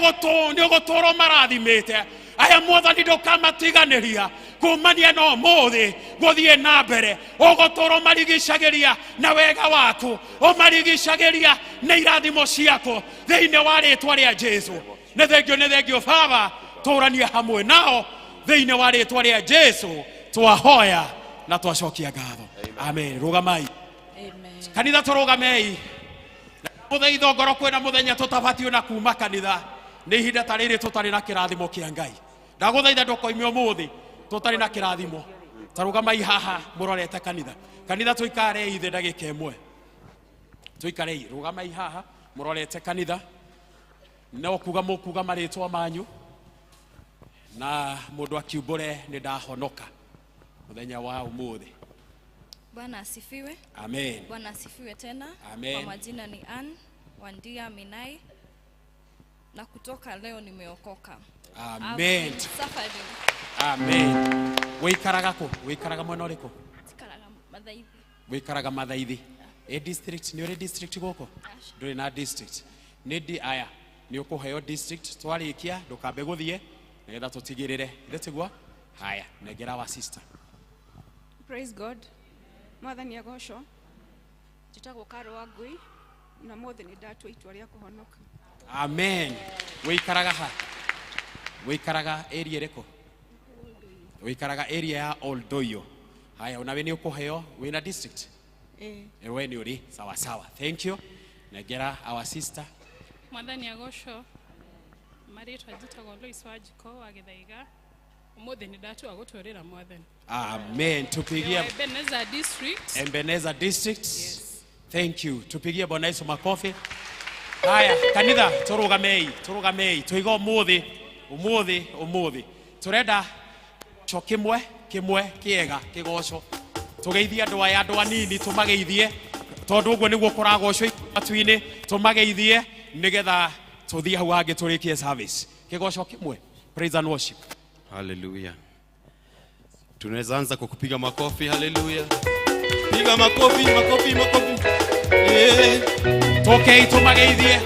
uguturo marathimite. Aya Mwathani ndukamatiganiria kumania no muthi guthie na mbere uguturo marigicagiria na wega waku umarigicagiria na irathimo ciaku thiini wa ritwa ria Jesu. Ni thengio Baba. Turania hamwe nao thiini wa ritwa ria Jesu twahoya na twacokia ngatho. Amen. Rugamai. Kanitha turugamei. Muthaitho ngoro kwina muthenya tutabatio na kuma kanitha. Ni ihinda ta riri tutari na kirathimo kia Ngai. Ndaguthaitha ndukoime umuthi tutari na kirathimo. Tarugamai haha murorete kanitha. Kanitha tuikare ithe ndagika imwe. Tuikare rugamai haha murorete kanitha. No kuga mukuga maritwa manyu. Na mundu akiumbure ni ndahonoka muthenya wa umuthi. Bwana asifiwe. Amen. Bwana asifiwe tena. Amen. Kwa majina ni Ann Wandia Minai na kutoka leo nimeokoka. Amen. Safari. Amen. Wikaraga ko? Wikaraga mwena uriko? Tikaraga Mathaithi. Wikaraga Mathaithi. District ni uri district goko? Nduri na district. Nidi aya ni ukuheo district twarikia ndukambe guthie nigetha tutigirire ndetigwa. Haya negera wa sister. Praise God. Mwathani agocwo. Njitagwo Karo Wangui na mothe ni ndatwa itua ria kuhonoka. Amen. Wikaraga ha? Wikaraga area reko? Wikaraga area ya Oldoyo. Haya unawe ni ukuheo wina district? We ni uri sawa sawa. Thank you. Negera our sister. Mwathani agocwo. Maritwa njitagwo Lois Wajiko wa Githaiga. Umuthi ni ndatwa guturira Mwathani. Amen. Tupigie Ebenezer district. Ebenezer district. Yes. Thank you. Tupigie Bwana Yesu makofi. Haya kanitha turugamei tuigo umuthi turenda kimwe kiega kigoco tugeithia andu aya andu anini tumageithie tondu uguo niguo kuragocwo atuini tumageithie nigetha tuthie hau hangi turikie service kigoco kimwe. Praise and worship. Hallelujah. Tunaweza anza kwa kupiga makofi. Hallelujah. Piga makofi. Yeah. Tokei tumageithie.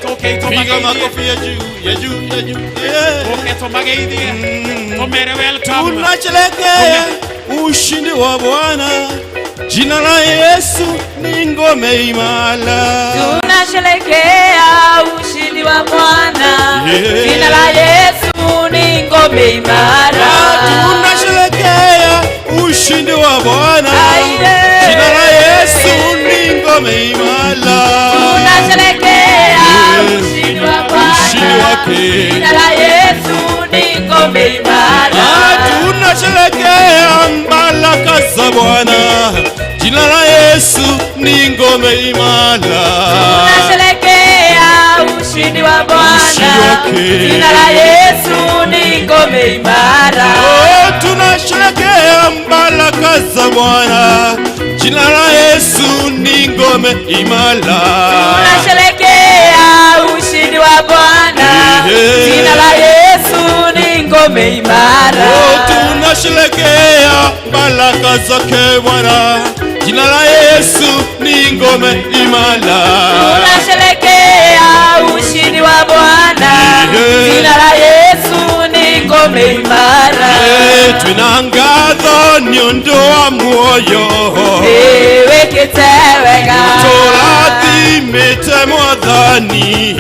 Piga makofi ya juu. Yeah. Tokei tumageithie. Tumere welcome. Tunasherehekea ushindi wa Bwana. Jina la Yesu ni ngome imara. Tunasherehekea ushindi wa Bwana. Jina la Yesu ni ngome imara. Tunasherehekea Bwana, jina la Yesu ni ngome imara. Tunasherehekea ushindi wa Bwana, jina la Yesu ni ngome imara. Tunasherehekea baraka za Bwana, jina la Yesu ni ngome imara. Tunasherehekea ushindi wa Bwana, jina la Yesu ni ngome imara. Tunasherehekea baraka za Bwana, jina la Yesu ni ngome imara. Tunasherehekea ushindi wa Bwana, jina la Yesu ni ngome imara. Tunasherehekea baraka zake Bwana, jina la Yesu ni ngome imara. Tunasherehekea ushindi wa Bwana, jina la Yesu ni ngome imara. Twinangatho niondoa muoyo, wekete wega, turathimite Mwathani,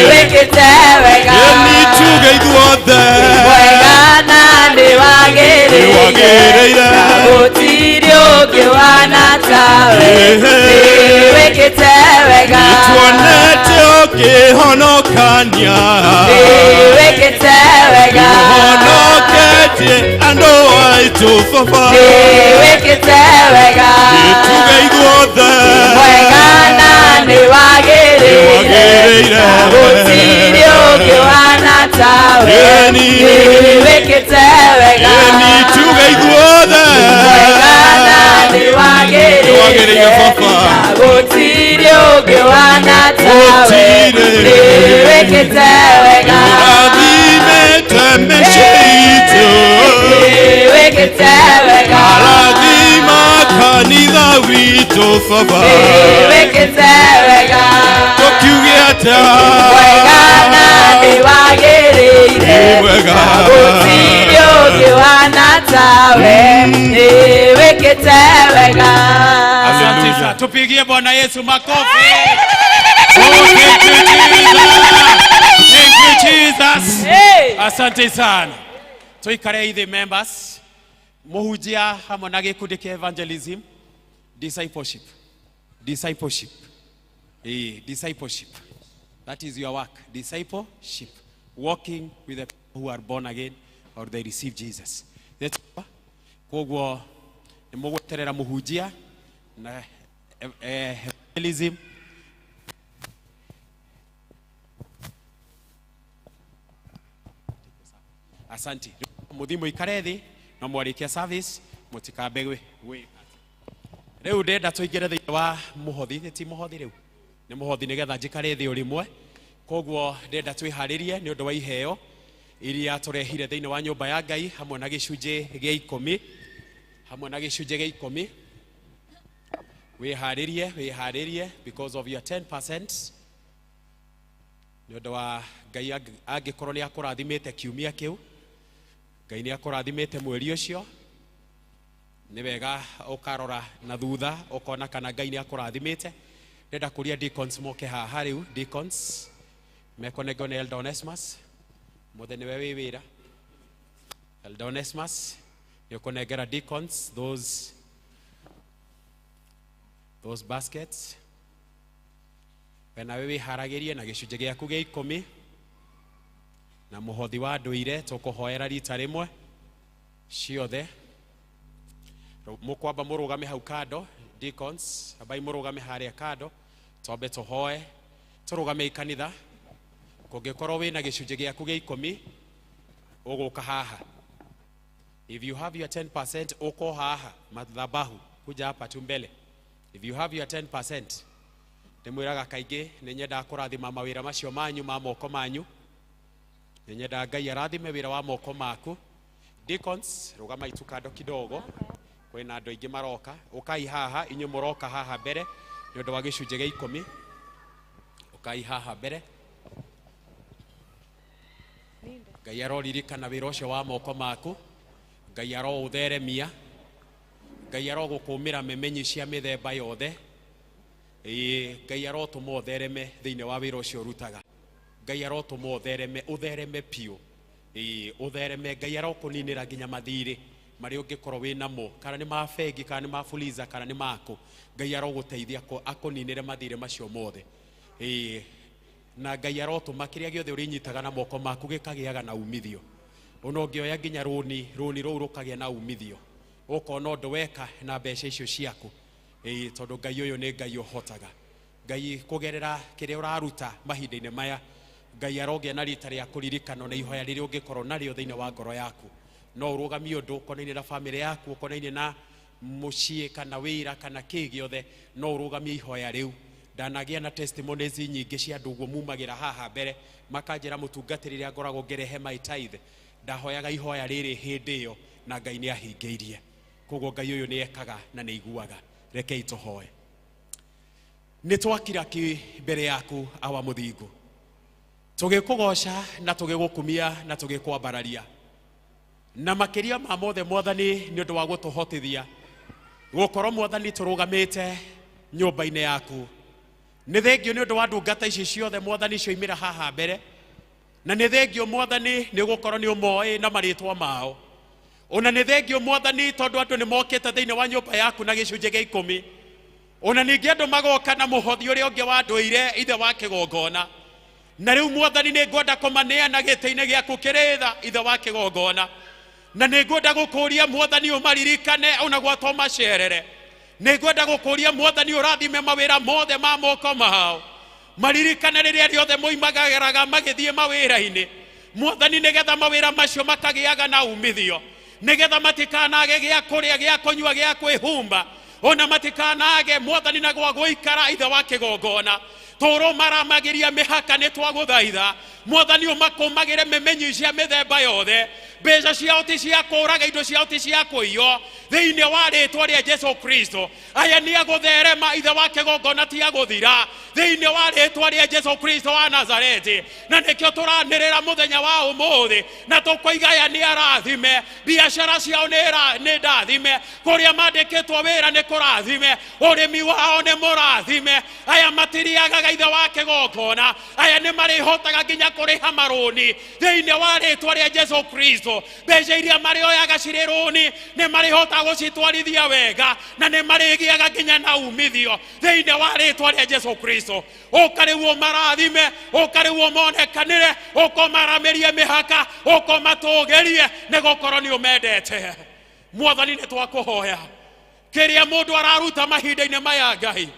wekete wega, nituge ithuothe wega na niwagĩrĩire, gũtirĩ ũngĩ wana tawe, wekete wega, nituonete ũkĩhonokania, wekete wega, ũhonoketie andũ aitũ Baba, wekete wega, nituge ithuothe wega na niwagĩrĩire, gũtirĩ ũngĩ wana tawe, wekete wega, nituge ithuothe wega na niwagĩrĩire, gũtirĩ ũngĩ wana tawe, wekete wega, ũrathimĩte mĩciĩ itũ, wekete wega, arathima kanitha witũ Baba, wekete wega, tũkiuge atĩa wega na niwagĩrĩire, gũtirĩ ũngĩ wana tawe, wekete wega. Asante sana. Tupigie Bwana Yesu makofi. Oh, thank you Jesus. Asante sana. Tuikare ithe members. Muhujia hamwe na gikundi kia evangelism, discipleship. Discipleship. Discipleship. That is your work. Discipleship. Walking with the people who are born again or they receive Jesus. That's kogwo nimugweterera muhujia na evangelism. Asante. Muthimu ikarethi na mwarikia service mutikambegwe we. Riu ndenda tuingire thiini wa muhothi, ti muhothi riu. Ni muhothi nigetha njikare thi urimwe. Kogwo ndenda twiharirie ni undu wa iheo iria turehire thiini wa nyumba ya Ngai hamwe na gicunje gia 10. Hamwe na gicunje gia 10. Wiharirie because of your 10%. Ni undu wa Ngai angikorwo ni akurathimite kiumia kiu. Ngai ni akurathimite mweri ucio. Ni wega ukarora na thutha ukona kana Ngai ni akurathimite. Ndenda kuria deacons moke haha riu. Deacons mekonego na Elder Onesmus mutheni we wira. Elder Onesmus yokonegera deacons those baskets. Wena wewe haragirie na gicunje giaku gia 10 na muhothi wa nduire tukuhoera rita rimwe ciothe. Mukwamba murugame hau kando deacons, abai murugame haria kando tobe tuhoe turugame ikanitha. Kungikorwo wina gicunje giaku gia 10 uguka haha. If you have your 10% uko haha madhabahu kuja hapa tu mbele. If you have your 10%, ndimwiraga kaingi ni nyenda kurathima mawira macio manyu ma moko manyu. Ni nyenda Ngai arathime wira wa moko maku. Deacons rugama itu kando kidogo. Kwina andu aingi maroka. Ukai haha inyu muroka haha mbere ni undu wa gicunje gia 10. Ukai haha mbere. Ngai aroririkana wira ucio wa moko maku. Ngai aro utheremia. Ngai aro gukumira memenyi cia mithemba yothe. Ngai aro tumo uthereme thiini wa wira ucio rutaga. Ngai aro tumo uthereme piu. Uthereme Ngai aro kuninira nginya mathiri mari ungikorwo wina mo kana ni mafegi kana ni mafuliza kana ni mako Ngai aroguteithia akuninire mathire macio mothe na Ngai arotuma kiria giothe urinyitaga na moko maku gikagiaga na umithio ona ungioya nginya runi ruu rukagia na umithio ukona undu weka na mbeca icio ciaku tondu Ngai uyu ni Ngai uhotaga Ngai kugerera kiria uraruta mahinda-ini maya Ngai arogia na rita ria kuririkana na ihoya riria ungikorwo nario thiini wa ngoro yaku no urugamie undu ukonaine na family yaku ukonaine na mucie kana wira kana kigiothe no urugamie ihoya riu ndanagia na testimonies nyingi cia andu guo mumagira haha mbere makanjira mutungatiriria ngoragwo ngerehe my tithe ndahoyaga ihoya riri hindi iyo na Ngai ni ahingeirie koguo Ngai uyu ni ekaga na ni iguaga rekei tuhoe ni twakira ki mbere yaku awa muthingu tugikugoca na tugigukumia na tugikwambararia na makiria ma mothe Mwathani ni undu wa gutuhotithia gukorwo Mwathani turugamite nyumba-ini yaku ni thengio ni undu wa ndungata ici ciothe Mwathani cioimira haha mbere na ni thengio Mwathani ni gukorwo ni umoi na maritwa mao ona ni thengio Mwathani tondu andu ni mokite thiini wa nyumba yaku na gicunje gia 10 ona ningi andu magoka na muhothi uria ungi wa nduire ithe wa kigongona na riu Mwathani ni ngwenda kumaneana gite-ini giaku kiritha ithe wa kigongona na ni ngwenda gukuria Mwathani umaririkane ona gwatwo macerere ni ngwenda gukuria Mwathani urathime mawira mothe ma moko mao maririkane riria riothe moimagaraga magithie mawira-ini Mwathani nigetha mawira macio makagiaga na umithio nigetha matikanage gia kuria gia kunyua gia kwihumba ona matikanage Mwathani na gwa guikara ithe wa kigongona toro maramagiria mihaka ni twaguthaitha Mwathani umakumagire memenyi cia mithemba yothe mbeca ciao ti cia kuraga indo ciao ti cia kuiyo thiini wa ritwa ria Jesu Kristo aya ni agutherema ithe wa kigongona ti aguthira thiini wa ritwa ria Jesu Kristo wa Nazareti na nikio turanirira muthenya wa umuthi na tukoiga aya ni arathime biashara ciao ni ndathime kuria mandikitwo wira ni kurathime urimi wao ni murathime aya matiriagaga ithe wa kigongona aya ni marihotaga nginya kuriha maruni thiini wa ritwa ria Jesu Kristo mbeca iria marioyaga cirĩ rũni nĩ marihota gũcitwarithia wega na nĩ marigiaga nginya na umithio thĩinĩ wa rĩtwa rĩa Jesu Kristo ũka rĩu marathime ũka rĩu monekanĩre ũka maramĩrie mĩhaka ũka matũgerie nĩ gũkorwo nĩ ũmendete Mwathani nĩ twakũhoya kĩrĩa mũndũ araruta mahinda-inĩ maya Ngai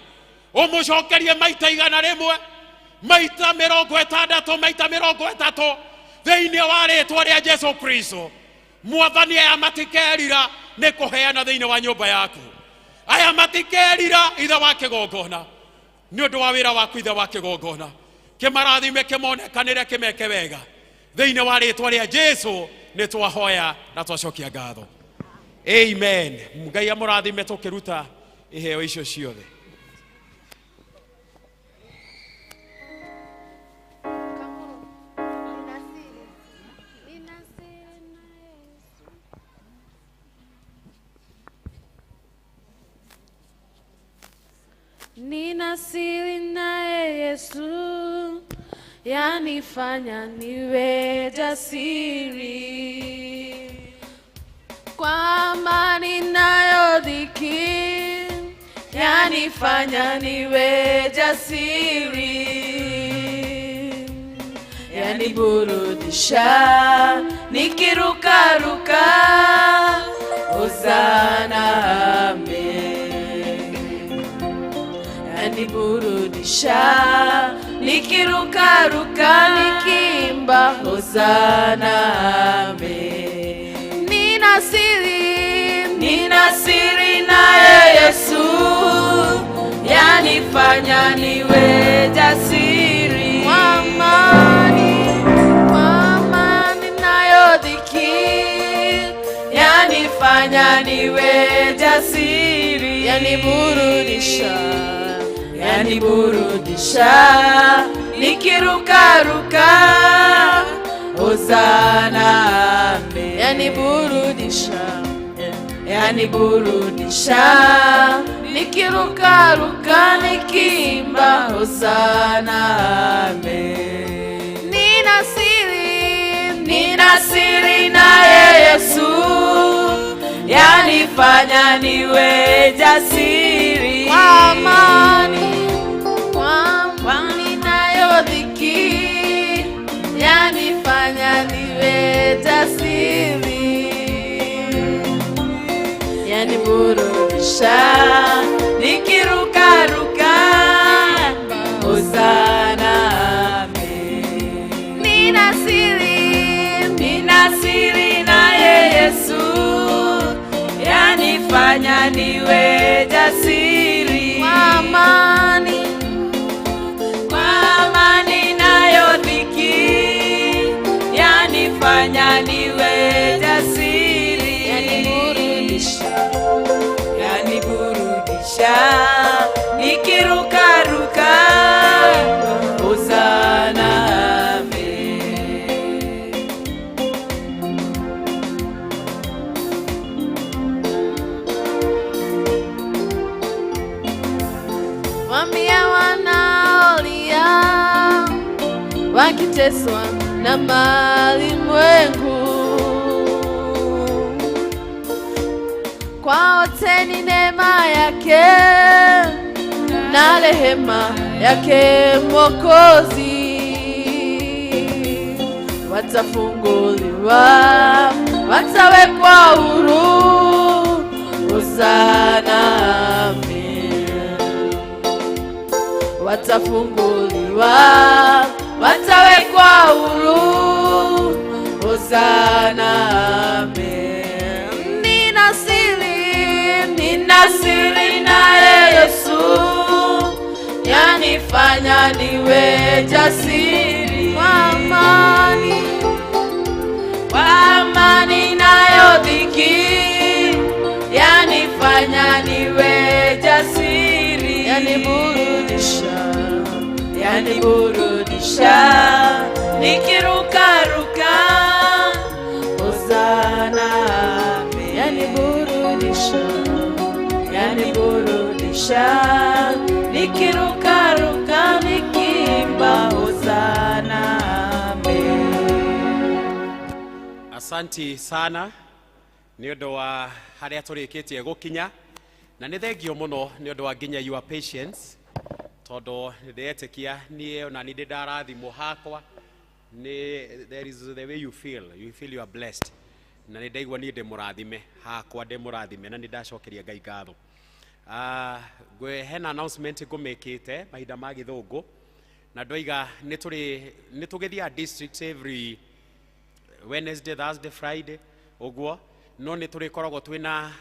ũmũcokerie maita igana rĩmwe maita 60 maita 30 thiini wa ritwa ria Jesu Kristo Mwathani aya matikerira ni kuheana thiini wa nyumba yaku aya matikerira ithe wa kigongona ni undu wa wira waku ithe wa kigongona kimarathime kimonekanire kimeke wega thiini wa ritwa ria Jesu ni twahoya na twacokia ngatho amen Ngai amurathime tukiruta iheo icio ciothe Nina siri naye Yesu yanifanya niwe jasiri kwa amani nayo dhiki yanifanya niwe jasiri yaniburudisha nikirukaruka Hosana amen yaniburudisha nikirukaruka nikimba Hosana amen nina siri naye Yesu yanifanya niwe jasiri kwa amani nayo dhiki yanifanya niwe jasiri yaniburudisha nikirukaruka Hosana amen yaniburudisha nikirukaruka nikimba Hosana amen nina siri naye Yesu jasiri kwa amani nayo dhiki yanifanya niwe jasiri, yaniburudisha nikirukaruka hosana nina siri naye Yesu yanifanya niwe jasiri kwa amani nayo dhiki yanifanya niwe jasiri, yaniburudisha nikirukaruka hosana wambia wanaolia wakiteswa na malimwengu, kwa wote ni neema yake na rehema yake Mwokozi, watafunguliwa watawekwa huru hosana watafunguliwa watawekwa huru hosana amen. Nina siri naye Yesu yanifanya niwe jasiri kwa amani nayo dhiki yanifanya niwe jasiri, yaniburudisha nikirukaruka hosana yaniburudisha nikirukaruka nikimba hosana. Asanti sana ni undu wa haria turikitie gukinya na ni thengio muno ni undu wa nginya your patience todo ndetikia nie na ni ndarathimo hakwa ni there is the way you feel you are blessed na ni ndaigua ni ndimurathime hakwa ndimurathime na ni ndacokeria Ngai ngatho. Gwe hena announcement ngumikite mahinda ma githungu na ndoiga ni tugithia district every Wednesday, Thursday, Friday ogwo no ni turikoragwo twina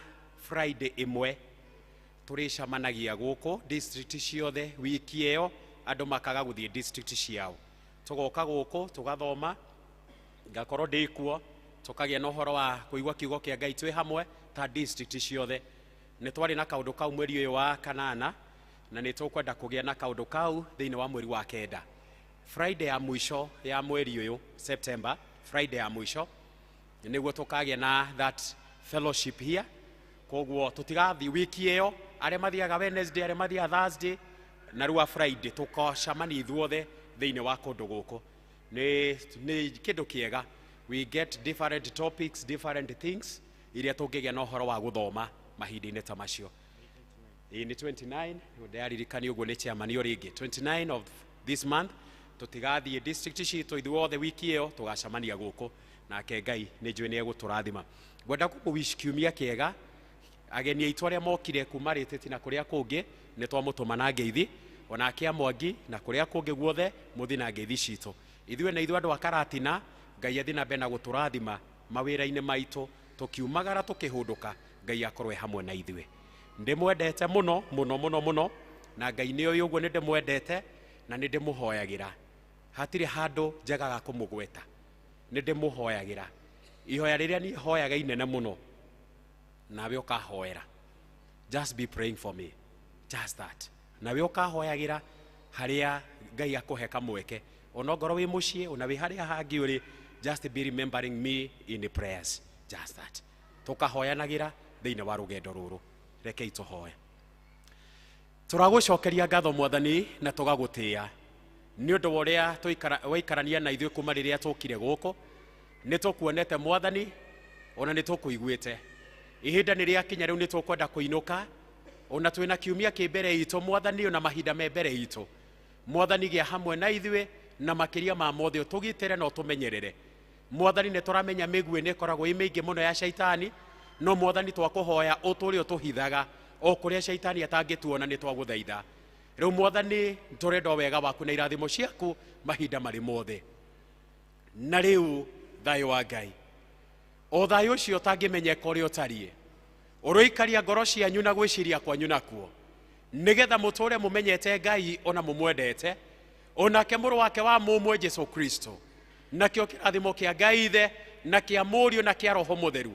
Friday imwe turicamanagia guku district ciothe wiki iyo andu makaga guthie district ciao tugoka guku tugathoma ngakorwo ndikuo tukagia na uhoro wa kuigwa kiugo kia Ngai twi hamwe ta district ciothe. Ni twari na kaundu kau mweri uyu wa kanana na ni tukwenda kugia na kaundu kau thiini wa mweri wa kenda. Friday ya mwisho ya mweri uyu September, Friday ya mwisho niguo tukagia na that fellowship here. Koguo tutigathi wiki iyo aria mathiaga Wednesday aria mathia Thursday na ruwa Friday tukacamani ithuothe thiini wa kundu guku ni kindu kiega. We get different topics, different things iria tungigia na uhoro wa guthoma mahinda-ini ta macio. Ni 29 ndaririkani uguo ni chairman ringi 29 of this month tutigathie district citu ithuothe wiki iyo tugacamania guku nake Ngai ni njui ni eguturathima. Ngwenda kuwish kiumia kiega ageni aitu aria mokire kuma Rititi na kuria kungi ni twamutuma na ngeithi onake Mwangi na kuria kungi guothe muthi na ngeithi citu ithue na ithu andu akaratina Ngai athi na bena guturathima mawira-ini maitu tukiumagara tukihunduka Ngai akorwe hamwe na ithue. Ndimwendete muno muno muno muno na Ngai ni uyu uguo ni ndimwendete na ni ndimuhoyagira hatire handu njagaga kumugweta ni ndimuhoyagira ihoya riria ni hoyaga inene muno nawe ukahoera. Just be praying for me, just that. Nawe ukahoyagira haria Ngai akuhe kamweke onogoro wi mucii ona wi haria hangi uri just be remembering me in the prayers, just that. Tukahoyanagira thiini wa rugendo ruru rekei tuhoye. Turagucokeria ngatho Mwathani na tugagutia ni undu uria waikarania na ithuĩ kuma riria tukire guku ni tukuonete Mwathani ona ni tukuiguite ihinda ni riakinya riu ni tukwenda kuinuka ona twina kiumia ki mbere itu mwathani ona mahinda me mbere itu mwathani gia hamwe na ithuĩ na makiria ma mothe ũtũgitĩre na ũtũmenyerere mwathani nĩ tũramenya mĩguĩ nĩ ĩkoragwo ĩ mĩingĩ mũno ya shaitani no mwathani twakũhoya ũtũre ũtũhithaga o kũrĩa shaitani atangĩtuona nĩ twagũthaitha rĩu mwathani tũrenda wega waku na irathimo ciaku mahinda marĩ mothe na rĩu thayũ wa Ngai o thayũ ũcio ũtangĩmenyeka ũrĩa ũtariĩ ũroikaria ngoro cianyu na gwĩciria kwanyu nakuo nĩgetha mũtũre mũmenyete Ngai ona mũmwendete onake mũrũ wake wa mũmwe Jesũ Kristo nakĩo kĩrathimo kĩa Ngai Ithe na kĩa Mũriũ na kĩa Roho Mũtheru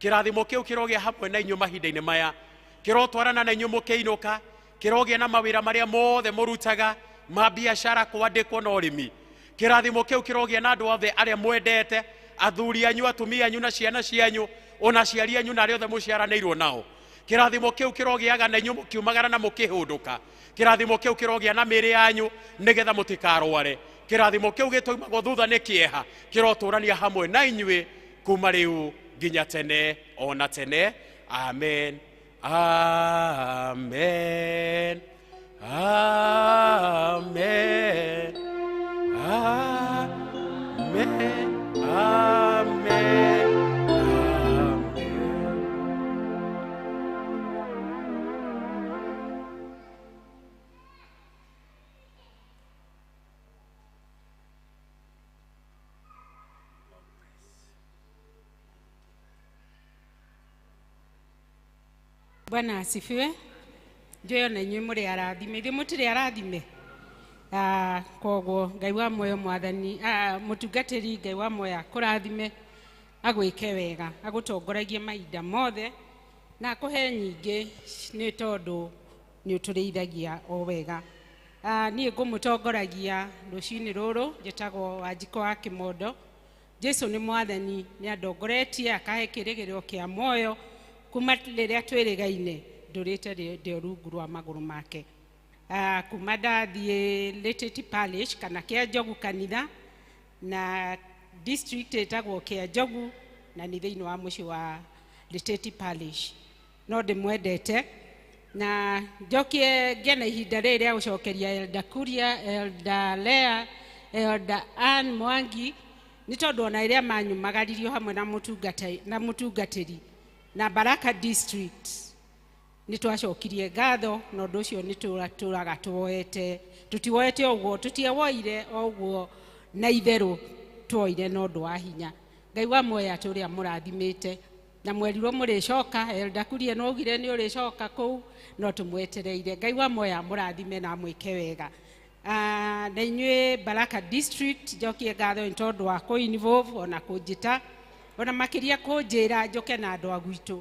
kĩrathimo kĩu kĩrogĩa hamwe na inyuĩ mahinda-inĩ maya kĩrotwarana na inyuĩ mũkĩinũka kĩrogĩa na mawĩra marĩa mothe mũrutaga ma biacara kwandĩkwo na ũrĩmi kĩrathimo kĩu kĩrogĩa na andũ othe arĩa mwendete athuri anyu atumia anyu na ciana cianyu ona aciari anyu na arĩa othe mũciaranĩirwo nao kĩrathimo kĩu kĩrogĩaga na inyuĩ mũkiumagara na mũkĩhũndũka kĩrathimo kĩu kĩrogĩa na mĩĩrĩ yanyu nĩgetha mũtikarware kĩrathimo kĩu gĩtoimagwo thutha nĩ kĩeha kĩrotũrania hamwe na inyuĩ kuma rĩu nginya tene ona tene amen amen amen amen amen Bwana asifiwe. Njoyo na inyuĩ mũrĩ arathime ithuĩ mũtirĩ arathime koguo Ngai wa muoyo mwathani mũtungatĩri Ngai wa muoyo akũrathime agwĩke wega agũtongoragie mahinda mothe na akũhe nyingĩ nĩ tondũ nĩ ũtũrĩithagia o wega niĩ ngũmũtongoragia rũciinĩ rũrũ njĩtagwo Wanjikũ wa Kĩmondo Jesũ nĩ mwathani nĩ andongoretie akahe kĩrĩgĩrĩro kĩa muoyo kuma rĩrĩa twĩrĩgaine ndũrĩte ndĩ rungu rwa magũrũ make kuma ndathiĩ Leteti Parish kana Kĩanjogu kanitha na district ĩtagwo Kĩanjogu na nĩ thĩinĩ wa mũciĩ wa Leteti Parish no ndĩmwendete na njokie ngĩe na ihinda rĩrĩ rĩa gũcokeria Elder Kuria Elder Lea Elder Ann Mwangi nĩ tondũ ona rĩrĩa manyumagaririo hamwe na mũtungatĩri na Baraka district nĩ twacokirie ngatho na ũndũ ũcio nĩ tũratũraga tuoete tũtiwoete ũguo tũtiewoire ũguo na itherũ tuoire na ũndũ wa hinya Ngai wa muoyo atũrĩa mũrathimĩte na mwerirwo mũrĩcoka Elder Kuria no ugire nĩ ũrĩcoka kũu no tũmwetereire Ngai wa muoyo mũrathime na mwĩke wega na inyuĩ Baraka district njokie ngatho nĩ tondũ wa kũ-involve ona kũnjĩta ona makĩria kũnjĩra njoke na andũ a gwitũ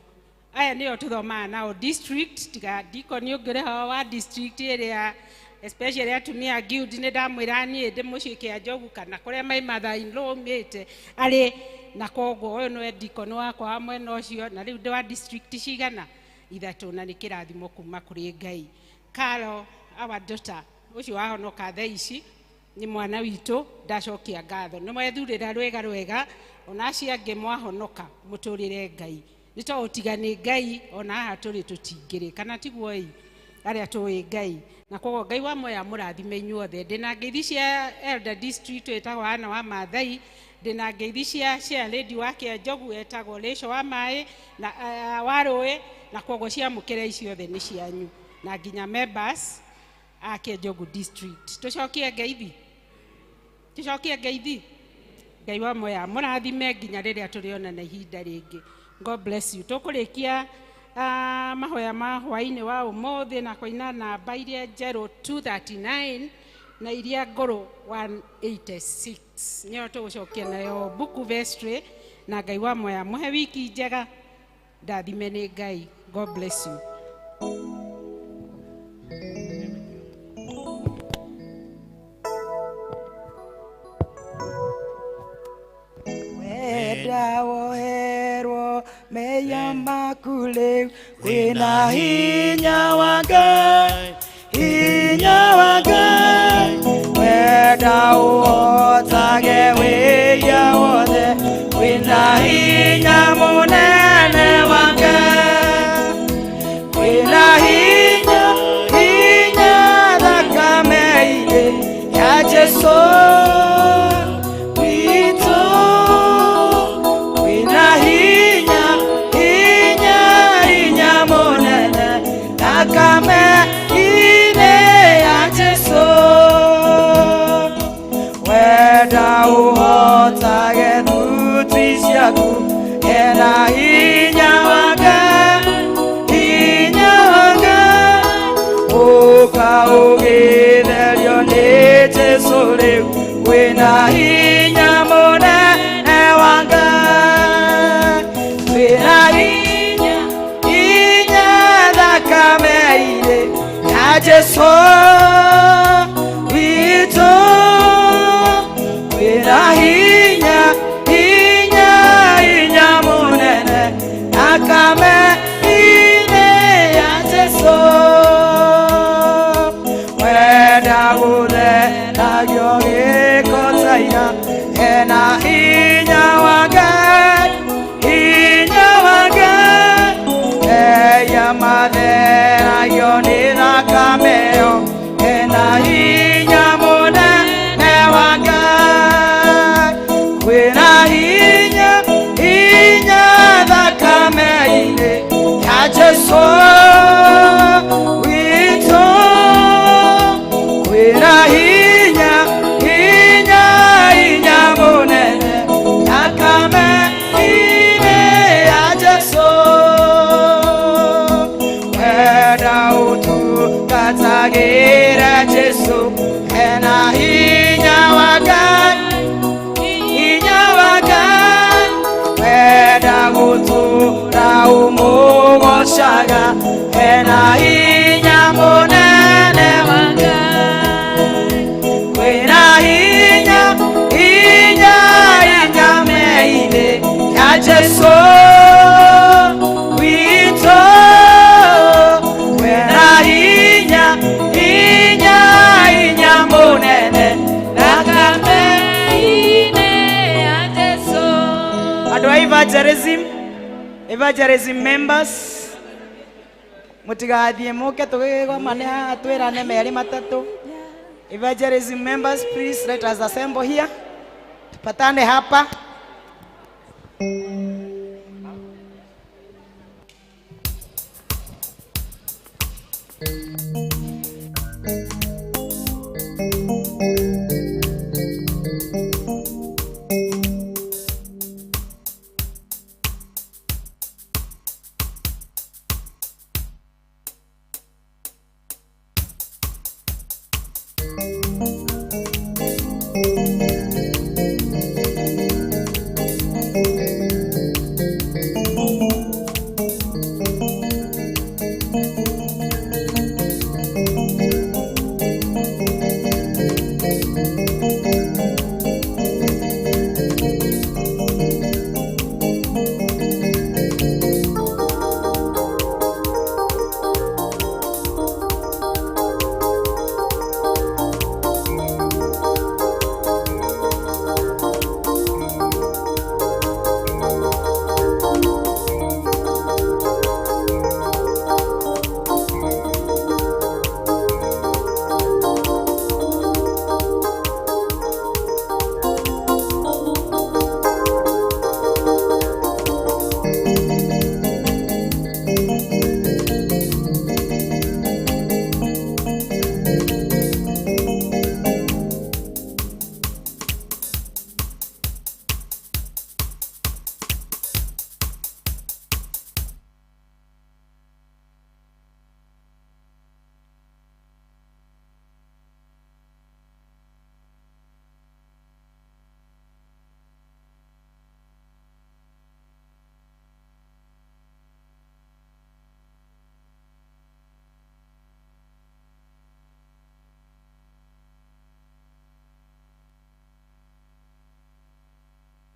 aya nĩo tũthomaga nao district tiga ndiko nĩ ũngĩreho wa district ĩrĩa especially atumia guild nĩ ndamwĩra niĩ ndĩ mũciĩ Kĩanjogu kana kũrĩa mai mother-in-law mĩte arĩ na koguo ũyũ nĩwe ndikoni wakwa wa mwena ũcio na rĩu ndĩ wa district cigana ithatũ na nĩ kĩrathimo kuma kũrĩ Ngai Karo our daughter ũcio wahonoka thaa ici nĩ mwana witũ ndacokia ngatho nĩ mwethurĩra rwega rwega ona acio angĩ mwahonoka mũtũrĩre Ngai nĩ to ũtigane Ngai ona haha tũrĩ tũtingĩrĩ kana tiguo ĩ arĩa tũĩ Ngai na koguo Ngai wa muoyo mũrathime inyuothe ndĩna ngeithi cia Elder district ĩtagwo Ana wa Maathai ndĩna ngeithi cia Lady wa Kĩanjogu ĩtagwo Rĩco wa Maaĩ na wa Rũĩ na koguo ciamũkĩra iciothe nĩ cianyu na nginya members a Kĩanjogu district tũcokie ngeithi Ngai wa muoyo mũrathime nginya rĩrĩa tũrĩona na ihinda rĩngĩ God bless you tũkũrĩkia mahoya ma hwainĩ wa ũmũthĩ na kũina namba iria njerũ 239 na iria ngũrũ 186 nĩyo tũgũcokia nayo buku vestry na Ngai wa muoyo mũhe wiki njega ndathime nĩ Ngai God bless you wenda woherwo meya makule wina hinya wa Ngai wenda uhotage wĩya wothe wina hinya mũnene wa Ngai wina hinya Jesu wito wina hinya monene nakame ine ya Jesu weda uhotage tutisiaku ena hinya waga ukaugithelio ni Jesu riu wina hinya munene wa Ngai wina hinya thakame-inĩ ya Jesu witũ wina hinya munene thakame-inĩ ya Jesu gũthenagio gĩkotaina ena hinya wa Ngai eya mathenagio nĩ thakame ĩyo ena hinya mũnene wa Ngai kwĩna hinya thakame-inĩ ya Jesu witũ wina hinya munene thakame-inĩ ya Jesu wenda ũtungatagĩre Jesu ena hinya wa Ngai wenda gũtũra ũmũgocaga ena hinya mũnene wa Ngai kwĩna hinya thakame-inĩ ya Jesu witũ wĩna hinya mũnene thakame-inĩ ya Jesu. Andũ a evangelism members mutigathiĩ mũke tũgĩgomane haha twĩrane merĩ matatũ. Evangelism members, please let us assemble here. Tupatane hapa.